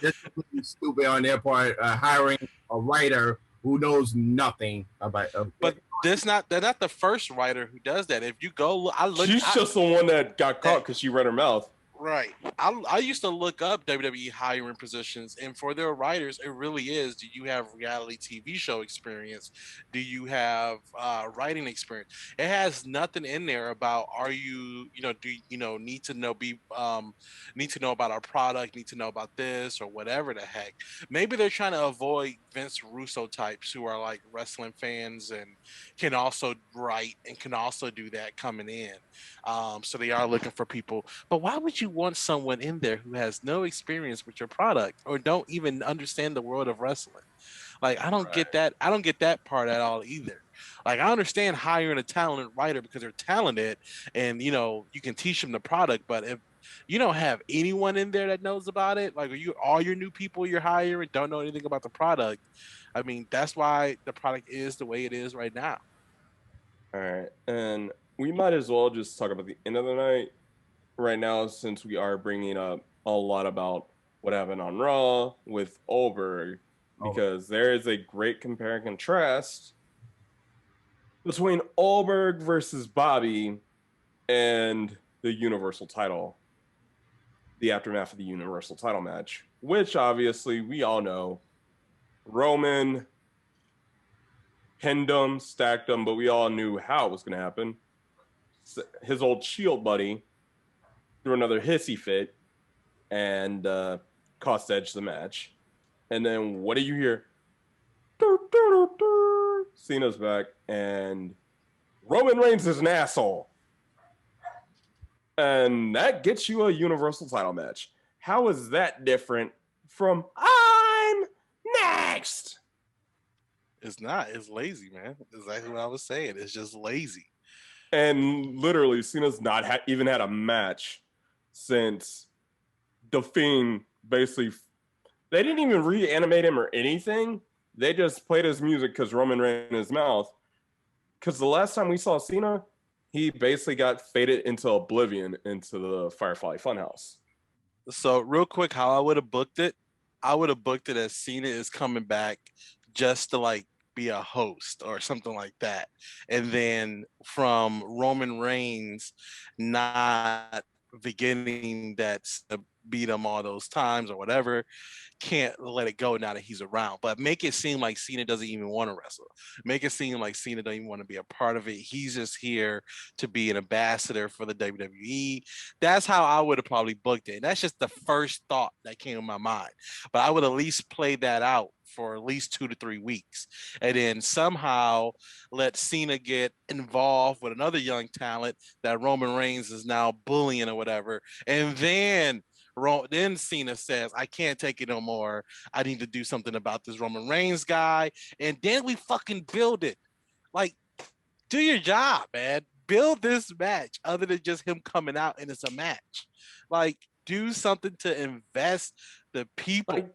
Speaker 2: just completely stupid on their part, hiring a writer who knows nothing about.
Speaker 3: But this not they're not the first writer who does that. If you go,
Speaker 1: She's just the one that got caught because she read her mouth.
Speaker 3: Right. I used to look up WWE hiring positions, and for their writers, it really is. Do you have reality TV show experience? Do you have writing experience? It has nothing in there about are you do need to need to know about our product, need to know about this or whatever the heck. Maybe they're trying to avoid Vince Russo types who are like wrestling fans and can also write and can also do that coming in. So they are looking for people. But why would you want someone in there who has no experience with your product or don't even understand the world of wrestling? Like I don't get that. I don't get that part at all either. Like I understand hiring a talented writer because they're talented and you can teach them the product, but if you don't have anyone in there that knows about it, like all your new people you're hiring don't know anything about the product. I mean, that's why the product is the way it is right now.
Speaker 1: All right. And we might as well just talk about the end of the night right now since we are bringing up a lot about what happened on Raw with Olberg because there is a great compare and contrast between Olberg versus Bobby and the Universal title, the aftermath of the Universal title match, which obviously we all know Roman pinned him, stacked him, but we all knew how it was going to happen. His old Shield buddy threw another hissy fit and cost Edge the match. And then what do you hear? Cena's back, and Roman Reigns is an asshole. And that gets you a Universal title match. How is that different from I'm next?
Speaker 3: It's not. It's lazy, man. Exactly what I was saying. It's just lazy.
Speaker 1: And literally, Cena's not even had a match since The Fiend basically. They didn't even reanimate him or anything. They just played his music because Roman ran in his mouth. Because the last time we saw Cena, he basically got faded into oblivion into the Firefly Funhouse.
Speaker 3: So real quick, how I would have booked it, I would have booked it as Cena is coming back just to like be a host or something like that. And then from Roman Reigns not beginning that beat him all those times or whatever, can't let it go now that he's around. But make it seem like Cena doesn't even want to wrestle. Make it seem like Cena doesn't even want to be a part of it. He's just here to be an ambassador for the WWE. That's how I would have probably booked it. And that's just the first thought that came in my mind. But I would at least play that out for at least 2 to 3 weeks. And then somehow let Cena get involved with another young talent that Roman Reigns is now bullying or whatever. And then Cena says, I can't take it no more. I need to do something about this Roman Reigns guy. And then we fucking build it. Like, do your job, man. Build this match other than just him coming out and it's a match. Like, do something to invest the people.
Speaker 1: Like,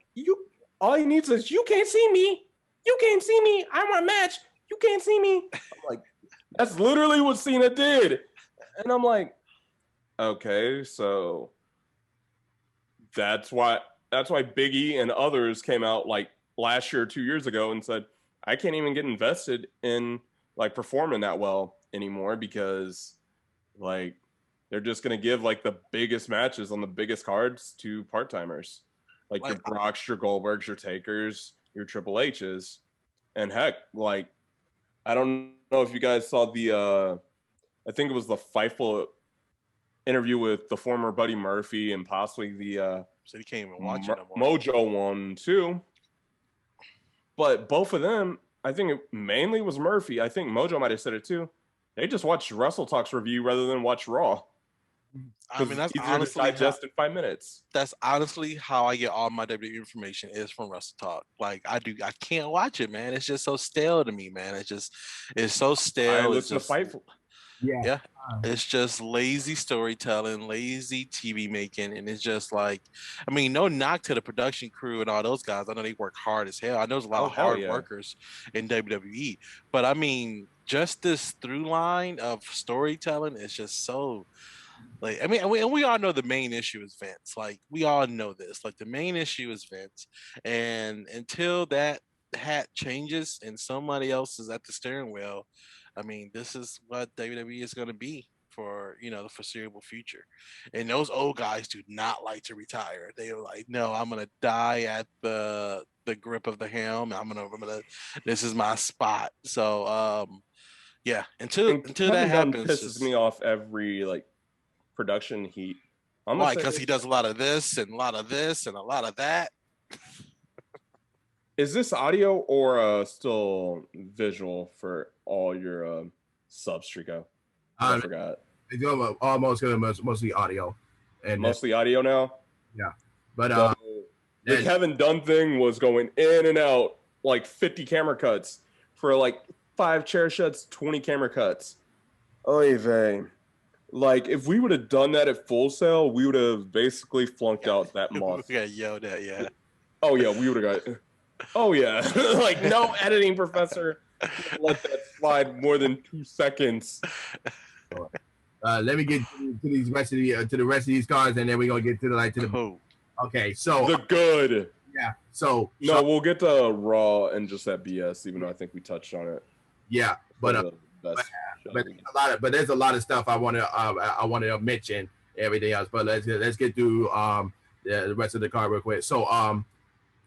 Speaker 1: all he needs is, you can't see me. You can't see me. I want a match. You can't see me. I'm like, that's literally what Cena did. And I'm like, okay, so that's why Big E and others came out like last year or 2 years ago and said, I can't even get invested in like performing that well anymore because like they're just gonna give like the biggest matches on the biggest cards to part-timers. Like your Brocks, your Goldbergs, your Takers, your Triple H's. And heck, like I don't know if you guys saw the I think it was the Fightful interview with the former Buddy Murphy and possibly the
Speaker 3: so he can't even watch it no more.
Speaker 1: Mojo one too. But both of them, I think it mainly was Murphy. I think Mojo might have said it too. They just watched Wrestle Talk's review rather than watch Raw.
Speaker 3: I mean,
Speaker 1: because it's easier to digest in 5 minutes.
Speaker 3: that's honestly how I get all my WWE information is from Wrestle Talk. Like I can't watch it, man. It's just so stale to me, man. It's so
Speaker 1: I
Speaker 3: stale. It's
Speaker 1: listen to
Speaker 3: just
Speaker 1: Fightful.
Speaker 2: Yeah.
Speaker 3: yeah, it's just lazy storytelling, lazy TV making, and it's just like, I mean, no knock to the production crew and all those guys. I know they work hard as hell. I know there's a lot
Speaker 1: Oh,
Speaker 3: of
Speaker 1: hell
Speaker 3: hard
Speaker 1: yeah.
Speaker 3: workers in WWE, but I mean, just this through line of storytelling is just so like, I mean, and we all know the main issue is Vince. Like, we all know this. Like, the main issue is Vince, and until that hat changes and somebody else is at the steering wheel, I mean, this is what WWE is going to be for the foreseeable future. And those old guys do not like to retire. They are like, no, I'm going to die at the grip of the helm. This is my spot. So, yeah,
Speaker 1: And
Speaker 3: until that
Speaker 1: Kevin Dunn
Speaker 3: happens,
Speaker 1: pisses
Speaker 3: just
Speaker 1: me off every like production heat. I'm gonna
Speaker 3: why?
Speaker 1: say
Speaker 3: Because he does a lot of this and a lot of this and a lot of that.
Speaker 1: is this audio or still visual for all your subs, Trico? I forgot.
Speaker 2: It's almost gonna mostly audio, and
Speaker 1: Mostly audio now.
Speaker 2: yeah. But
Speaker 1: So the
Speaker 2: and-
Speaker 1: Kevin Dunn thing was going in and out like 50 camera cuts for like 5 chair shots, 20 camera cuts. Oy vey. Like if we would have done that at Full Sail, we would have basically flunked out that month.
Speaker 3: We got yelled at, yeah.
Speaker 1: Oh yeah, we would have got. Oh yeah, like no editing professor let that slide more than 2 seconds.
Speaker 2: let me get to these rest of the rest of these cards, and then we're gonna get to the
Speaker 3: Cool.
Speaker 2: Okay, so
Speaker 1: The good.
Speaker 2: yeah, so
Speaker 1: No, we'll get to Raw and just that BS, even though I think we touched on it.
Speaker 2: yeah, but there's a lot of stuff I want to mention everything else. But let's get through the rest of the card real quick. So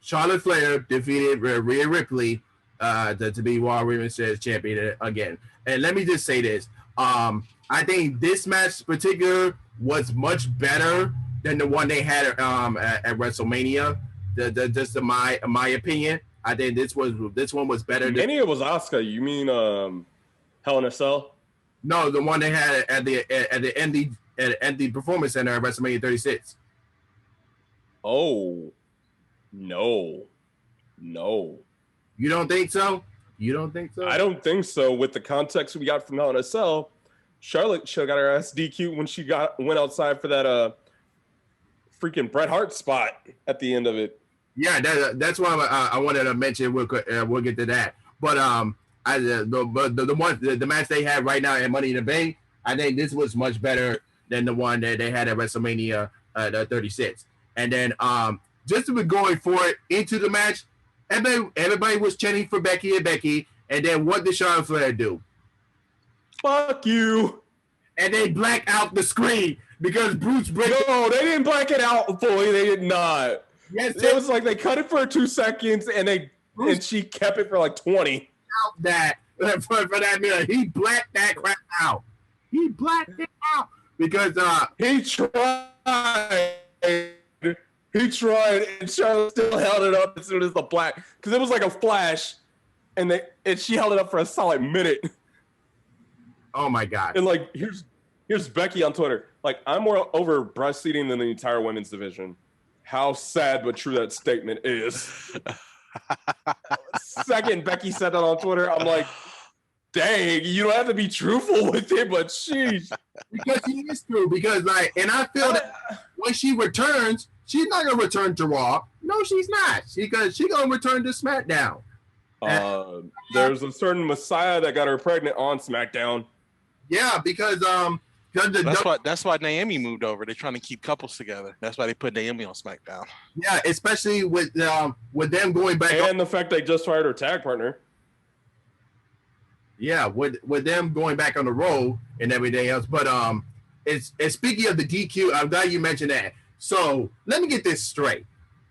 Speaker 2: Charlotte Flair defeated Rhea Ripley to be Raw Women's Champion again. And let me just say this: I think this match in particular was much better than the one they had at WrestleMania. Just in my opinion, I think this one was better.
Speaker 1: Mania was Asuka. You mean Hell in a Cell?
Speaker 2: No, the one they had at the ND Performance Center at WrestleMania 36.
Speaker 1: Oh, no.
Speaker 2: You don't think so? You don't think so?
Speaker 1: I don't think so. With the context we got from Hell in a Cell, Charlotte should have got her ass DQ when she went outside for that freaking Bret Hart spot at the end of it.
Speaker 2: Yeah, that's why I wanted to mention. We'll get to that. But the match they had right now at Money in the Bank, I think this was much better than the one that they had at WrestleMania 36. And then just to be going forward into the match, everybody was chanting for Becky. And then what did Charlotte Flair do?
Speaker 1: Fuck you.
Speaker 2: And they black out the screen because Bruce Breaker.
Speaker 1: No, they didn't black it out fully. They did not.
Speaker 2: Yes,
Speaker 1: it was like they cut it for 2 seconds and she kept it for like 20.
Speaker 2: Out that for that minute, he blacked that crap out. He blacked it out because
Speaker 1: he tried. He tried, and Charlotte still held it up as soon as the black, because it was like a flash, and she held it up for a solid minute.
Speaker 2: Oh my god!
Speaker 1: And like here's Becky on Twitter. Like, I'm more over breastfeeding than the entire women's division. How sad but true that statement is. Second Becky said that on Twitter, I'm like, dang, you don't have to be truthful with it, but sheesh.
Speaker 2: Because she is true. Because and I feel that when she returns, she's not gonna return to Raw. No, she's not. She's gonna return to SmackDown.
Speaker 1: There's a certain Messiah that got her pregnant on SmackDown.
Speaker 2: Yeah, because
Speaker 3: that's why Naomi moved over. They're trying to keep couples together. That's why they put Naomi on SmackDown.
Speaker 2: Yeah, especially with them going back
Speaker 1: and the fact they just fired her tag partner.
Speaker 2: Yeah, with them going back on the road and everything else. But it's speaking of the DQ, I'm glad you mentioned that. So let me get this straight.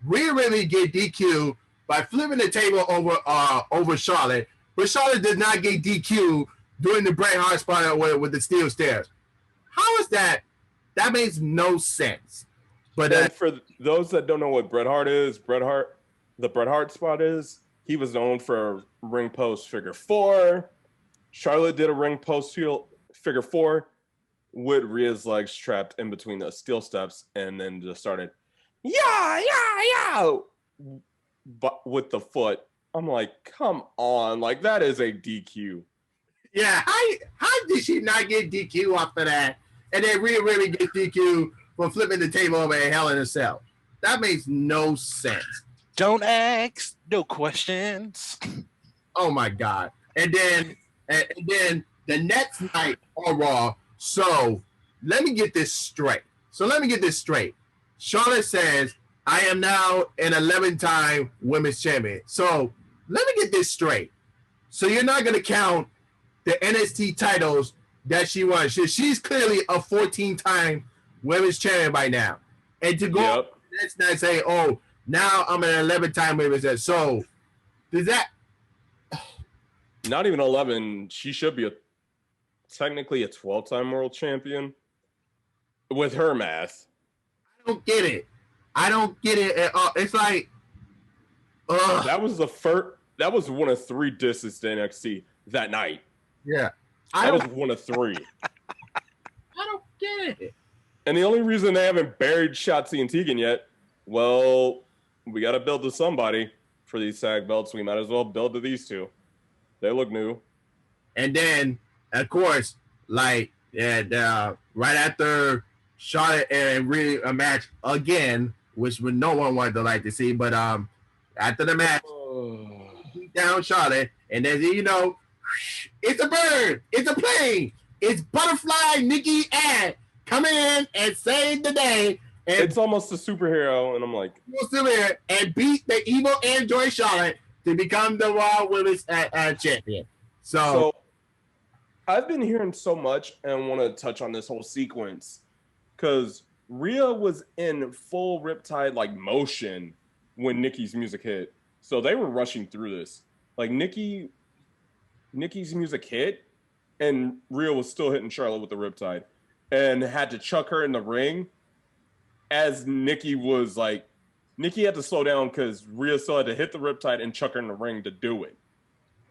Speaker 2: Rhea Ripley get DQ by flipping the table over Charlotte, but Charlotte did not get DQ during the Bret Hart spot with the steel stairs. How is that? That makes no sense. But
Speaker 1: for those that don't know what Bret Hart is, the Bret Hart spot is, he was known for ring post figure 4. Charlotte did a ring post figure 4. with Rhea's legs trapped in between the steel steps, and then just started, yeah, but with the foot. I'm like, come on, like that is a DQ.
Speaker 2: Yeah, how did she not get DQ off of that? And then Rhea really get DQ for flipping the table over at Hell in a Cell. That makes no sense.
Speaker 3: Don't ask no questions.
Speaker 2: Oh my god! And then the next night on Raw. So let me get this straight. Charlotte says, "I am now an 11-time women's champion." So let me get this straight. So you're not gonna count the NXT titles that she won. She's clearly a 14-time women's champion by now. And to go next night say, "Oh, now I'm an 11-time women's champion." So does that?
Speaker 1: Not even 11. She should be technically a 12-time world champion with her math.
Speaker 2: I don't get it at all. It's like,
Speaker 1: that was the first. That was one of 3 disses to NXT that night.
Speaker 2: Yeah,
Speaker 1: that was one of 3.
Speaker 2: I don't get it.
Speaker 1: And the only reason they haven't buried Shotzi and Tegan yet, well, we got to build to somebody for these tag belts. We might as well build to these 2. They look new.
Speaker 2: And then, of course, like, right after Charlotte and Rhea a match again, which no one wanted to like to see, but after the match, beat down Charlotte, and then it's a bird, it's a plane, it's Butterfly Nikki Ann coming in and save the day. And
Speaker 1: it's almost a superhero, and I'm like,
Speaker 2: and beat the evil Android Charlotte to become the Raw Women's champion. So
Speaker 1: I've been hearing so much, and want to touch on this whole sequence because Rhea was in full Riptide like motion when Nikki's music hit, so they were rushing through this. Like Nikki's music hit, and Rhea was still hitting Charlotte with the Riptide, and had to chuck her in the ring. As Nikki had to slow down because Rhea still had to hit the Riptide and chuck her in the ring to do it.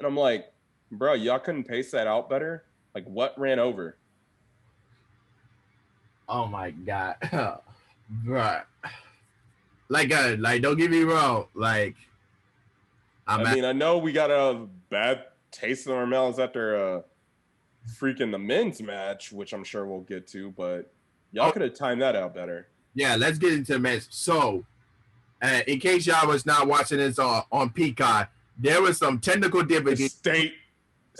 Speaker 1: And I'm like, bro, y'all couldn't pace that out better? Like, what ran over?
Speaker 2: Oh my god, bro! Like, don't get me wrong. Like,
Speaker 1: I know we got a bad taste in our mouths after freaking the men's match, which I'm sure we'll get to, but y'all could have timed that out better.
Speaker 2: Yeah, let's get into the match. So, in case y'all was not watching this on Peacock, there was some technical difficulties.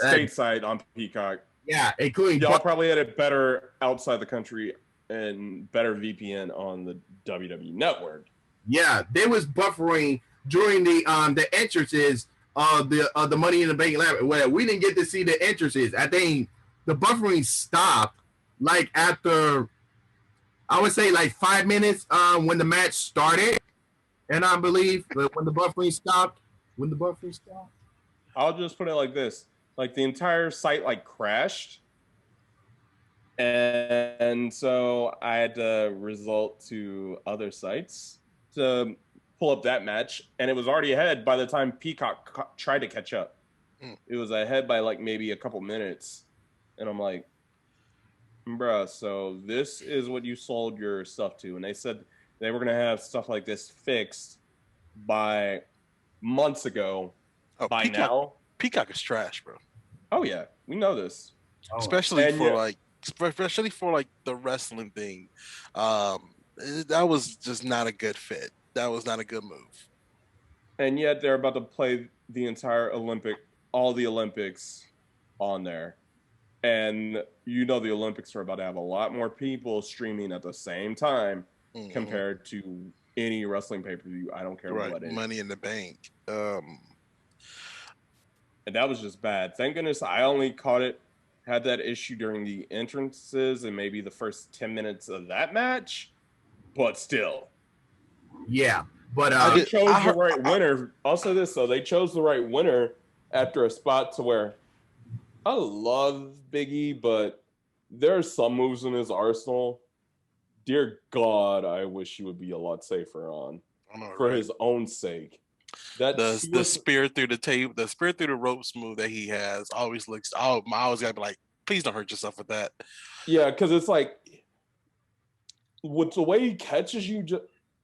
Speaker 1: Stateside on Peacock.
Speaker 2: Yeah, including
Speaker 1: y'all probably had it better outside the country and better VPN on the WWE Network.
Speaker 2: Yeah, there was buffering during the entrances of the Money in the Bank lab. Well, we didn't get to see the entrances. I think the buffering stopped like after, I would say, like 5 minutes when the match started, and I believe when the buffering stopped.
Speaker 1: I'll just put it like this: like the entire site like crashed, and so I had to resort to other sites to pull up that match, and it was already ahead by the time Peacock tried to catch up. It was ahead by like maybe a couple minutes, and I'm like, bruh, so this is what you sold your stuff to. And they said they were going to have stuff like this fixed by months ago.
Speaker 3: Peacock is trash, bro.
Speaker 1: Oh, yeah. We know this.
Speaker 3: Especially for like the wrestling thing. That was just not a good fit. That was not a good move.
Speaker 1: And yet they're about to play the entire all the Olympics on there. And the Olympics are about to have a lot more people streaming at the same time compared to any wrestling pay-per-view. I don't care what it is.
Speaker 3: Money in the Bank.
Speaker 1: And that was just bad. Thank goodness I only had that issue during the entrances and maybe the first 10 minutes of that match. But still.
Speaker 2: Yeah. But
Speaker 1: they chose the right winner. Also they chose the right winner after a spot to where I love Biggie, but there are some moves in his arsenal. Dear God, I wish he would be a lot safer on for his own sake.
Speaker 3: The spear through the tape, the spear through the ropes move that he has always looks. I always gotta be like, Please don't hurt yourself with that.
Speaker 1: Yeah, because it's like with the way he catches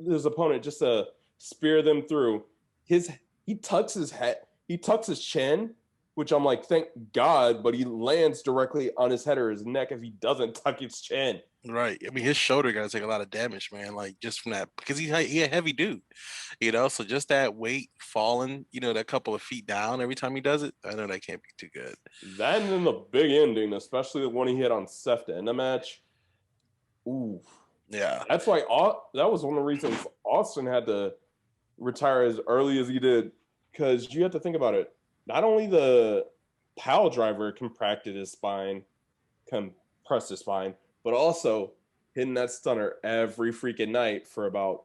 Speaker 1: his opponent just to spear them through. He tucks his head, he tucks his chin, which I'm like, thank God, but he lands directly on his head or his neck if he doesn't tuck his chin.
Speaker 3: Right. I mean, his shoulder got to take a lot of damage, man. Like just from that, because he a heavy dude, So just that weight falling, that couple of feet down every time he does it, I know that can't be too good.
Speaker 1: Then in the big ending, especially the one he hit on Seth to end the match. Ooh.
Speaker 3: Yeah.
Speaker 1: That's why that was one of the reasons Austin had to retire as early as he did, because you have to think about it. Not only the pile driver compressed his spine, but also hitting that stunner every freaking night for about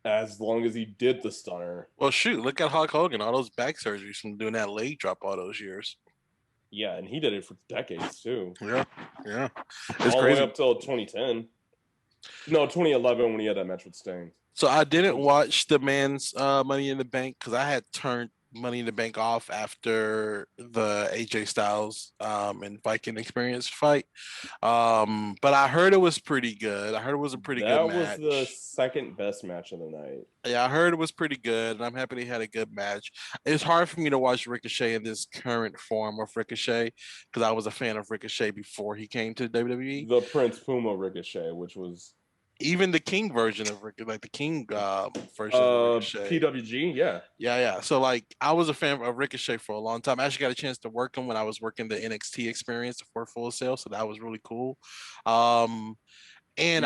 Speaker 1: as long as he did the stunner.
Speaker 3: Well, shoot, look at Hulk Hogan, all those back surgeries from doing that leg drop all those years.
Speaker 1: Yeah, and he did it for decades too.
Speaker 3: Yeah.
Speaker 1: It's all crazy. The way up till 2010. No, 2011 when he had that match with Sting.
Speaker 3: So I didn't watch the man's Money in the Bank because I had turned Money in the Bank off after the AJ Styles and Viking Experience fight. But I heard it was pretty good. I heard it was a pretty good match.
Speaker 1: That was the second best match of the night.
Speaker 3: Yeah, I heard it was pretty good, and I'm happy they had a good match. It's hard for me to watch Ricochet in this current form of Ricochet because I was a fan of Ricochet before he came to WWE.
Speaker 1: The Prince Puma Ricochet, which was
Speaker 3: even the King version of Ricochet, like the King version of Ricochet.
Speaker 1: PWG, yeah.
Speaker 3: Yeah. So like I was a fan of Ricochet for a long time. I actually got a chance to work him when I was working the NXT experience for Full Sail, so that was really cool. And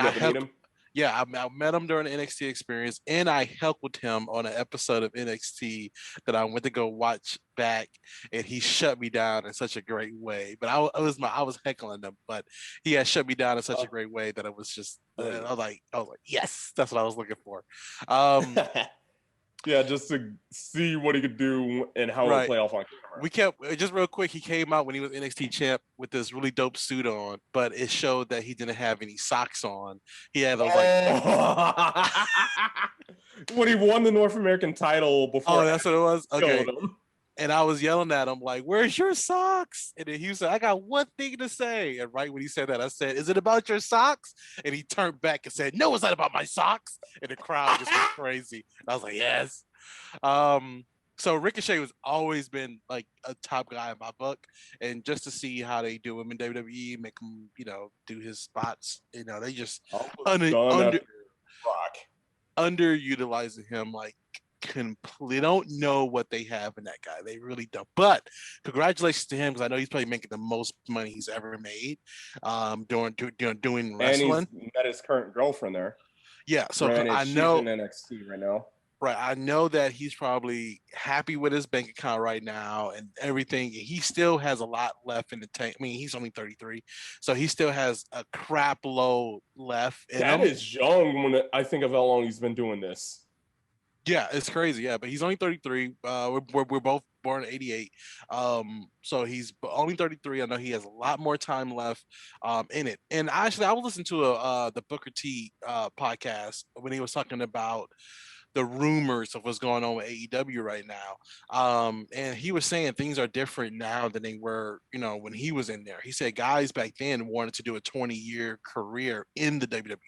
Speaker 3: I helped him. Yeah, I met him during the NXT experience, and I helped with him on an episode of NXT that I went to go watch back, and he shut me down in such a great way. But I was heckling him, but he had shut me down in such a great way that it was just I was like, yes, that's what I was looking for.
Speaker 1: Yeah, just to see what he could do and how it would play off on camera.
Speaker 3: We kept just real quick. He came out when he was NXT champ with this really dope suit on, but it showed that he didn't have any socks on. He had those
Speaker 1: when he won the North American title before.
Speaker 3: Oh, that's what it was. Okay. And I was yelling at him like, "Where's your socks?" And then he said, "I got one thing to say." And right when he said that, I said, "Is it about your socks?" And he turned back and said, "No, it's not about my socks." And the crowd just went crazy. And I was like, "Yes." So Ricochet has always been like a top guy in my book, and just to see how they do him in WWE, make him, do his spots, they just underutilizing him like completely. Don't know what they have in that guy. They really don't. But congratulations to him because I know he's probably making the most money he's ever made doing wrestling.
Speaker 1: And he's met his current girlfriend there.
Speaker 3: Yeah, so I know
Speaker 1: she's in NXT right now.
Speaker 3: Right, I know that he's probably happy with his bank account right now and everything. He still has a lot left in the tank. I mean, he's only 33, so he still has a crap load left.
Speaker 1: That is young when I think of how long he's been doing this.
Speaker 3: Yeah, it's crazy. Yeah, but he's only 33. We're both born in 88. So he's only 33. I know he has a lot more time left in it. And actually, I was listening to the Booker T podcast when he was talking about the rumors of what's going on with AEW right now. And he was saying things are different now than they were, when he was in there. He said guys back then wanted to do a 20-year career in the WWE.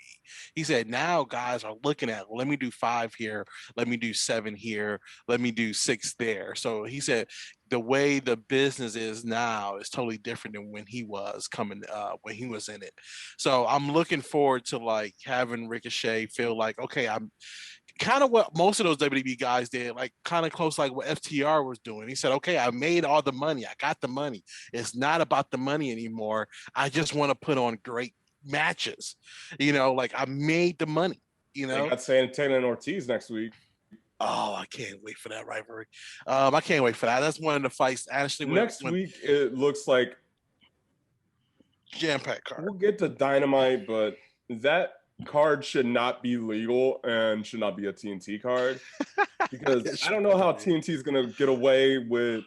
Speaker 3: He said now guys are looking at, let me do 5 here, let me do 7 here, let me do 6 there. So he said the way the business is now is totally different than when he was when he was in it. So I'm looking forward to like having Ricochet feel like, okay, I'm kind of what most of those WWE guys did, like kind of close like what FTR was doing. He said, okay, I made all the money. I got the money. It's not about the money anymore. I just want to put on great matches. Like I made the money,
Speaker 1: They got Santana and Ortiz next week.
Speaker 3: Oh, I can't wait for that rivalry. I can't wait for that. That's one of the fights. Actually,
Speaker 1: next week it looks like
Speaker 3: jam-packed card.
Speaker 1: We'll get to Dynamite, but that card should not be legal and should not be a TNT card because I don't know how TNT is going to get away with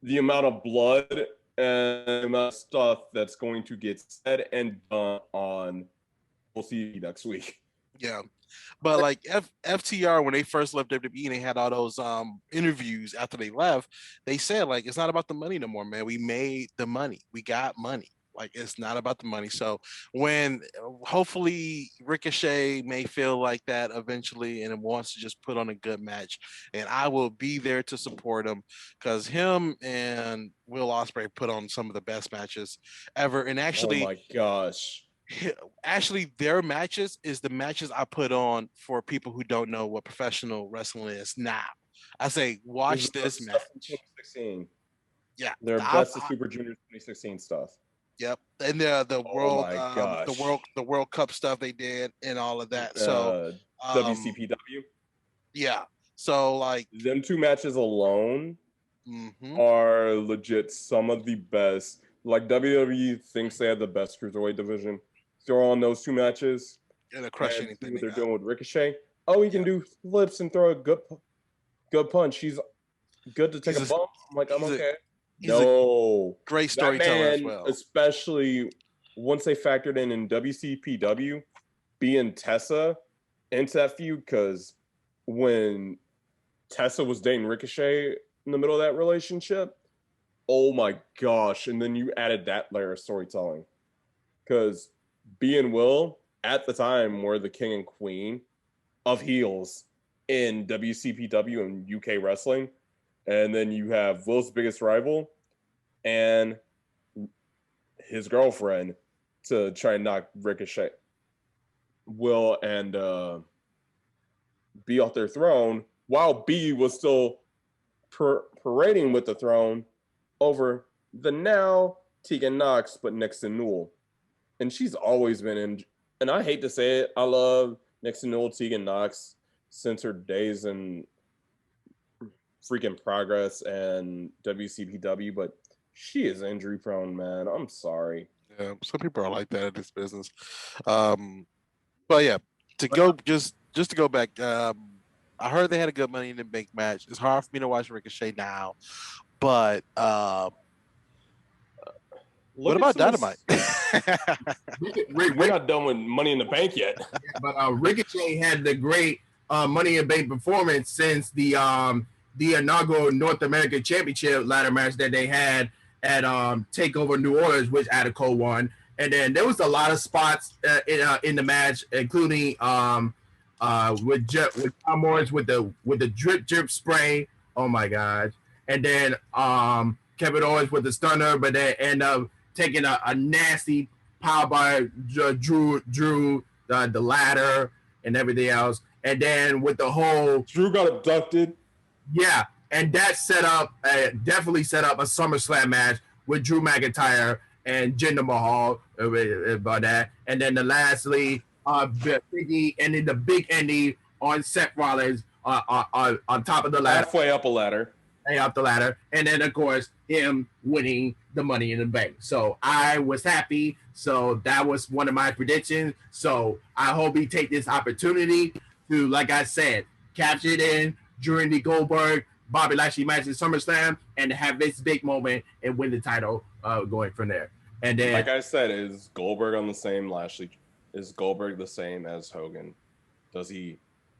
Speaker 1: the amount of blood and the amount of stuff that's going to get said and done on. We'll see next week.
Speaker 3: Yeah. But like FTR, when they first left WWE and they had all those interviews after they left, they said like it's not about the money no more, man. We made the money. We got money. Like it's not about the money. So when hopefully Ricochet may feel like that eventually and wants to just put on a good match, and I will be there to support him because him and Will Ospreay put on some of the best matches ever. And
Speaker 1: Oh
Speaker 3: actually,
Speaker 1: my gosh.
Speaker 3: actually their matches is the matches I put on for people who don't know what professional wrestling is now. I say
Speaker 1: This is
Speaker 3: watch
Speaker 1: the
Speaker 3: this
Speaker 1: stuff from
Speaker 3: match.
Speaker 1: 2016.
Speaker 3: Yeah,
Speaker 1: Their best of Super Junior 2016 stuff.
Speaker 3: yep, and the
Speaker 1: Oh
Speaker 3: world
Speaker 1: my gosh.
Speaker 3: the World Cup stuff they did and all of that. So
Speaker 1: Uh,
Speaker 3: um
Speaker 1: WCPW.
Speaker 3: yeah, so like
Speaker 1: Them two matches alone
Speaker 3: mhm,
Speaker 1: are legit some of the best. Like WWE thinks they have the best cruiserweight division. Throw on those two matches
Speaker 3: it'll crush
Speaker 1: and see
Speaker 3: anything
Speaker 1: what
Speaker 3: they
Speaker 1: they're
Speaker 3: got.
Speaker 1: doing with Ricochet. Oh, he
Speaker 3: Yeah,
Speaker 1: can do flips and throw a good punch. He's good to take
Speaker 3: he's
Speaker 1: a
Speaker 3: a
Speaker 1: bump. I'm like, I'm
Speaker 3: he's a
Speaker 1: okay.
Speaker 3: he's a
Speaker 1: No,
Speaker 3: great
Speaker 1: that
Speaker 3: storyteller as
Speaker 1: man,
Speaker 3: well.
Speaker 1: especially once they factored in WCPW, being Tessa into that feud, because when Tessa was dating Ricochet in the middle of that relationship, oh my gosh. And then you added that layer of storytelling. Because B and Will, at the time, were the king and queen of heels in WCPW and UK wrestling. And then you have Will's biggest rival and his girlfriend to try and knock Ricochet, Will, and B off their throne, while B was still parading with the throne over the now Tegan Knox, but next to Newell. And she's always been in, and I hate to say it, I love next to Newell Tegan Knox since her days in freaking Progress and WCPW, but she is injury prone, man. I'm sorry.
Speaker 3: Yeah, some people are like that in this business. Um, but yeah, to
Speaker 2: But
Speaker 3: go just to go back, I heard they had a good Money in the Bank match. It's hard for me to watch Ricochet now, but what
Speaker 1: Look at
Speaker 3: about
Speaker 1: some of
Speaker 3: Dynamite?
Speaker 1: we're not done with Money in the Bank yet.
Speaker 2: but Ricochet had the great Money in the Bank performance since the inaugural North American Championship ladder match that they had at Takeover New Orleans, which Attico won. And then there was a lot of spots in the match, including with Tom Morris with the drip spray. Oh my gosh! And then Kevin Owens with the stunner, but they end up taking a nasty power by Drew the ladder and everything else. And then with the whole
Speaker 1: Drew got abducted.
Speaker 2: yeah, and that set up definitely set up a SummerSlam match with Drew McIntyre and Jinder Mahal about that. And then lastly, Biggie and then the big ending on Seth Rollins on top of the ladder,
Speaker 1: Halfway up a ladder.
Speaker 2: up the ladder, and then of course him winning the Money in the Bank. So I was happy. So that was one of my predictions. So I hope he take this opportunity to, like I said, capture it in during the Goldberg Bobby Lashley match in SummerSlam and have this big moment and win the title going from there. And then,
Speaker 1: like I said, is Goldberg on the same Lashley? Is Goldberg the same as Hogan? Does he,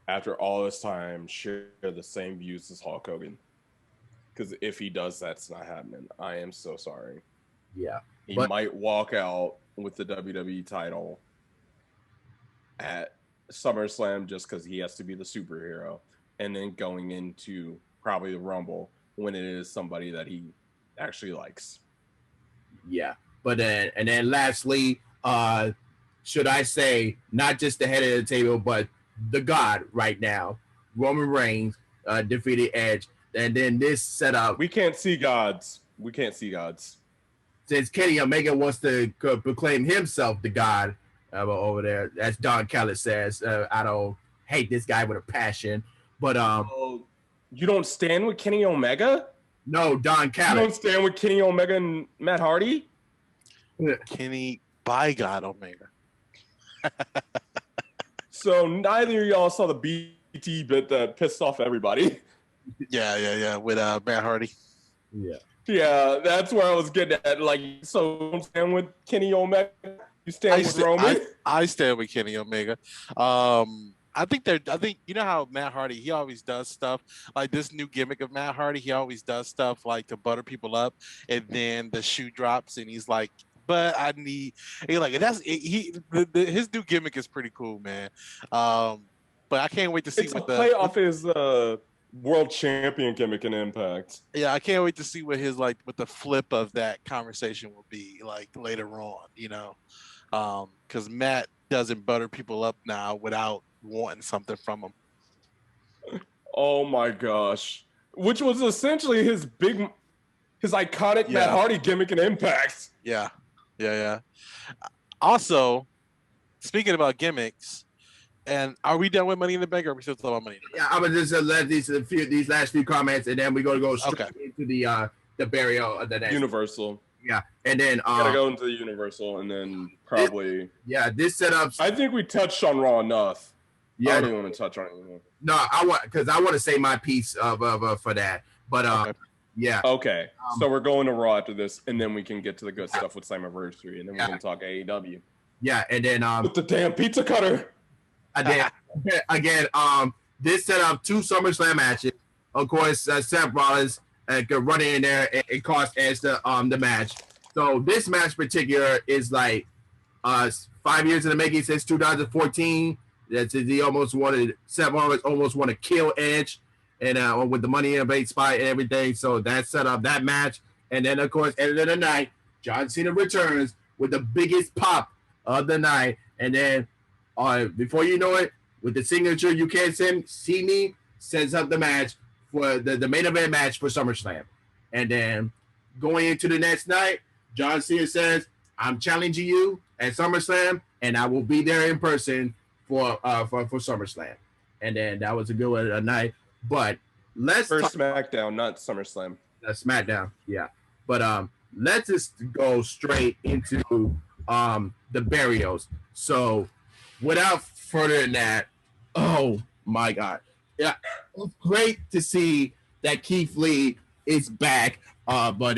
Speaker 1: after all this time, share the same views as Hulk Hogan? Because if he does, that's not happening. I am so sorry.
Speaker 2: yeah,
Speaker 1: He might walk out with the WWE title at SummerSlam just because he has to be the superhero, and then going into probably the Rumble when it is somebody that he actually likes.
Speaker 2: yeah. But then lastly, should I say not just the head of the table, but the God right now, Roman Reigns defeated Edge, and then this setup.
Speaker 1: We can't see gods. We can't see gods.
Speaker 2: Since Kenny Omega wants to proclaim himself the God over there, as Don Callis says, I don't hate this guy with a passion, but
Speaker 1: Oh, you don't stand with Kenny Omega?
Speaker 2: no, Don
Speaker 1: You
Speaker 2: Callis.
Speaker 1: don't stand with Kenny Omega and Matt Hardy?
Speaker 3: Kenny by God Omega.
Speaker 1: So neither of y'all saw the BT bit that pissed off everybody.
Speaker 3: Yeah. With Matt Hardy.
Speaker 2: Yeah.
Speaker 1: Yeah, that's where I was getting at. Like, so you don't stand with Kenny Omega? You stand with Roman?
Speaker 3: I stand with Kenny Omega. I think you know how Matt Hardy, he always does stuff like this new gimmick of Matt Hardy. He always does stuff like to butter people up, and then the shoe drops, and he's like, "But I need." He like that's his new gimmick is pretty cool, man. But I can't wait to see
Speaker 1: It's a
Speaker 3: what
Speaker 1: play off his world champion gimmick in Impact.
Speaker 3: yeah, I can't wait to see what his like what the flip of that conversation will be like later on. Because Matt doesn't butter people up now without wanting something from them.
Speaker 1: Oh my gosh. Which was essentially his iconic Matt
Speaker 3: Yeah,
Speaker 1: Hardy gimmick in Impact.
Speaker 3: yeah, yeah. Also, speaking about gimmicks, and are we done with Money in the Bank, or are we still talking about Money in the Bank?
Speaker 2: Yeah, I'm gonna just let these last few comments, and then we're gonna go straight
Speaker 3: Okay.
Speaker 2: into the burial of the next.
Speaker 1: Universal.
Speaker 2: Yeah, and then
Speaker 1: Gotta go into the Universal and then probably.
Speaker 2: this setup.
Speaker 1: I think we touched on Raw enough.
Speaker 2: Yeah,
Speaker 1: I don't even want to touch on it anymore.
Speaker 2: no, I want to say my piece of for that, but
Speaker 3: Okay.
Speaker 2: yeah.
Speaker 1: Okay, so we're going to Raw after this, and then we can get to the good stuff with Slammiversary, and then we
Speaker 2: Yeah.
Speaker 1: can talk AEW.
Speaker 2: Yeah, and then
Speaker 1: With the damn pizza cutter.
Speaker 2: again, this set up 2 SummerSlam matches. Of course, Seth Rollins running in there and cost Edge the match. So this match in particular is like 5 years in the making since 2014. That's he almost wanted Seth Rollins almost want to kill Edge, and with the Money in the Bank spot and everything. So that set up that match, and then of course end of the night, John Cena returns with the biggest pop of the night, and then before you know it, with the signature "You Can't See Me" sets up the match for the main event match for SummerSlam, and then going into the next night, John Cena says, "I'm challenging you at SummerSlam, and I will be there in person for SummerSlam." And then that was a good one, a night. But let's
Speaker 1: First SmackDown, not SummerSlam.
Speaker 2: SmackDown, yeah. But let's just go straight into the burials. So without further than that, oh my God, yeah, it's great to see that Keith Lee is back. But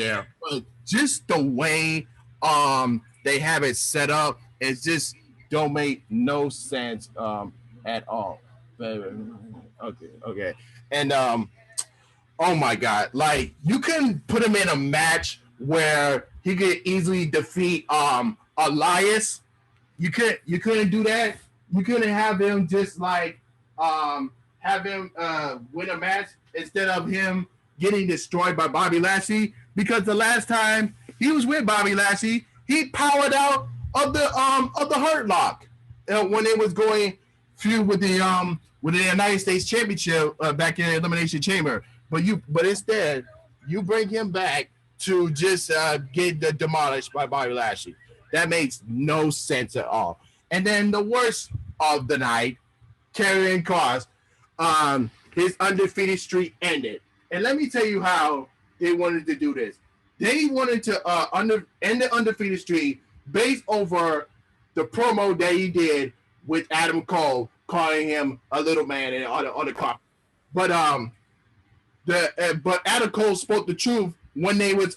Speaker 2: just the way they have it set up, it just don't make no sense at all. Okay, and oh my God, like you couldn't put him in a match where he could easily defeat Elias. You couldn't do that. You couldn't have him just like have him win a match instead of him getting destroyed by Bobby Lashley, because the last time he was with Bobby Lashley, he powered out of the Hurt Lock when it was going feud with the United States Championship back in the Elimination Chamber. But instead you bring him back to just get demolished by Bobby Lashley. That makes no sense at all. And then the worst of the night, Karrion Kross, his undefeated streak ended. And let me tell you how they wanted to do this. They wanted to end the undefeated streak based over the promo that he did with Adam Cole, calling him a little man and on the car. But but Adam Cole spoke the truth when they was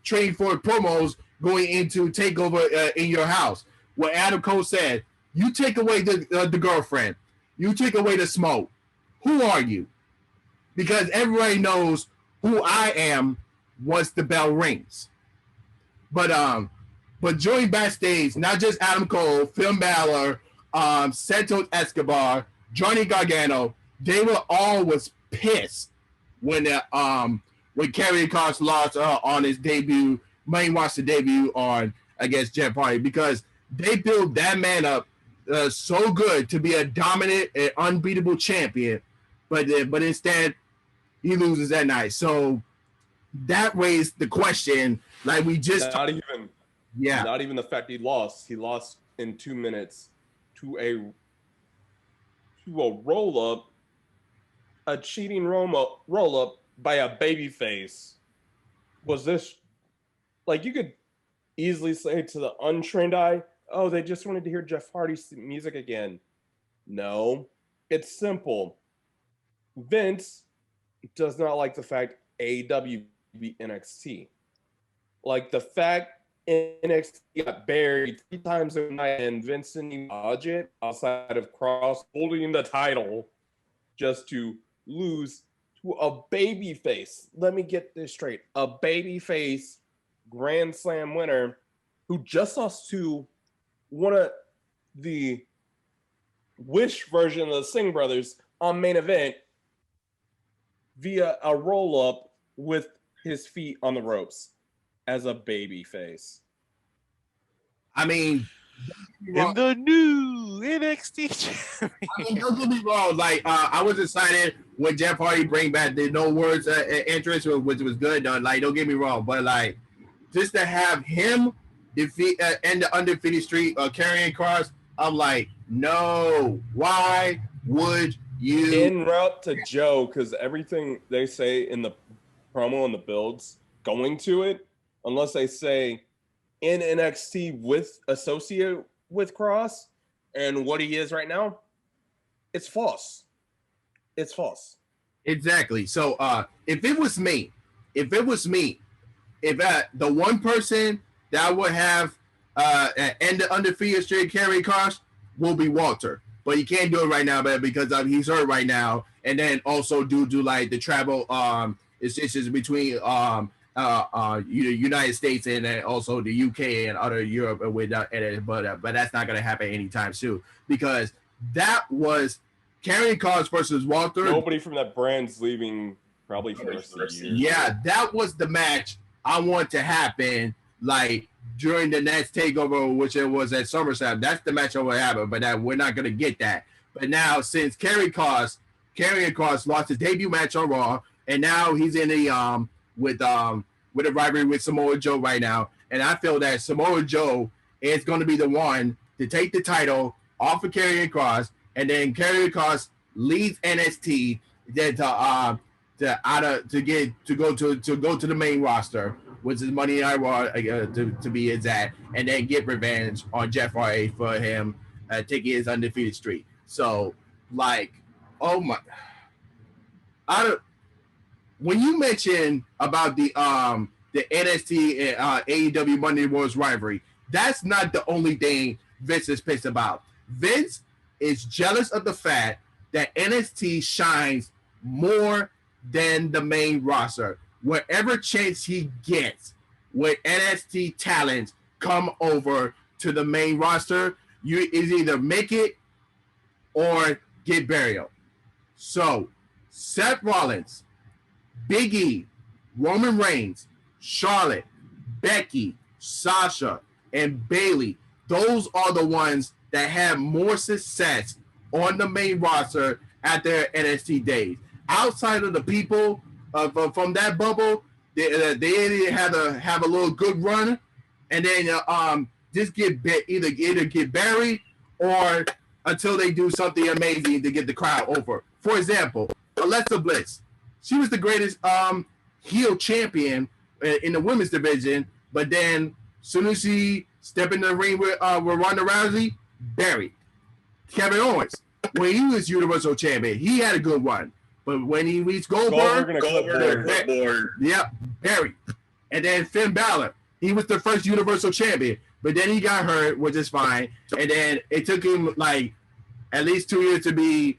Speaker 2: trading for promos going into TakeOver in your house. Where Adam Cole said, "You take away the girlfriend, you take away the smoke. Who are you?" Because everybody knows who I am once the bell rings. But joining backstage, not just Adam Cole, Finn Balor, Santos Escobar, Johnny Gargano, they were all was pissed when Karrion Kross lost on his debut, main roster debut on against Jeff Hardy, because they built that man up so good to be a dominant and unbeatable champion, but instead he loses that night. So that raised the question, like we just
Speaker 1: not even the fact he lost. He lost in 2 minutes to a roll up, a cheating roll up by a babyface. Was this like you could easily say to the untrained eye, "Oh, they just wanted to hear Jeff Hardy's music again"? No, it's simple. Vince does not like the fact AEW beat NXT. Like the fact NXT got buried 3 times a night, and Vince didn't even dodge it outside of Cross holding the title just to lose to a baby face. Let me get this straight. A baby face Grand Slam winner who just lost to one of the Wish version of the Singh brothers on main event via a roll up with his feet on the ropes as a baby face.
Speaker 2: I mean,
Speaker 3: In the new NXT champion.
Speaker 2: I mean, don't get me wrong. Like, I was excited when Jeff Hardy bring back the no words entrance, which was good. Like, don't get me wrong, but like, just to have him defeat end the undefeated streak, carrying Cross, I'm like, no. Why would you?
Speaker 1: En route to Joe, because everything they say in the promo and the builds going to it, unless they say in NXT with associate with Cross and what he is right now, it's false. It's false.
Speaker 2: Exactly. So if it was me, if the one person that would have end the undefeated streak carry Cross will be Walter. But he can't do it right now, but because he's hurt right now, and then also due to like the travel issues between United States and also the UK and other Europe with but that's not gonna happen anytime soon because that was carrying Cross versus Walter.
Speaker 1: Nobody from that brand's leaving probably for the rest of the year.
Speaker 2: Yeah, that was the match I want to happen like during the next takeover, which it was at SummerSlam. That's the match that would happen, but we're not gonna get that. But now since Karrion Kross lost his debut match on Raw, and now he's in the with a rivalry with Samoa Joe right now, and I feel that Samoa Joe is going to be the one to take the title off of Karrion Kross, and then Karrion Kross leads NXT then to go to the main roster, which is Money Night Raw to be exact, and then get revenge on Jeff Hardy for him taking his undefeated streak. So, like, oh my, when you mention about the NXT and AEW Monday Night Wars rivalry, that's not the only thing Vince is pissed about. Vince is jealous of the fact that NXT shines more than the main roster. Wherever chance he gets, when NXT talents come over to the main roster, you is either make it or get burial. So, Seth Rollins, Big E, Roman Reigns, Charlotte, Becky, Sasha, and Bayley, those are the ones that have more success on the main roster at their NXT days. Outside of the people from that bubble, they either have a little good run, and then just either get buried or until they do something amazing to get the crowd over. For example, Alexa Bliss, she was the greatest heel champion in the women's division, but then as soon as she stepped in the ring with Ronda Rousey, buried. Kevin Owens, when he was Universal Champion, he had a good run. But when he reached Goldberg, yep, buried. And then Finn Balor, he was the first Universal Champion, but then he got hurt, which is fine. And then it took him like at least 2 years to be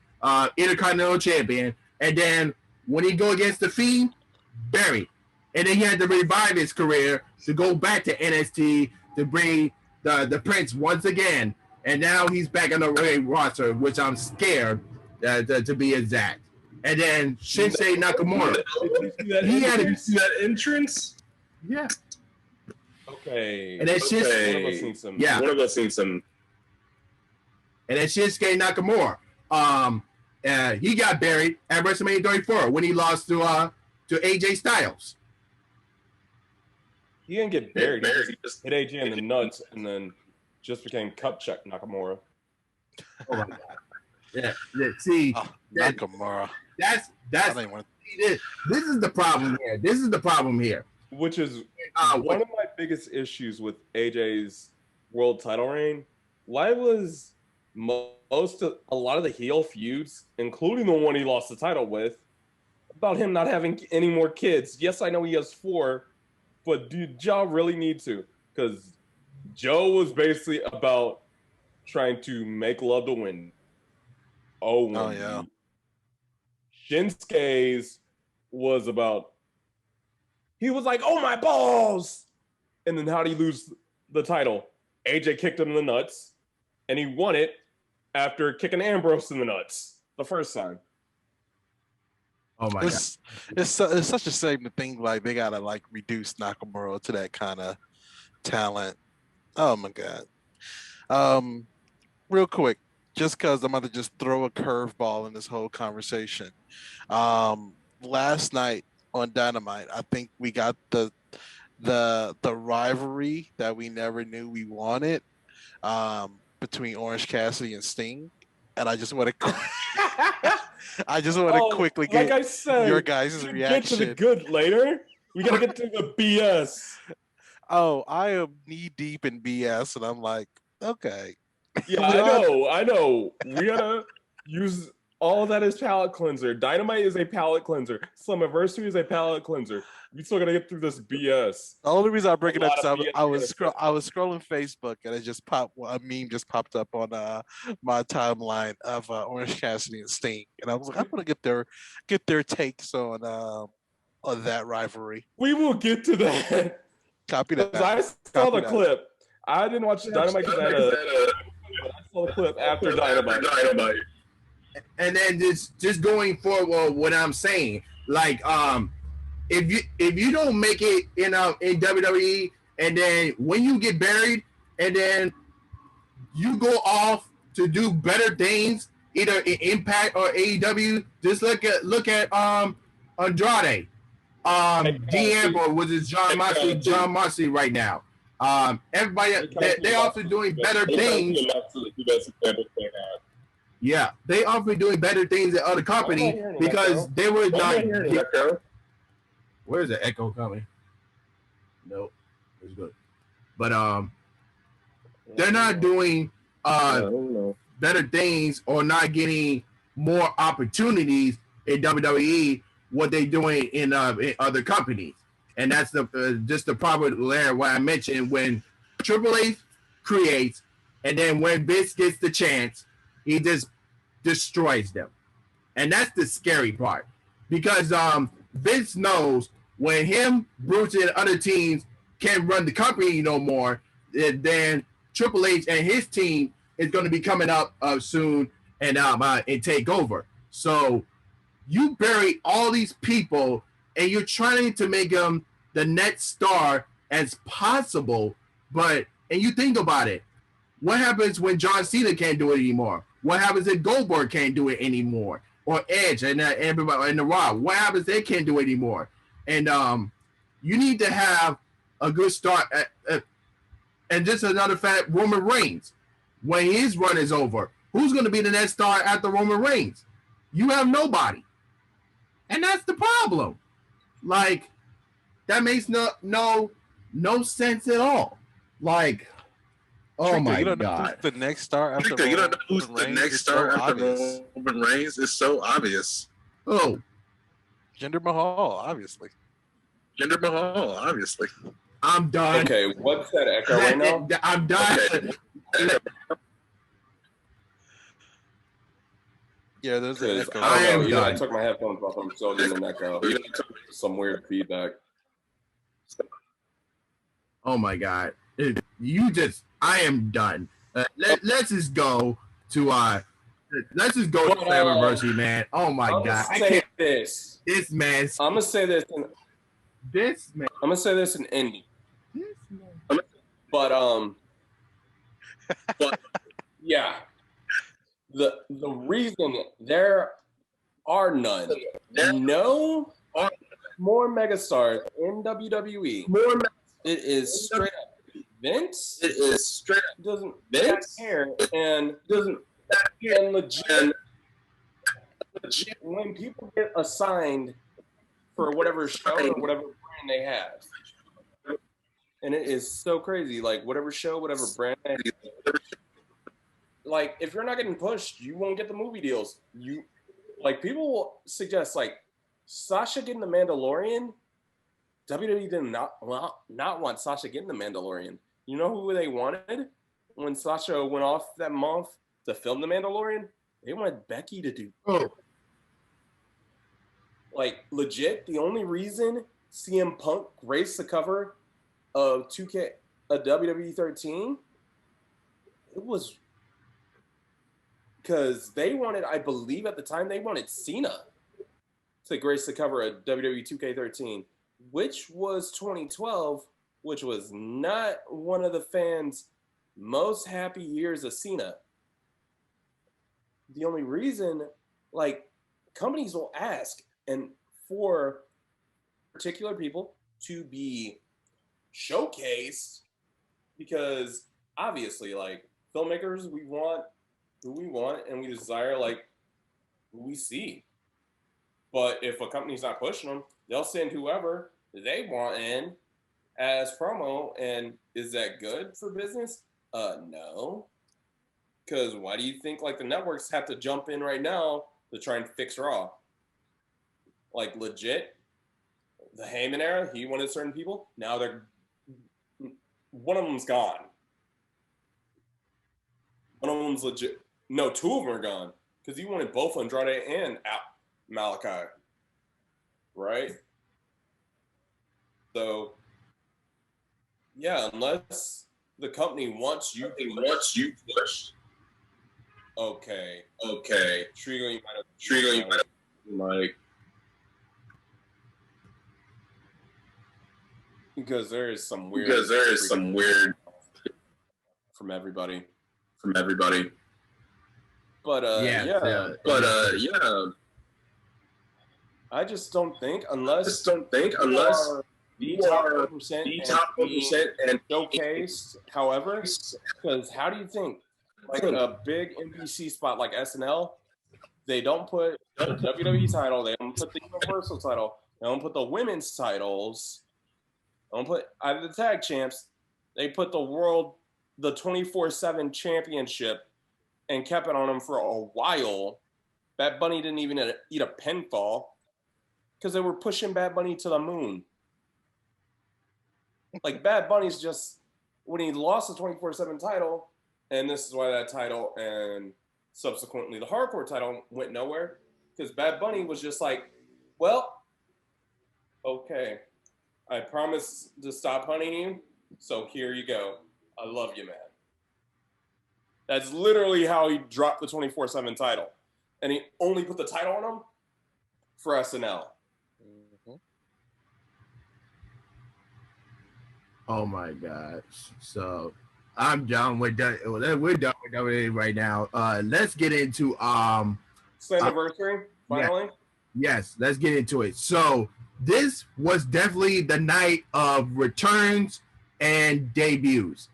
Speaker 2: Intercontinental Champion. And then when he go against the Fiend, buried. And then he had to revive his career to go back to NXT to bring the Prince once again. And now he's back on the main roster, which I'm scared to be exact. And then Shinsuke Nakamura.
Speaker 1: He had that entrance?
Speaker 2: Yeah.
Speaker 1: Okay.
Speaker 2: And then Shinsuke,
Speaker 1: one of us needs some.
Speaker 2: yeah.
Speaker 4: One of us needs some.
Speaker 2: And then Shinsuke Nakamura. He got buried at WrestleMania 34 when he lost to AJ Styles.
Speaker 1: He didn't get buried. He just hit AJ in the nuts and then just became Cup Check Nakamura.
Speaker 2: Oh my God. Yeah. See,
Speaker 3: Nakamura.
Speaker 2: That's this is the problem here.
Speaker 1: Which is one of my biggest issues with AJ's world title reign. Why was a lot of the heel feuds, including the one he lost the title with, about him not having any more kids? Yes, I know he has 4, but do y'all really need to? because Joe was basically about trying to make love to Wendy.
Speaker 3: Oh yeah.
Speaker 1: Shinsuke's was about, he was like, oh my balls. And then how'd he lose the title? AJ kicked him in the nuts, and he won it after kicking Ambrose in the nuts the first time.
Speaker 2: Oh my god.
Speaker 3: It's such a shame to think like they gotta like reduce Nakamura to that kind of talent. Oh my god. Real quick, just because I'm about to just throw a curveball in this whole conversation. Last night on Dynamite, I think we got the rivalry that we never knew we wanted between Orange Cassidy and Sting, and I just want to quickly get
Speaker 1: like I said,
Speaker 3: your guys' reaction.
Speaker 1: Get to the good later. We gotta get to the BS.
Speaker 3: Oh, I am knee deep in BS, and I'm like, okay.
Speaker 1: Yeah, I know. We gotta use all of that as palate cleanser. Dynamite is a palate cleanser. Slammiversary is a palate cleanser. We still gotta get through this BS.
Speaker 3: The only reason I bring it up is I was scrolling Facebook and it just popped. A meme just popped up on my timeline of Orange Cassidy and Sting, and I was like, I'm gonna get their takes on that rivalry.
Speaker 1: We will get to that.
Speaker 3: Copy that.
Speaker 1: I saw the clip. I didn't watch Dynamite because I saw the clip after Dynamite.
Speaker 2: And then just going forward, what I'm saying, like if you don't make it in WWE, and then when you get buried, and then you go off to do better things, either in Impact or AEW, just look at Andrade, DM, or was it John Moxley right now? Everybody they also doing better things. Yeah, they often doing better things at other companies because they were not. Where's the echo coming? Nope, it's good. But they're not doing better things or not getting more opportunities in WWE. What they doing in other companies, and that's just the problem there. What I mentioned, when Triple H creates, and then when Vince gets the chance, he just destroys them. And that's the scary part. Because Vince knows when him, Bruce, and other teams can't run the company no more, then Triple H and his team is going to be coming up soon and take over. So you bury all these people and you're trying to make them the next star as possible. And you think about it. What happens when John Cena can't do it anymore? What happens if Goldberg can't do it anymore? Or Edge and everybody in the Raw? What happens if they can't do it anymore? And you need to have a good start. And just another fact, Roman Reigns, when his run is over, who's going to be the next star after Roman Reigns? You have nobody. And that's the problem. Like, that makes no sense at all. Like, oh my God.
Speaker 3: The next star after Roman Reigns. You don't know who's the next star after Roman Reigns. It's so obvious.
Speaker 2: Oh.
Speaker 3: Jinder Mahal, obviously.
Speaker 2: I'm done.
Speaker 1: Okay, what's that echo right now?
Speaker 2: I'm done. Okay.
Speaker 3: Yeah, there's an echo.
Speaker 1: I took my headphones off. I'm still getting an echo. Some weird feedback.
Speaker 2: Oh my God. I am done. Let's just go to Slammiversary, man. Oh my God.
Speaker 1: I can't this.
Speaker 2: This man.
Speaker 1: I'm gonna say this.
Speaker 2: This man.
Speaker 1: I'm gonna say this in Indy.
Speaker 2: This man.
Speaker 1: But yeah. The reason there are none, no more megastars in WWE. It is straight up Vince. Doesn't care and legit. When people get assigned for whatever show or whatever brand they have, and it is so crazy. Like whatever show, whatever brand they have. Like, if you're not getting pushed, you won't get the movie deals. People will suggest, like, Sasha getting the Mandalorian. WWE did not want Sasha getting the Mandalorian. You know who they wanted when Sasha went off that month to film The Mandalorian? They wanted Becky to do.
Speaker 2: Oh,
Speaker 1: Like, legit, the only reason CM Punk graced the cover of 2K, WWE 13, it was because they wanted, I believe at the time, they wanted Cena to grace the cover of WWE 2K13, which was 2012, which was not one of the fans' most happy years of Cena. The only reason, like, companies will ask, and for particular people to be showcased, because obviously, like, filmmakers, we want who we want, and we desire, like, who we see. But if a company's not pushing them, they'll send whoever they want in as promo. And is that good for business? No. Because why do you think like the networks have to jump in right now to try and fix Raw? Like legit, the Heyman era, he wanted certain people. Now one of them's gone. One of them's legit. No, two of them are gone because he wanted both Andrade and Malachi, right? So, yeah, unless the company wants you pushed. Okay. Trigo, you might have like because there is some weird from everybody. But yeah. I just don't think unless you are the top 1% and showcased. However, because how do you think like a big NBC spot like SNL, they don't put the WWE title, they don't put the Universal title, they don't put the women's titles, they don't put either the tag champs, they put the 24/7 championship and kept it on them for a while. Bad Bunny didn't even eat a pinfall because they were pushing Bad Bunny to the moon. Like Bad Bunny's just when he lost the 24/7 title, and this is why that title and subsequently the hardcore title went nowhere, because Bad Bunny was just like, well, okay, I promise to stop hunting you, so here you go. I love you, man. That's literally how he dropped the 24/7 title. And he only put the title on him for SNL.
Speaker 2: Oh my gosh. So I'm done with that. We're done with WWE right now. Let's get into
Speaker 1: Slammiversary, finally.
Speaker 2: Yes, let's get into it. So this was definitely the night of returns and debuts.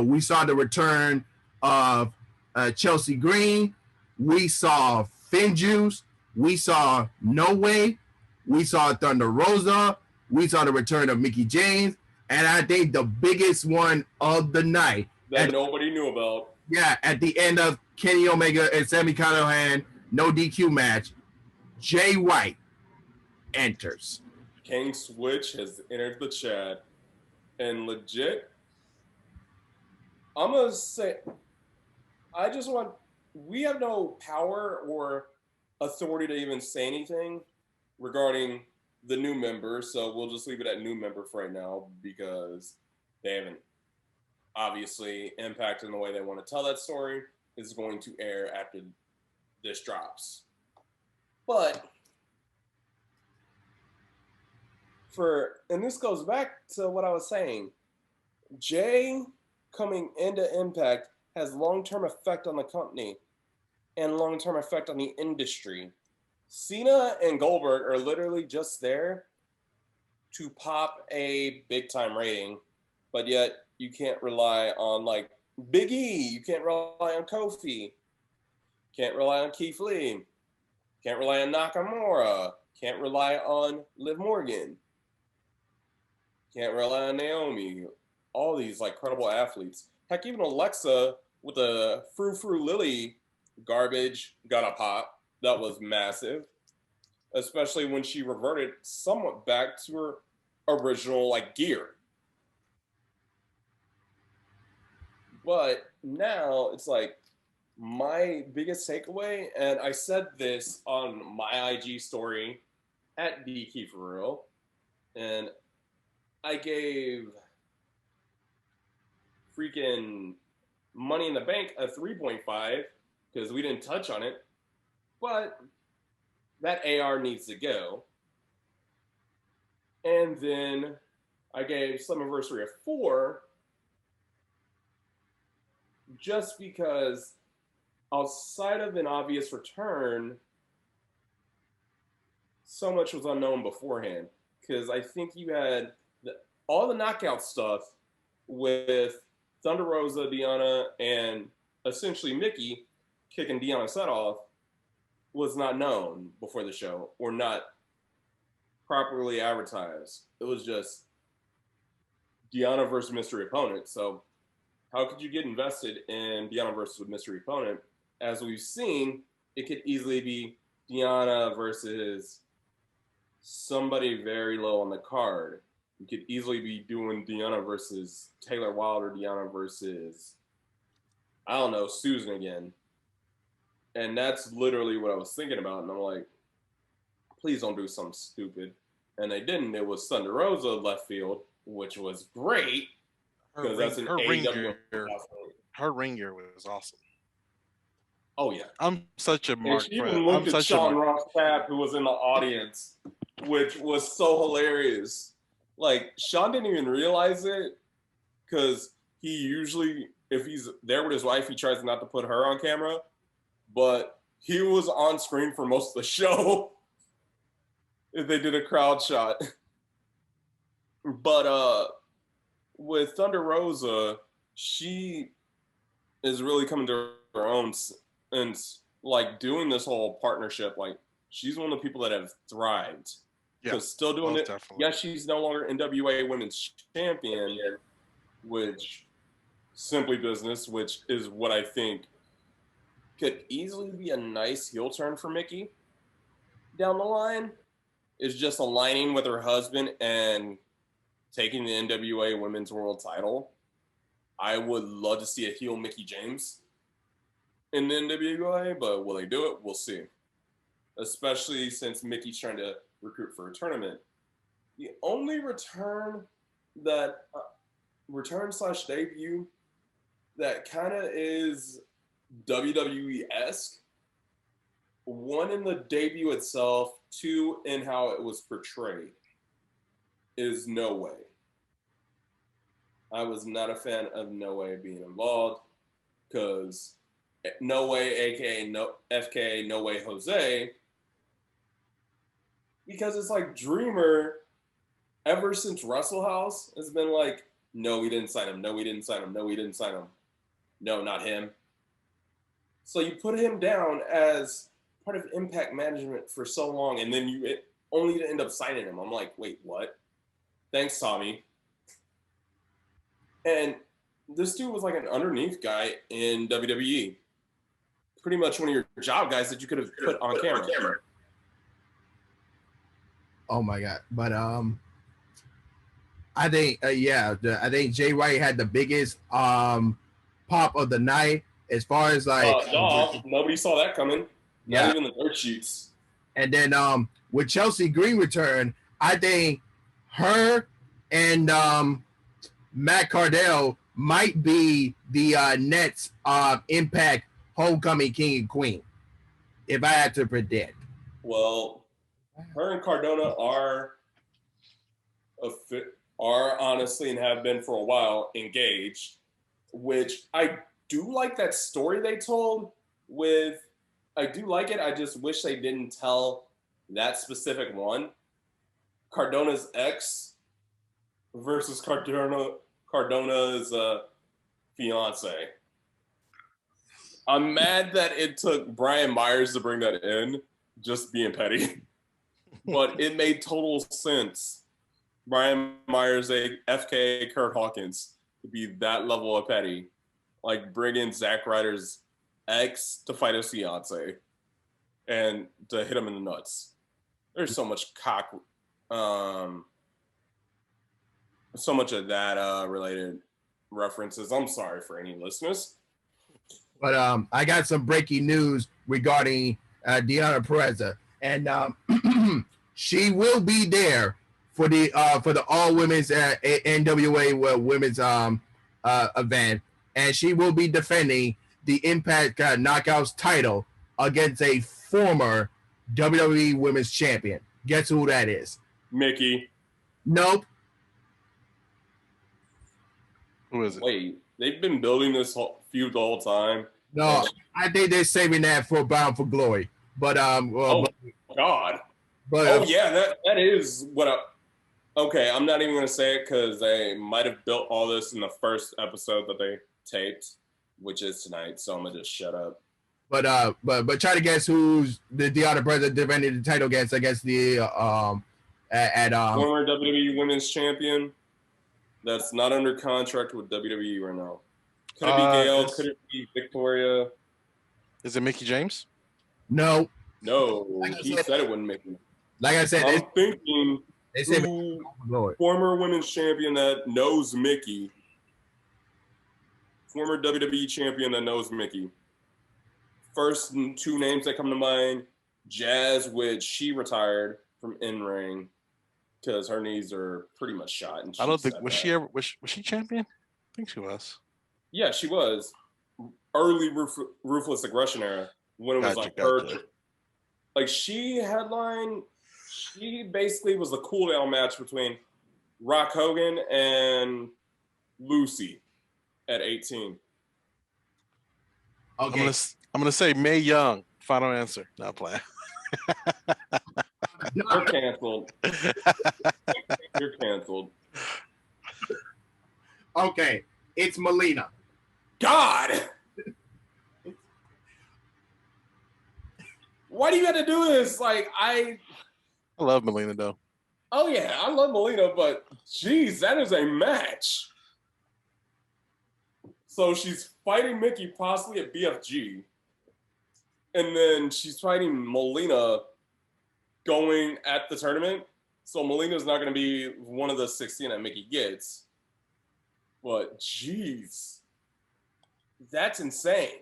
Speaker 2: We saw the return of Chelsea Green. We saw Finn Juice. We saw No Way. We saw Thunder Rosa. We saw the return of Mickey James. And I think the biggest one of the night
Speaker 1: that nobody knew about.
Speaker 2: Yeah, at the end of Kenny Omega and Sami Callihan, no DQ match, Jay White enters.
Speaker 1: King Switch has entered the chat. And legit, I'm going to say, we have no power or authority to even say anything regarding the new member, so we'll just leave it at new member for right now because they haven't obviously impacted in the way they want to tell that story. Is going to air after this drops. But and this goes back to what I was saying, Jay coming into Impact has long-term effect on the company and long-term effect on the industry. Cena and Goldberg are literally just there to pop a big-time rating, but yet you can't rely on, like, Big E. You can't rely on Kofi. Can't rely on Keith Lee. Can't rely on Nakamura. Can't rely on Liv Morgan. Can't rely on Naomi. All these, like, credible athletes. Heck, even Alexa with the Frou Lily garbage got a pop. That was massive, especially when she reverted somewhat back to her original like gear. But now it's like my biggest takeaway, and I said this on my IG story at DK for real, and I gave freaking Money in the Bank a 3.5 because we didn't touch on it, but that AR needs to go. And then I gave Slammiversary a 4 just because outside of an obvious return, so much was unknown beforehand. Because I think you had all the knockout stuff with Thunder Rosa, Deanna, and essentially Mickey kicking Deanna's head off was not known before the show or not properly advertised. It was just Deanna versus mystery opponent. So how could you get invested in Deanna versus a mystery opponent? As we've seen, it could easily be Deanna versus somebody very low on the card. You could easily be doing Deanna versus Taylor Wilder, Deanna versus, I don't know, Susan again. And that's literally what I was thinking about. And I'm like, please don't do something stupid. And they didn't. It was Thunder Rosa left field, which was great. Because that's an AEW.
Speaker 3: Her ring gear was awesome.
Speaker 1: Oh, yeah.
Speaker 3: I'm such a Mark.
Speaker 1: And she even looked at Sean Ross Sapp, who was in the audience, which was so hilarious. Like, Sean didn't even realize it because he usually, if he's there with his wife, he tries not to put her on camera. But he was on screen for most of the show if they did a crowd shot. But with Thunder Rosa, she is really coming to her own and like doing this whole partnership. Like she's one of the people that have thrived. Yeah, still doing it. Definitely. Yeah, she's no longer NWA Women's Champion, which simply business, which is what I think could easily be a nice heel turn for Mickey down the line. Is just aligning with her husband and taking the NWA Women's World Title. I would love to see a heel Mickie James in the NWA, but will they do it? We'll see. Especially since Mickey's trying to recruit for a tournament. The only return that return/debut that kind of is WWE-esque, one in the debut itself, two in how it was portrayed, is No Way. I was not a fan of No Way being involved because No Way, aka no FK, No Way Jose, because it's like Dreamer, ever since Wrestle House, has been like, no, we didn't sign him. No, we didn't sign him. No, we didn't sign him. No, not him. So you put him down as part of Impact Management for so long, and then you only to end up signing him. I'm like, wait, what? Thanks, Tommy. And this dude was like an underneath guy in WWE. Pretty much one of your job guys that you could have put on camera.
Speaker 2: Oh my God. But I think I think Jay White had the biggest pop of the night as far as like
Speaker 1: nobody saw that coming. Not even the dirt sheets.
Speaker 2: And then with Chelsea Green return, I think her and Matt Cardell might be the Nets Impact Homecoming King and Queen, if I had to predict.
Speaker 1: Well, her and Cardona are honestly and have been for a while engaged, which I do like that story they told with. I do like it. I just wish they didn't tell that specific one. Cardona's ex versus Cardona's fiance. I'm mad that it took Brian Myers to bring that in, just being petty. But it made total sense. Brian Myers, FK Kurt Hawkins, to be that level of petty. Like, bring in Zack Ryder's ex to fight his fiance and to hit him in the nuts. There's so much so much of that related references. I'm sorry for any listeners.
Speaker 2: But I got some breaking news regarding Deanna Pereza, and she will be there for the all women's NWA women's event, and she will be defending the Impact Knockouts title against a former WWE Women's Champion. Guess who that is?
Speaker 1: Mickey.
Speaker 2: Nope.
Speaker 3: Who is it?
Speaker 1: Wait, they've been building this feud the whole time.
Speaker 2: No, I think they're saving that for Bound for Glory. But
Speaker 1: God.
Speaker 2: But
Speaker 1: yeah, that is what. Okay, I'm not even gonna say it because they might have built all this in the first episode that they taped, which is tonight. So I'm gonna just shut up.
Speaker 2: But try to guess who's the Deanna Pereza defending the title against. I guess the
Speaker 1: former WWE Women's Champion that's not under contract with WWE right now. Could it be Gail? Could it be Victoria?
Speaker 3: Is it Mickey James?
Speaker 2: No.
Speaker 1: No, he said it wouldn't make me.
Speaker 2: Like I said,
Speaker 1: I'm thinking
Speaker 2: they said
Speaker 1: former women's champion that knows Mickey. Former WWE champion that knows Mickey. First two names that come to mind, Jazz, which she retired from in-ring because her knees are pretty much shot. And
Speaker 3: I don't think was she champion? I think she was.
Speaker 1: Yeah, she was. Early Ruthless Aggression era when it was her. Like she basically was the cool down match between Rock Hogan and Lucy at 18.
Speaker 3: Okay. I'm gonna say Mae Young. Final answer. Not playing.
Speaker 1: You're canceled. You're canceled.
Speaker 2: Okay, it's Melina.
Speaker 1: God! Why do you have to do this? Like, I
Speaker 3: love Melina, though.
Speaker 1: Oh, yeah, I love Melina, but, geez, that is a match. So she's fighting Mickey possibly at BFG. And then she's fighting Melina going at the tournament. So Melina's not going to be one of the 16 that Mickey gets. But, geez, that's insane.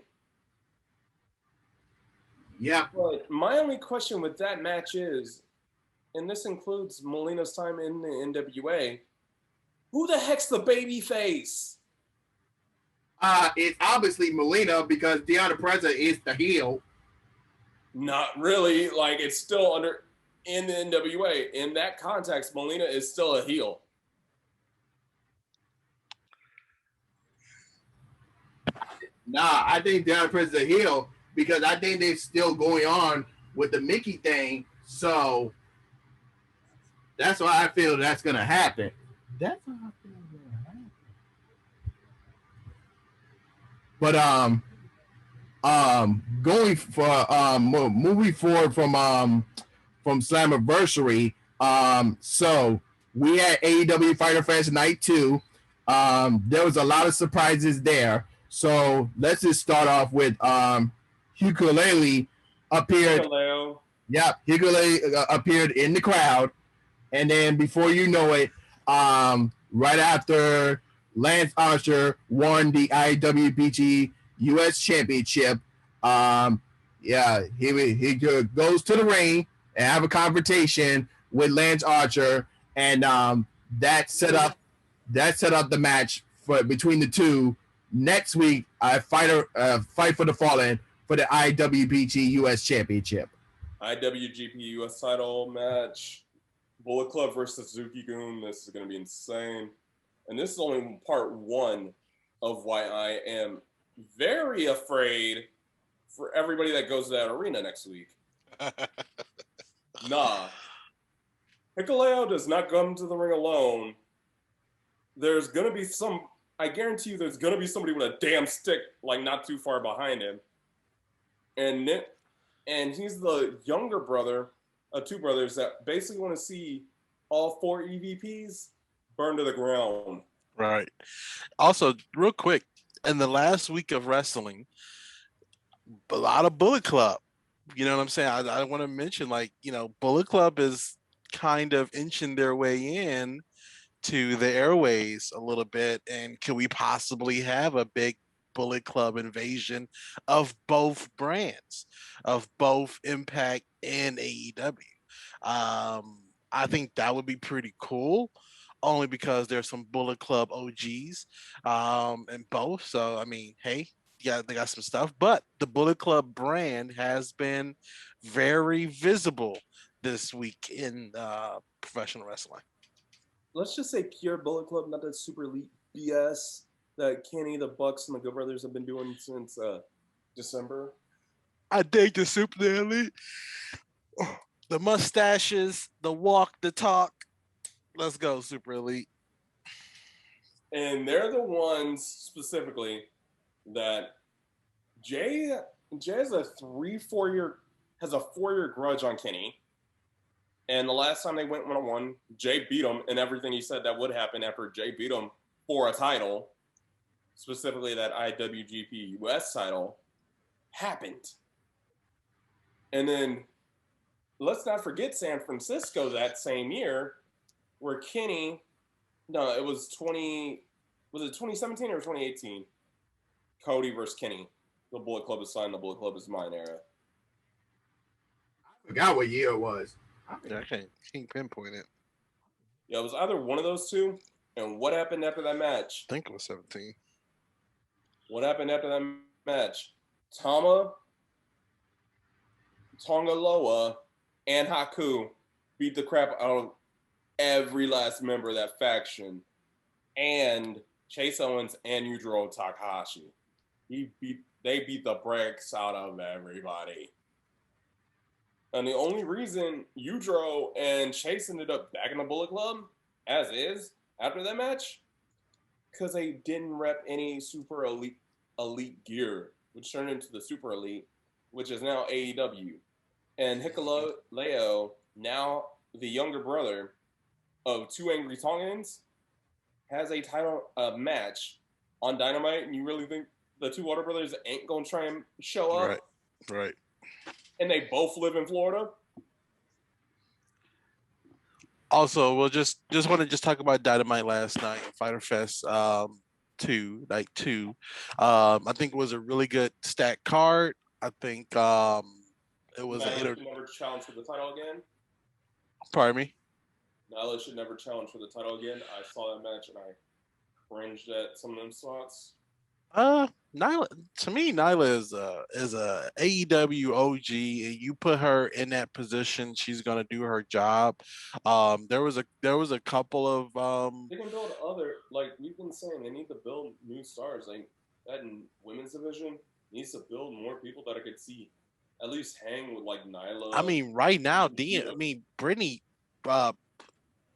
Speaker 2: Yeah.
Speaker 1: But my only question with that match is, and this includes Melina's time in the NWA, who the heck's the baby face?
Speaker 2: It's obviously Melina because Deanna Pereza is the heel.
Speaker 1: Not really. Like, it's still in the NWA. In that context, Melina is still a heel.
Speaker 2: Nah, I think Deanna Pereza is a heel because I think they're still going on with the Mickey thing. So that's why I feel that's going to happen. That's why I feel it's going to happen. But going for moving forward from Slammiversary, so we had AEW Fighter Fest Night 2. There was a lot of surprises there. So let's just start off with Ukulele appeared. Yeah, Ukulele appeared in the crowd, and then before you know it, right after Lance Archer won the IWBG U.S. Championship, he goes to the ring and have a confrontation with Lance Archer, and that set up the match between the two. Next week, Fight for the Fallen for the IWBG U.S. Championship.
Speaker 1: IWGP U.S. title match. Bullet Club versus Suzuki-gun. This is going to be insane. And this is only part one of why I am very afraid for everybody that goes to that arena next week. Nah. Hikuleo does not come to the ring alone. There's going to be I guarantee you there's going to be somebody with a damn stick, like not too far behind him. And he's the younger brother of two brothers that basically want to see all four EVPs burn to the ground.
Speaker 3: Right. Also, real quick, in the last week of wrestling, a lot of Bullet Club. You know what I'm saying? I want to mention, Bullet Club is kind of inching their way in to the airways a little bit, and can we possibly have a big Bullet Club invasion of both brands, of both Impact and AEW? I think that would be pretty cool, only because there's some Bullet Club OGs in both. So I mean, hey, yeah, they got some stuff, but the Bullet Club brand has been very visible this week in professional wrestling.
Speaker 1: Let's just say pure Bullet Club, not that super elite BS that Kenny, the Bucks, and the Good Brothers have been doing since December.
Speaker 3: I dig the Super Elite. The mustaches, the walk, the talk. Let's go, Super Elite.
Speaker 1: And they're the ones specifically that Jay has a 4-year grudge on Kenny. And the last time they went 1-on-1, Jay beat him, and everything he said that would happen after Jay beat him for a title, specifically that IWGP US title, happened. And then let's not forget San Francisco that same year, where Kenny, no, it was 2017 or 2018? Cody versus Kenny. The Bullet Club is signed, the Bullet Club is mine era.
Speaker 2: I forgot what year it was.
Speaker 3: Yeah, I can't pinpoint it.
Speaker 1: Yeah, it was either one of those two. And what happened after that match?
Speaker 3: I think it was 17.
Speaker 1: What happened after that match? Tama, Tonga Loa, and Haku beat the crap out of every last member of that faction. And Chase Owens and Yujiro Takahashi. They beat the brakes out of everybody. And the only reason Yujiro and Chase ended up back in the Bullet Club, as is, after that match, because they didn't rep any super elite gear, which turned into the Super Elite, which is now AEW. And Hikuleo, now the younger brother of Two Angry Tongans, has a title match on Dynamite, and you really think the two Water Brothers ain't gonna try and show up?
Speaker 3: Right.
Speaker 1: And they both live in Florida.
Speaker 3: Also, we'll just want to talk about Dynamite last night, Fighter Fest 2, night 2. I think it was a really good stacked card. I think it was
Speaker 1: Nyla should never challenge for the title again.
Speaker 3: Pardon me?
Speaker 1: Nyla should never challenge for the title again. I saw that match and I cringed at some of them spots.
Speaker 3: Nyla, to me, Nyla is a AEW OG, and you put her in that position, she's gonna do her job. There was a couple of
Speaker 1: They can build other, like we've been saying, they need to build new stars. Like that in women's division needs to build more people that I could see at least hang with, like Nyla.
Speaker 3: I mean, right now, Brittany,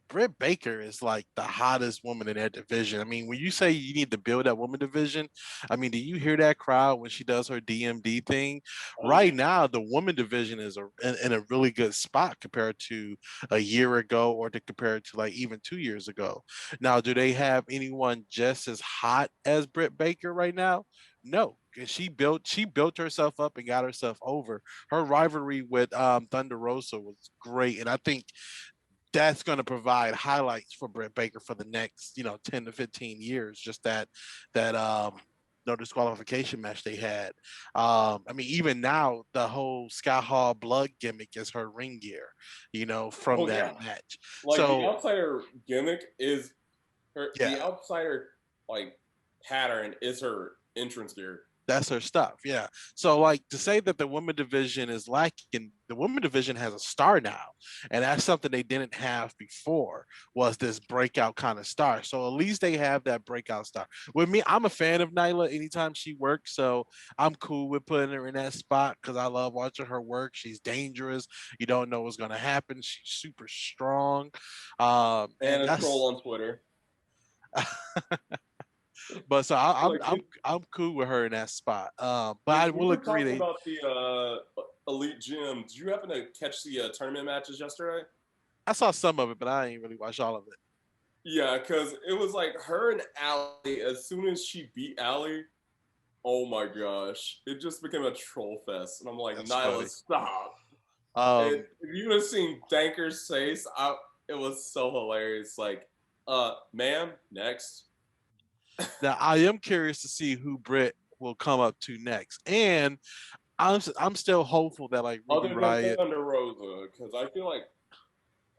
Speaker 3: Britt Baker is like the hottest woman in that division. I mean, when you say you need to build that woman division, I mean, do you hear that crowd when she does her DMD thing? Right now, the woman division is in a really good spot compared to a year ago, or to compare it to like even 2 years ago. Now, do they have anyone just as hot as Britt Baker right now? No. She built herself up and got herself over. Her rivalry with Thunder Rosa was great, and I think that's going to provide highlights for Britt Baker for the next 10 to 15 years. Just that no disqualification match they had. I mean, even now the whole Sky Hall blood gimmick is her ring gear, from that match.
Speaker 1: Like
Speaker 3: so
Speaker 1: the outsider gimmick is her. Yeah. The outsider like pattern is her entrance gear.
Speaker 3: That's her stuff. Yeah. So like to say that the women division is lacking, the women division has a star now. And that's something they didn't have before, was this breakout kind of star. So at least they have that breakout star. With me, I'm a fan of Nyla anytime she works. So I'm cool with putting her in that spot because I love watching her work. She's dangerous. You don't know what's going to happen. She's super strong.
Speaker 1: And a troll on Twitter.
Speaker 3: But so I'm cool with her in that spot. But I will agree.
Speaker 1: Talking about the Elite Gym, did you happen to catch the tournament matches yesterday?
Speaker 3: I saw some of it, but I ain't really watched all of it.
Speaker 1: Yeah, because it was like her and Allie. As soon as she beat Allie, oh my gosh, it just became a troll fest, and I'm like, Nyla, stop. And if you would have seen Danker's face, it was so hilarious. Like, Ma'am, next.
Speaker 3: Now I am curious to see who Britt will come up to next, and I'm still hopeful that like Ruby
Speaker 1: Other than
Speaker 3: Riot.
Speaker 1: Thunder Rosa, because I feel like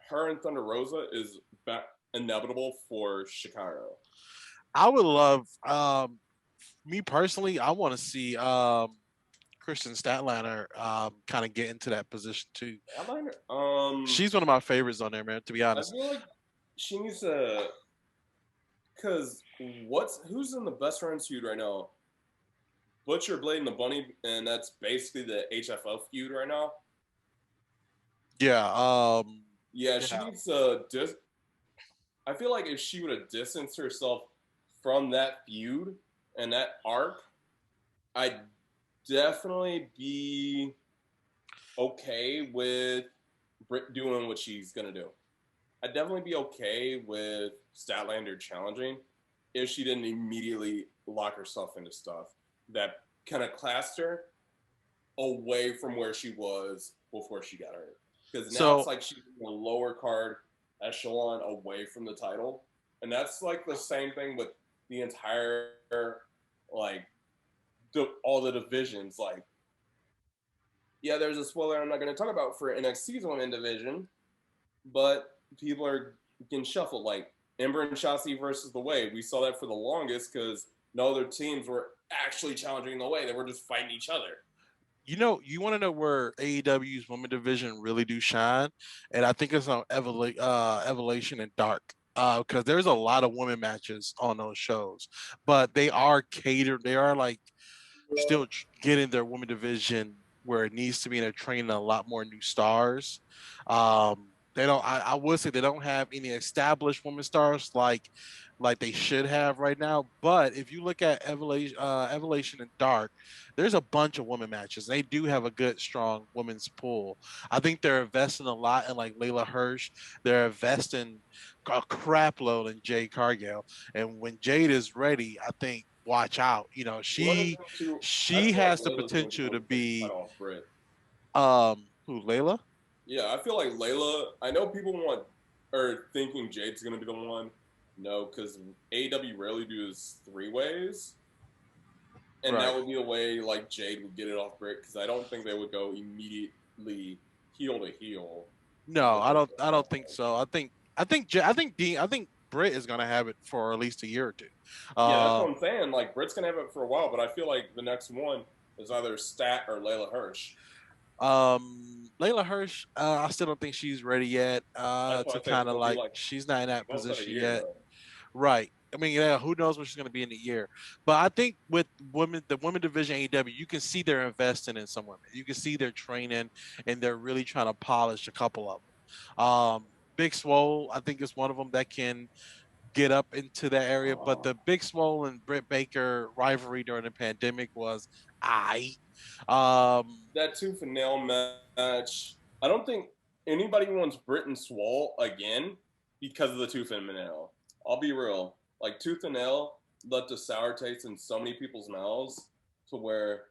Speaker 1: her and Thunder Rosa is inevitable for Chicago.
Speaker 3: I would love me personally. I want to see Kristen Statlander kind of get into that position too.
Speaker 1: Atlanta,
Speaker 3: She's one of my favorites on there, man. To be
Speaker 1: I
Speaker 3: honest,
Speaker 1: feel like she needs to, because who's in the best friends feud right now? Butcher, Blade, and the Bunny, and that's basically the HFL feud right now.
Speaker 3: yeah,
Speaker 1: Yeah, she needs to I feel like if she would have distanced herself from that feud and that arc, I'd definitely be okay with Britt doing what she's gonna do. I'd definitely be okay with Statlander challenging if she didn't immediately lock herself into stuff that kind of classed her away from where she was before she got hurt. Because now it's like she's in a lower card echelon away from the title. And that's like the same thing with the entire, like, all the divisions. Like, yeah, there's a spoiler I'm not going to talk about for NXT's women division, but people are getting shuffled. Like, Ember and Shotzi versus The Way. We saw that for the longest because no other teams were actually challenging The Way. They were just fighting each other.
Speaker 3: you know, you want to know where AEW's women division really do shine, and I think it's on Evolution and Dark. Because there's a lot of women matches on those shows, but they are catered. They are like still getting their women division where it needs to be, and they're training a lot more new stars. They don't. I would say they don't have any established women stars like they should have right now. But if you look at Evolution and Dark, there's a bunch of women matches. They do have a good, strong women's pool. I think they're investing a lot in like Layla Hirsch. They're investing a crap load in Jade Cargill. And when Jade is ready, I think watch out. You know,
Speaker 1: I
Speaker 3: she
Speaker 1: feel like
Speaker 3: has the
Speaker 1: Layla's going to be the
Speaker 3: potential
Speaker 1: one
Speaker 3: to
Speaker 1: to take the
Speaker 3: be
Speaker 1: title off Britt.
Speaker 3: Who, Layla?
Speaker 1: Yeah, I feel like Layla. I know people thinking Jade's going to be the one. No, because AEW rarely does 3-ways. And that would be a way like Jade would get it off Britt because I don't think they would go immediately heel to heel.
Speaker 3: No, I don't think so. I think Britt is gonna have it for at least a year or two.
Speaker 1: Yeah, that's what I'm saying. Like Britt's gonna have it for a while, but I feel like the next one is either Stat or Layla Hirsch.
Speaker 3: Layla Hirsch, I still don't think she's ready yet. To kind of like she's not in that position yet.
Speaker 1: Though.
Speaker 3: Right. I mean, yeah, who knows what she's going to be in a year. But I think with the women division AEW, you can see they're investing in some women. You can see they're training and they're really trying to polish a couple of them. Big Swole, I think, is one of them that can get up into that area. But the Big Swole and Britt Baker rivalry during the pandemic was
Speaker 1: that tooth and nail match. I don't think anybody wants Britt and Swole again because of the tooth and nail. I'll be real. Like tooth and nail left a sour taste in so many people's mouths to where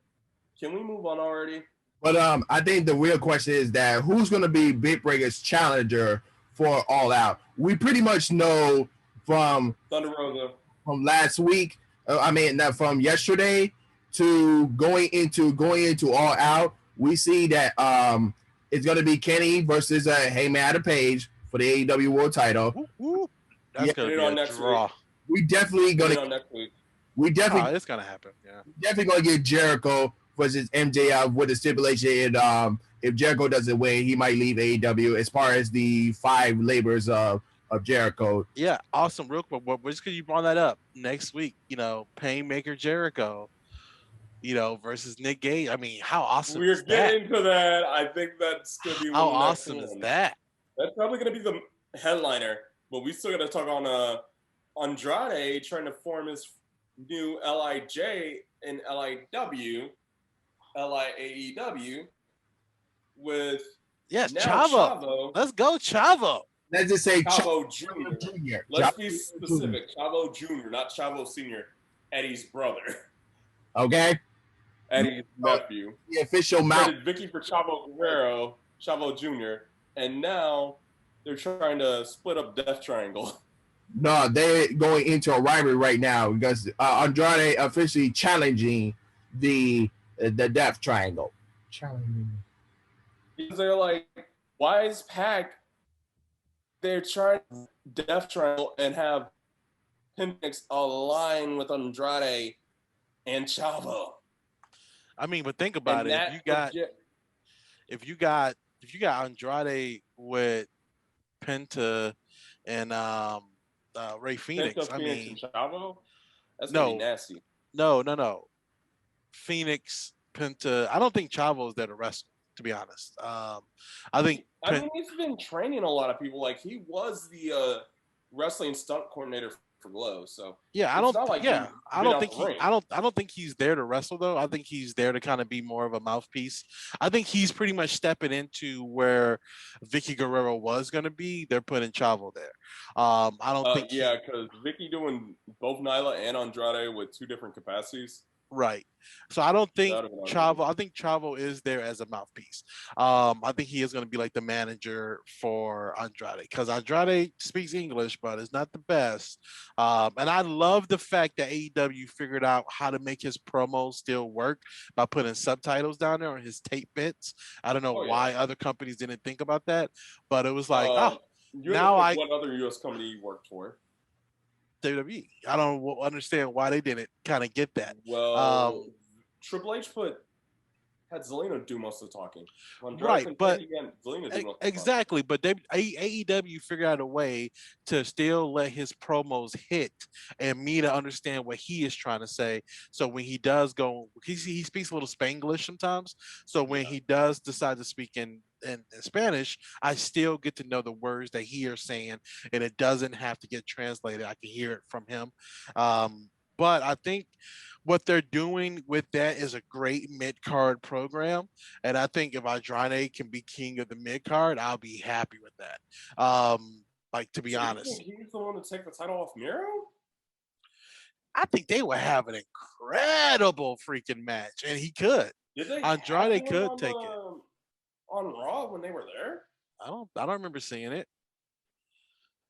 Speaker 1: can we move on already?
Speaker 2: But I think the real question is that who's going to be Big Breaker's challenger for All Out? We pretty much know from
Speaker 1: Thunder Rosa
Speaker 2: from last week. From yesterday to going into All Out. We see that it's going to be Kenny versus Heyman Adam Page for the AEW World Title.
Speaker 3: That's going to be a draw.
Speaker 1: Week.
Speaker 2: We definitely going to
Speaker 1: next week.
Speaker 2: We definitely
Speaker 3: it's going to happen. Yeah,
Speaker 2: definitely going to get Jericho versus MJF with a stipulation. If Jericho doesn't win, he might leave AEW as far as the 5 labors of Jericho.
Speaker 3: Yeah, awesome. Real quick, just because you brought that up next week, you know, Painmaker Jericho, you know, versus Nick Gage. I mean, how awesome
Speaker 1: We're getting to that. I think that's going to be
Speaker 3: how awesome is that?
Speaker 1: That's probably going to be the headliner, but we still got to talk on Andrade trying to form his new LIJ and LIW, LIAEW with
Speaker 3: Chavo. Let's go, Chavo.
Speaker 2: Let's just say
Speaker 1: Chavo Jr. Let's be specific. Chavo Jr., not Chavo Sr., Eddie's brother.
Speaker 2: Okay.
Speaker 1: Eddie's nephew.
Speaker 2: The official mount.
Speaker 1: Vicky for Chavo Guerrero, Chavo Jr., and now they're trying to split up Death Triangle.
Speaker 2: No, they're going into a rivalry right now because Andrade officially challenging the Death Triangle. Challenging.
Speaker 1: Because they're like, why is Pac? They're trying Death Triangle and have Phoenix align with Andrade and Chavo.
Speaker 3: I mean, but think about
Speaker 1: And
Speaker 3: it.
Speaker 1: that
Speaker 3: If you got Andrade with Penta and Ray Phoenix,
Speaker 1: Penta,
Speaker 3: I
Speaker 1: Phoenix, and
Speaker 3: mean,
Speaker 1: Chavo, that's gonna be
Speaker 3: no,
Speaker 1: nasty.
Speaker 3: no. Phoenix, Penta. I don't think Chavo is there to wrestle. To be honest, I think
Speaker 1: I mean, he's been training a lot of people. Like he was the wrestling stunt coordinator for Glow, so
Speaker 3: yeah,
Speaker 1: it's not like he's
Speaker 3: I
Speaker 1: been
Speaker 3: don't
Speaker 1: out
Speaker 3: think
Speaker 1: the
Speaker 3: he,
Speaker 1: ring.
Speaker 3: I don't think he's there to wrestle though. I think he's there to kind of be more of a mouthpiece. I think he's pretty much stepping into where Vicky Guerrero was going to be. They're putting Chavo there. I don't think
Speaker 1: Yeah, because Vicky doing both Nyla and Andrade with two different capacities.
Speaker 3: right. So I don't
Speaker 1: That
Speaker 3: think
Speaker 1: would have been ugly.
Speaker 3: Chavo. I think Chavo is there as a mouthpiece. I think he is going to be like the manager for Andrade because Andrade speaks English, but is not the best. And I love the fact that AEW figured out how to make his promos still work by putting subtitles down there on his tape bits. I don't know
Speaker 1: Oh yeah.
Speaker 3: why other companies didn't think about that, but it was like,
Speaker 1: Uh,
Speaker 3: oh,
Speaker 1: you had to
Speaker 3: now
Speaker 1: pick
Speaker 3: I
Speaker 1: what other U.S. company you worked for.
Speaker 3: WWE. I don't understand why they didn't kind of get that.
Speaker 1: Well,
Speaker 3: Um,
Speaker 1: Triple H had Zelina do most of the talking. When
Speaker 3: right,
Speaker 1: Jonathan
Speaker 3: but
Speaker 1: Cage again, Zelina do most of the talking.
Speaker 3: exactly, but AEW figured out a way to still let his promos hit and me to understand what he is trying to say. So when he does go, he speaks a little Spanglish sometimes. So when
Speaker 1: Yeah.
Speaker 3: he does decide to speak in Spanish, I still get to know the words that he is saying, and it doesn't have to get translated. I can hear it from him. But I think what they're doing with that is a great mid card program. And I think if Andrade can be king of the mid card, I'll be happy with that. Like to be
Speaker 1: So you think
Speaker 3: honest,
Speaker 1: he's the one to take the title off Miro?
Speaker 3: I think they would have an incredible freaking match, and he could.
Speaker 1: Did they have
Speaker 3: Andrade
Speaker 1: one
Speaker 3: could
Speaker 1: on
Speaker 3: take it.
Speaker 1: on Raw when they were there?
Speaker 3: I don't remember seeing it,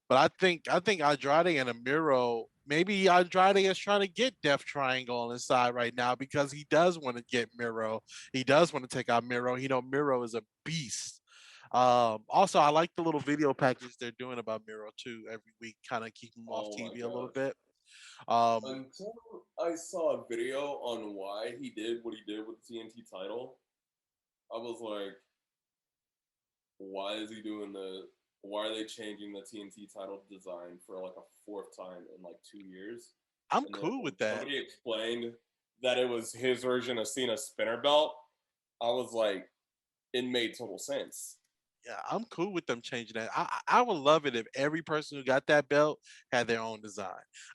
Speaker 3: but I think Andrade and Amiro. Maybe Andrade is trying to get Death Triangle on his side right now because he does want to get Miro. He does want to take out Miro. Miro is a beast. Also, I like the little video packages they're doing about Miro too every week, kind of keep him off
Speaker 1: Oh my
Speaker 3: TV a little
Speaker 1: gosh.
Speaker 3: bit. Um,
Speaker 1: Until I saw a video on why he did what he did with the TNT title, I was like, why is he doing the? Why are they changing the TNT title design for like a fourth time in like 2 years?
Speaker 3: I'm
Speaker 1: And then
Speaker 3: cool
Speaker 1: when
Speaker 3: with that.
Speaker 1: somebody explained that it was his version of Cena's spinner belt, I was like, it made total sense.
Speaker 3: Yeah, I'm cool with them changing that. I would love it if every person who got that belt had their own design.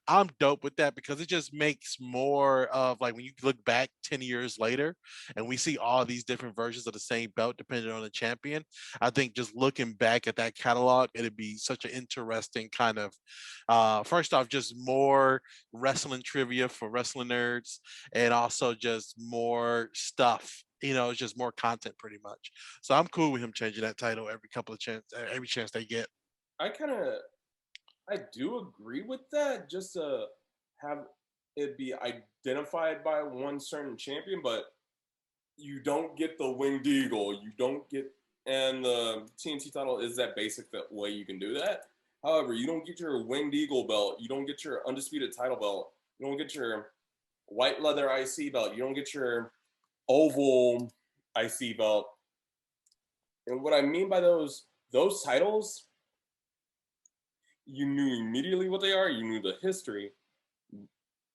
Speaker 3: I'm dope with that because it just makes more of like when you look back 10 years later and we see all these different versions of the same belt depending on the champion. I think just looking back at that catalog, it'd be such an interesting kind of first off, just more wrestling trivia for wrestling nerds and also just more stuff. It's just more content pretty much. So I'm cool with him changing that title every chance they get.
Speaker 1: I kind of, I do agree with that. Just to have it be identified by one certain champion, but you don't get the winged eagle. You don't get, and the TNT title is that basic that way you can do that. However, you don't get your winged eagle belt. You don't get your undisputed title belt. You don't get your white leather IC belt. You don't get your oval IC belt. And what I mean by those titles, you knew immediately what they are. You knew the history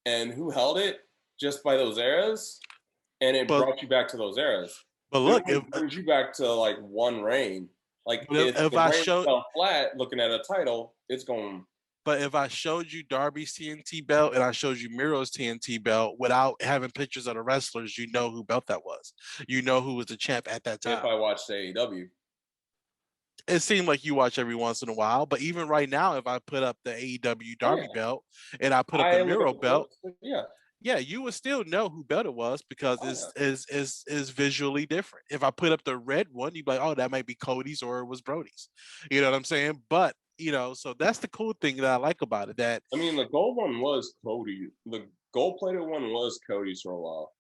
Speaker 1: and who held it just by those eras, and it
Speaker 3: But
Speaker 1: brought you back to those eras.
Speaker 3: but
Speaker 1: This
Speaker 3: look, if
Speaker 1: one brings you back to like one reign. Like
Speaker 3: but
Speaker 1: if
Speaker 3: if
Speaker 1: the
Speaker 3: I
Speaker 1: reign
Speaker 3: show
Speaker 1: fell flat, looking at a title, it's going.
Speaker 3: but if I showed you Darby's TNT belt and I showed you Miro's TNT belt without having pictures of the wrestlers, you know who belt that was. You know who was the champ at that
Speaker 1: If
Speaker 3: time.
Speaker 1: I watched AEW,
Speaker 3: It seemed like you watch every once in a while, but even right now, if I put up the AEW
Speaker 1: oh
Speaker 3: Darby
Speaker 1: yeah,
Speaker 3: belt and I put up the
Speaker 1: I look at
Speaker 3: Miro
Speaker 1: the
Speaker 3: belt,
Speaker 1: clips. Yeah,
Speaker 3: yeah, you would still know who belt it was because
Speaker 1: oh yeah.
Speaker 3: is visually different. If I put up the red one, you'd be like, oh, that might be Cody's or it was Brody's. You know what I'm saying? But You know, so that's the cool thing that I like about it. That
Speaker 1: I mean, the gold one was Cody. The gold plated one was Cody's for a while.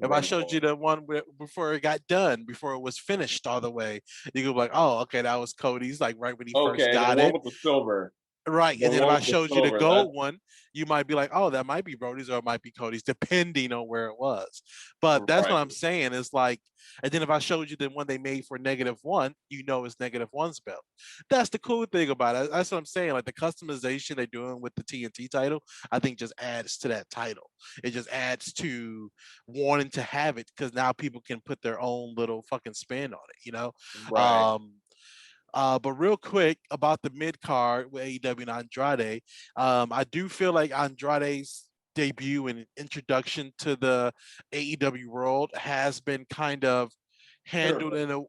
Speaker 3: if I showed you the one before it got done, before it was finished all the way, you could be like, oh, okay, that was Cody's, like right when he first
Speaker 1: Okay, the
Speaker 3: got
Speaker 1: one
Speaker 3: it.
Speaker 1: with the silver.
Speaker 3: Right.
Speaker 1: The
Speaker 3: And then if
Speaker 1: one
Speaker 3: I
Speaker 1: with the
Speaker 3: showed you the
Speaker 1: silver. That
Speaker 3: gold one, you might be like, oh, that might be Brody's or it might be Cody's, depending on where it was. But that's what
Speaker 1: right.
Speaker 3: I'm saying is like, and then if I showed you the one they made for -1, you know it's -1's belt. That's the cool thing about it. That's what I'm saying. Like the customization they're doing with the TNT title, I think just adds to that title. It just adds to wanting to have it because now people can put their own little fucking spin on it, you know?
Speaker 1: Right.
Speaker 3: But real quick about the mid card with AEW and Andrade, I do feel like Andrade's debut and introduction to the AEW world has been kind of handled
Speaker 1: Terrible.
Speaker 3: in a,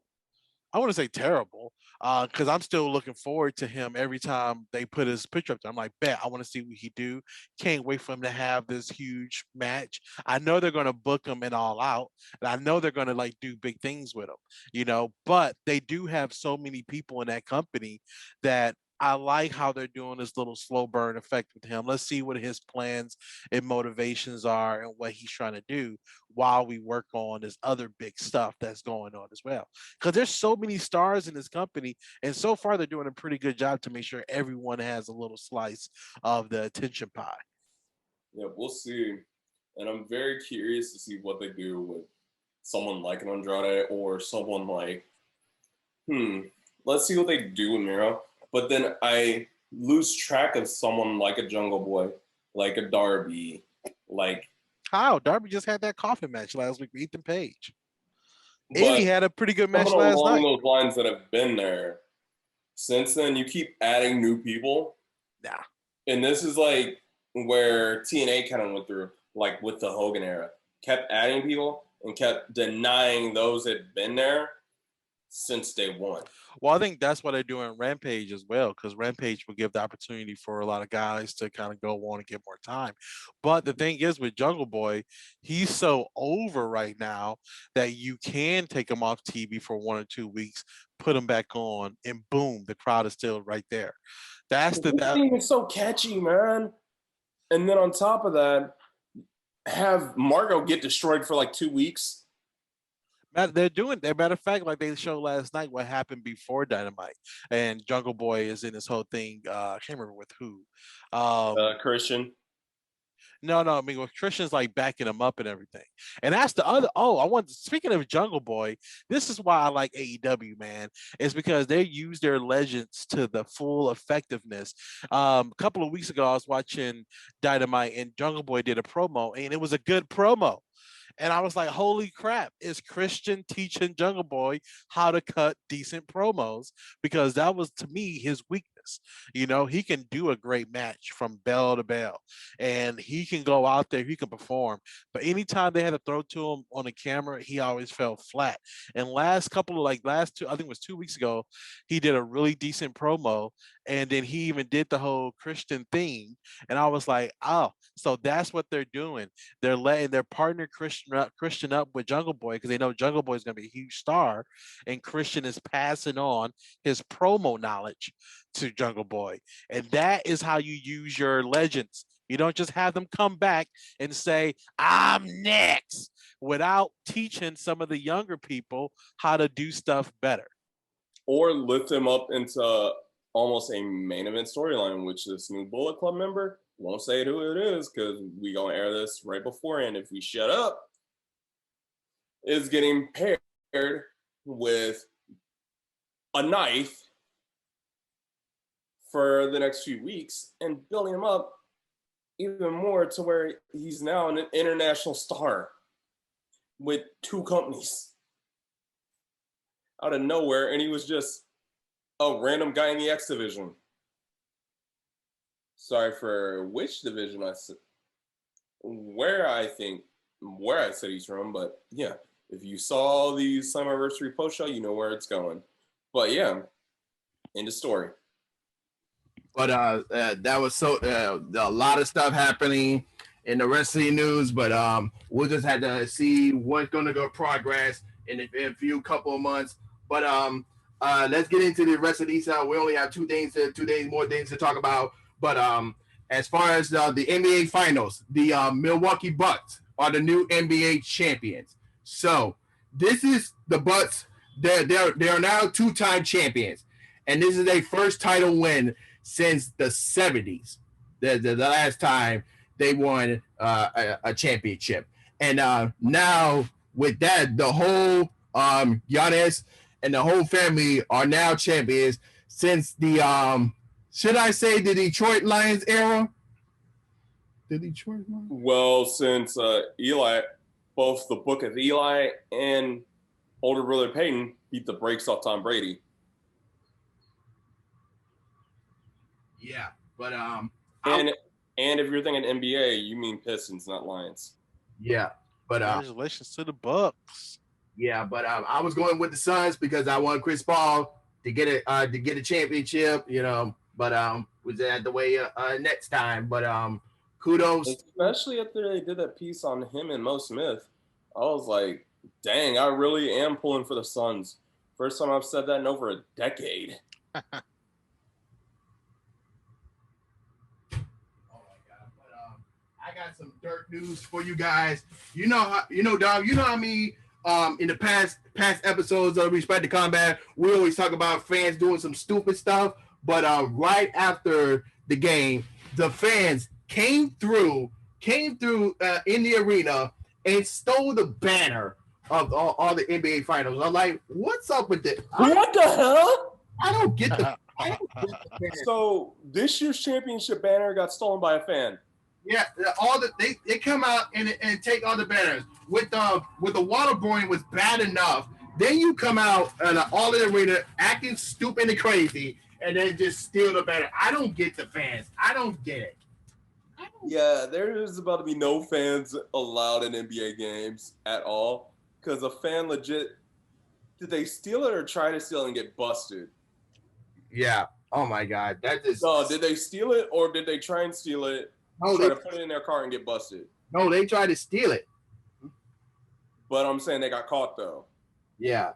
Speaker 3: I want to say terrible, because I'm still looking forward to him every time they put his picture up there. I'm like, bet I want to see what he do. Can't wait for him to have this huge match. I know they're going to book him in All Out, and I know they're going to like do big things with him, you know. But they do have so many people in that company that I like how they're doing this little slow burn effect with him. Let's see what his plans and motivations are and what he's trying to do while we work on this other big stuff that's going on as well, because there's so many stars in this company, and so far they're doing a pretty good job to make sure everyone has a little slice of the attention pie.
Speaker 1: Yeah, we'll see. And I'm very curious to see what they do with someone like an Andrade or someone like, let's see what they do with Miro. But then I lose track of someone like a Jungle Boy, like a Darby, like.
Speaker 3: How Darby just had that coffin match last week with Ethan Page, and he
Speaker 1: But
Speaker 3: had a pretty good match
Speaker 1: someone
Speaker 3: last
Speaker 1: along
Speaker 3: night.
Speaker 1: those lines that have been there since then, you keep adding new people.
Speaker 3: Nah.
Speaker 1: And this is like where TNA kind of went through, like with the Hogan era. Kept adding people and kept denying those that had been there since day one.
Speaker 3: Well, I think that's what they're doing Rampage as well, because Rampage will give the opportunity for a lot of guys to kind of go on and get more time. But the thing is with Jungle Boy, he's so over right now that you can take him off TV for 1 or 2 weeks, put him back on, and boom, the crowd is still right there. That's the
Speaker 1: This thing is so catchy, man. And then on top of that, have Margot get destroyed for like 2 weeks.
Speaker 3: they're doing. As a matter of fact, like they showed last night, what happened before Dynamite, and Jungle Boy is in this whole thing. I can't remember with who.
Speaker 1: Christian.
Speaker 3: No, I mean, with Christian's like backing him up and everything. And that's the other. Oh, I want. Speaking of Jungle Boy, this is why I like AEW, man. It's because they use their legends to the full effectiveness. A couple of weeks ago, I was watching Dynamite, and Jungle Boy did a promo, and it was a good promo. And I was like, holy crap, is Christian teaching Jungle Boy how to cut decent promos? Because that was, to me, his weakness. You know, he can do a great match from bell to bell, and he can go out there, he can perform. But anytime they had to throw to him on the camera, he always fell flat. And last two, I think it was 2 weeks ago, he did a really decent promo, and then he even did the whole Christian thing. And I was like, oh, so that's what they're doing. They're letting their partner Christian up with Jungle Boy because they know Jungle Boy is going to be a huge star, and Christian is passing on his promo knowledge to Jungle Boy, and that is how you use your legends. You don't just have them come back and say, "I'm next," without teaching some of the younger people how to do stuff better.
Speaker 1: Or lift him up into almost a main event storyline, which this new Bullet Club member, won't say who it is because we gonna air this right beforehand. If we shut up, is getting paired with a knife for the next few weeks and building him up even more to where he's now an international star with 2 companies out of nowhere, and he was just a random guy in the X division. Sorry for which division I said, where I said he's from, but yeah, if you saw the Slammiversary post show, you know where it's going. But yeah, end of story.
Speaker 2: But that was a lot of stuff happening in the wrestling news. But we'll just have to see what's going to go progress in a few couple of months. But let's get into the rest of these. We only have 2 days more things to talk about. But as far as the NBA Finals, the Milwaukee Bucks are the new NBA champions. So this is the Bucks. They're now 2-time champions, and this is their first title win since the 70s. The last time they won a championship, and now with that, the whole Giannis and the whole family are now champions since the should I say the Detroit Lions era? The Detroit Lions?
Speaker 1: Well, since Eli, both the Book of Eli and older brother Peyton beat the brakes off Tom Brady.
Speaker 2: Yeah, but
Speaker 1: and if you're thinking NBA, you mean Pistons, not Lions.
Speaker 2: Yeah, but
Speaker 3: congratulations to the Bucks.
Speaker 2: Yeah, but I was going with the Suns because I want Chris Paul to get a championship, you know. But was that the way next time? But kudos,
Speaker 1: especially after they did that piece on him and Mo Smith. I was like, dang, I really am pulling for the Suns. First time I've said that in over a decade.
Speaker 2: Oh my God! But I got some dirt news for you guys. You know how dog. You know how me. In the past episodes of Respect to Combat, we always talk about fans doing some stupid stuff. But right after the game, the fans came through in the arena and stole the banner of all the NBA finals. I'm like, what's up with this?
Speaker 1: What the hell?
Speaker 2: I don't get the.
Speaker 1: So this year's championship banner got stolen by a fan.
Speaker 2: Yeah, they come out and take all the banners. With the waterboarding was bad enough. Then you come out and all in the arena acting stupid and crazy, and then just steal the banner. I don't get the fans. I don't get it.
Speaker 1: Yeah, there is about to be no fans allowed in NBA games at all because a fan legit. Did they steal it or try to steal it and get busted?
Speaker 2: Yeah. Oh my God, that is.
Speaker 1: No, did they steal it or did they try and steal it?
Speaker 2: No,
Speaker 1: try to put it in their car and get busted.
Speaker 2: No, they tried to steal it.
Speaker 1: But I'm saying they got caught though.
Speaker 2: Yeah.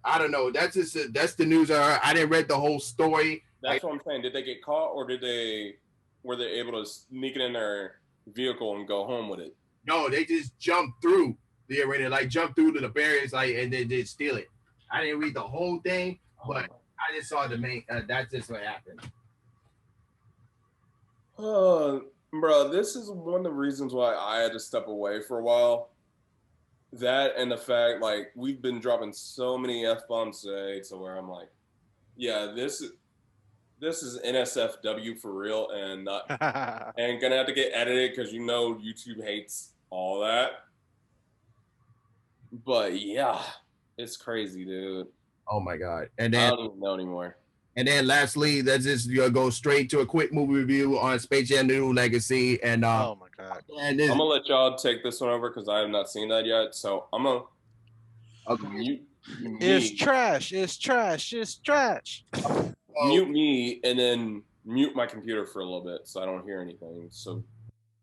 Speaker 2: I don't know. That's the news. I didn't read the whole story.
Speaker 1: That's what I'm saying. Did they get caught or were they able to sneak it in their vehicle and go home with it?
Speaker 2: No, they just jumped through the arena, jumped through to the barriers, and then did steal it. I didn't read the whole thing, but I just saw the main. That's just what happened.
Speaker 1: Bro, this is one of the reasons why I had to step away for a while. That and the fact, we've been dropping so many F-bombs today to where I'm like, yeah, this is NSFW for real and not and gonna have to get edited because YouTube hates all that. But yeah, it's crazy, dude.
Speaker 2: Oh my God. And then
Speaker 1: I don't even know anymore.
Speaker 2: And then lastly, let's just go straight to a quick movie review on Space Jam: New Legacy. And
Speaker 3: oh my God,
Speaker 1: I'm gonna let y'all take this one over because I have not seen that yet. So I'm gonna.
Speaker 2: Okay.
Speaker 3: It's trash. It's trash. It's trash.
Speaker 1: Mute me and then mute my computer for a little bit so I don't hear anything. So.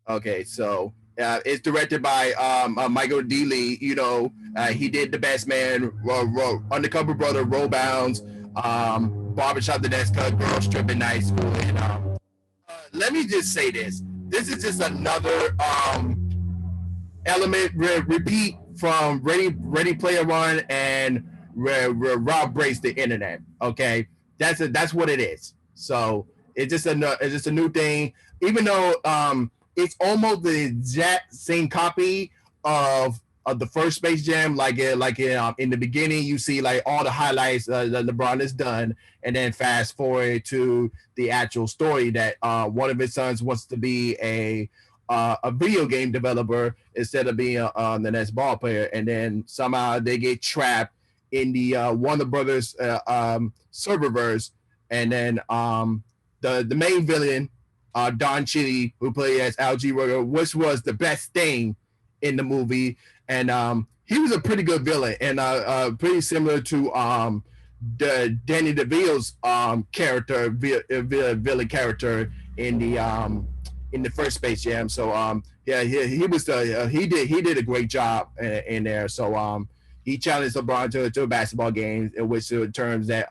Speaker 2: Okay, so it's directed by Michael D. Lee. He did The Best Man, Undercover Brother, Roll Bounds, Barbershop, The Next Cut, Girl Stripping, Night School. And let me just say this. This is just another element repeat from Ready Player One and Rob Brace the Internet. Okay, that's what it is. So it's just a new thing. Even though it's almost the exact same copy of the first Space Jam. In the beginning, you see all the highlights that LeBron has done, and then fast forward to the actual story that one of his sons wants to be a video game developer instead of being the next ball player, and then somehow they get trapped in the Warner Brothers serververse, and then the main villain, Don Chitty, who played as Al G. Ruger, which was the best thing in the movie, and he was a pretty good villain, and pretty similar to Danny DeVito's character, villain character in the first Space Jam. So he did a great job in there. So he challenged LeBron to a basketball game, in which terms that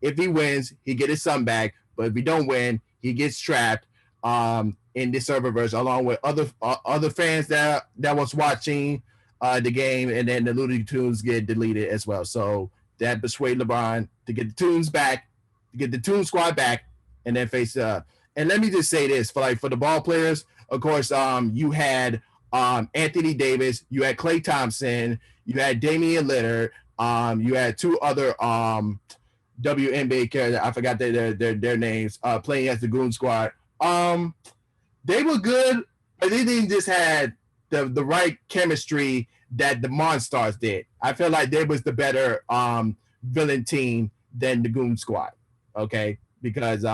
Speaker 2: if he wins, he get his son back, but if he don't win, he gets trapped in the serververse along with other fans that was watching the game, and then the Looney Tunes get deleted as well. So that persuade LeBron to get the Tunes back, to get the Toon Squad back, and then face and let me just say this for the ball players, of course, you had Anthony Davis, you had Klay Thompson, you had Damian Lillard, you had two other WNBA characters. I forgot their names. Playing as the Goon Squad. They were good, but they didn't just had the right chemistry that the Monstars did. I feel like they was the better villain team than the Goon Squad. Okay, because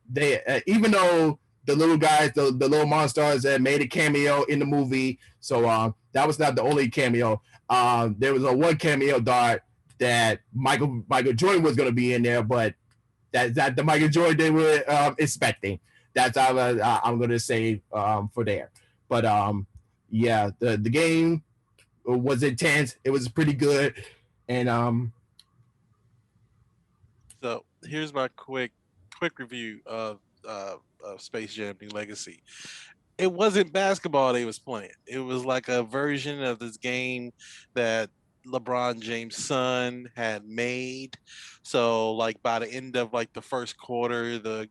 Speaker 2: they even though the little guys, the little Monstars that made a cameo in the movie, so that was not the only cameo. There was a one cameo dart that Michael Jordan was going to be in there, but that the Michael Jordan they were expecting. That's all I'm going to say for there. But yeah, the game was intense. It was pretty good, and
Speaker 3: So here's my quick review of Space Jam: New Legacy. It wasn't basketball they was playing. It was like a version of this game that LeBron James' son had made. So like by the end of like the first quarter, the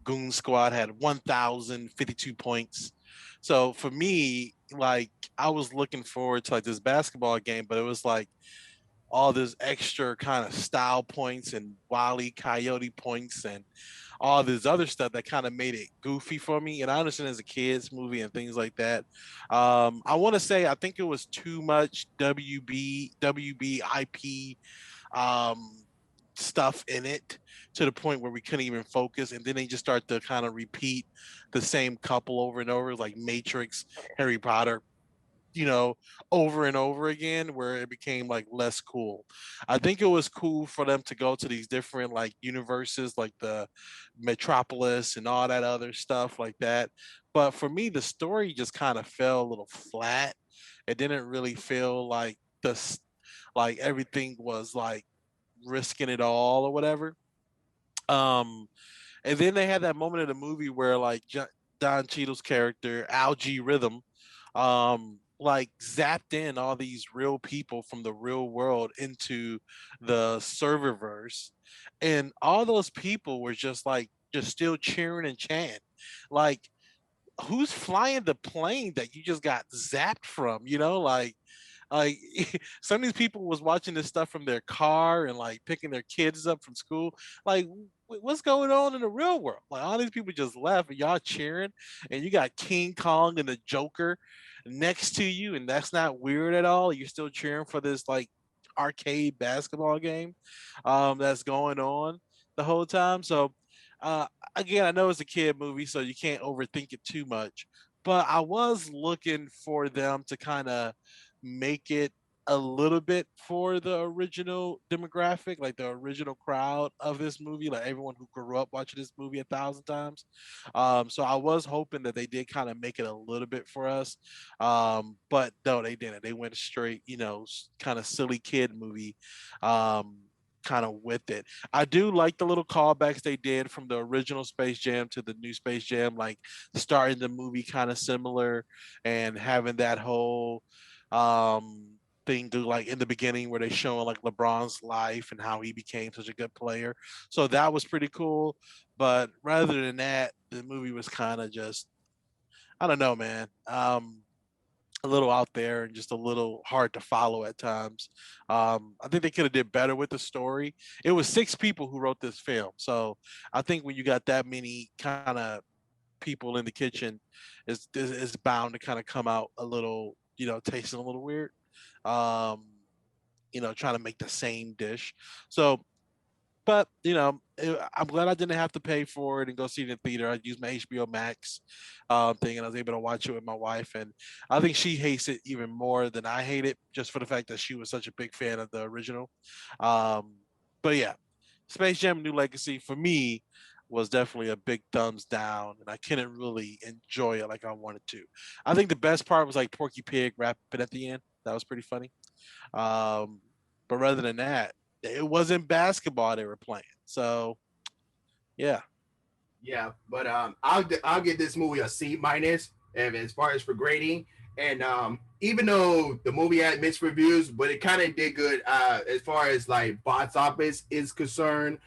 Speaker 3: Goon Squad had 1,052 points. So for me, like I was looking forward to like this basketball game, but it was like all this extra kind of style points and Wily Coyote points and all this other stuff that kind of made it goofy for me. And I understand as a kids movie and things like that. I want to say I think it was too much WBIP um, stuff in it to the point where we couldn't even focus. And then they just start to kind of repeat the same couple over and over, like Matrix, Harry Potter, you know, over and over again, where it became like less cool. I think it was cool for them to go to these different like universes, like the Metropolis and all that other stuff like that. But for me, the story just kind of fell a little flat. It didn't really feel like like everything was like risking it all or whatever. Um, and then they had that moment in the movie where like Don Cheadle's character, Algie Rhythm, like zapped in all these real people from the real world into the serververse. And all those people were just like just still cheering and chanting. Like, who's flying the plane that you just got zapped from? Like some of these people was watching this stuff from their car and like picking their kids up from school. Like, what's going on in the real world? Like all these people just left and y'all cheering, and you got King Kong and the Joker next to you, and that's not weird at all. You're still cheering for this like arcade basketball game that's going on the whole time. So uh, again, I know it's a kid movie, so you can't overthink it too much. But I was looking for them to kind of make it a little bit for the original demographic, like the original crowd of this movie, like everyone who grew up watching this movie 1,000 times. So I was hoping that they did kind of make it a little bit for us, but no, they didn't. They went straight, kind of silly kid movie. Um, kind of with it. I do like the little callbacks they did from the original Space Jam to the new Space Jam, like starting the movie kind of similar and having that whole thing to like in the beginning where they showing like LeBron's life and how he became such a good player. So that was pretty cool. But rather than that, the movie was kind of just I don't know, man. A little out there and just a little hard to follow at times. I think they could have did better with the story. It was six people who wrote this film, so I think when you got that many kind of people in the kitchen, is bound to kind of come out a little, tasting a little weird. Um, trying to make the same dish. So but I'm glad I didn't have to pay for it and go see it in the theater. I used my HBO Max thing, and I was able to watch it with my wife. And I think she hates it even more than I hate it, just for the fact that she was such a big fan of the original. Um, but yeah, Space Jam: New Legacy for me was definitely a big thumbs down, and I couldn't really enjoy it like I wanted to. I think the best part was like Porky Pig rapping at the end. That was pretty funny. But rather than that, it wasn't basketball they were playing. So yeah.
Speaker 2: Yeah, but I'll give this movie a C minus as far as for grading. And even though the movie had mixed reviews, but it kind of did good as far as like box office is concerned.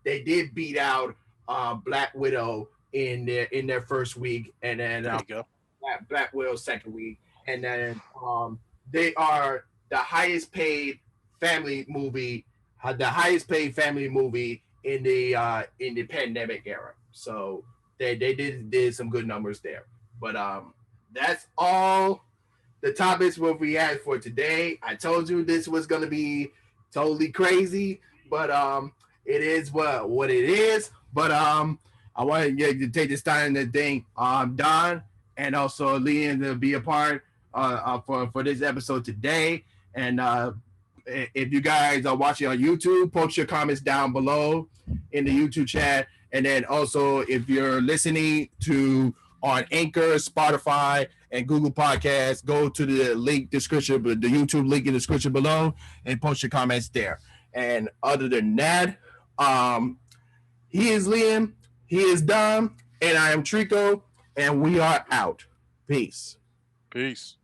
Speaker 2: They did beat out Black Widow in their first week, and then
Speaker 3: There you go.
Speaker 2: Black Widow second week, and then they are the highest paid family movie, in the pandemic era. So they did some good numbers there. But that's all the topics what we had for today. I told you this was gonna be totally crazy, but it is what it is. But I want to take this time to thank Don and also Leland to be a part for this episode today. And if you guys are watching on YouTube, post your comments down below in the YouTube chat. And then also, if you're listening to on Anchor, Spotify, and Google Podcasts, go to the link description, the YouTube link in the description below, and post your comments there. And other than that, he is Liam, he is Dom, and I am Trico, and we are out. Peace.
Speaker 3: Peace.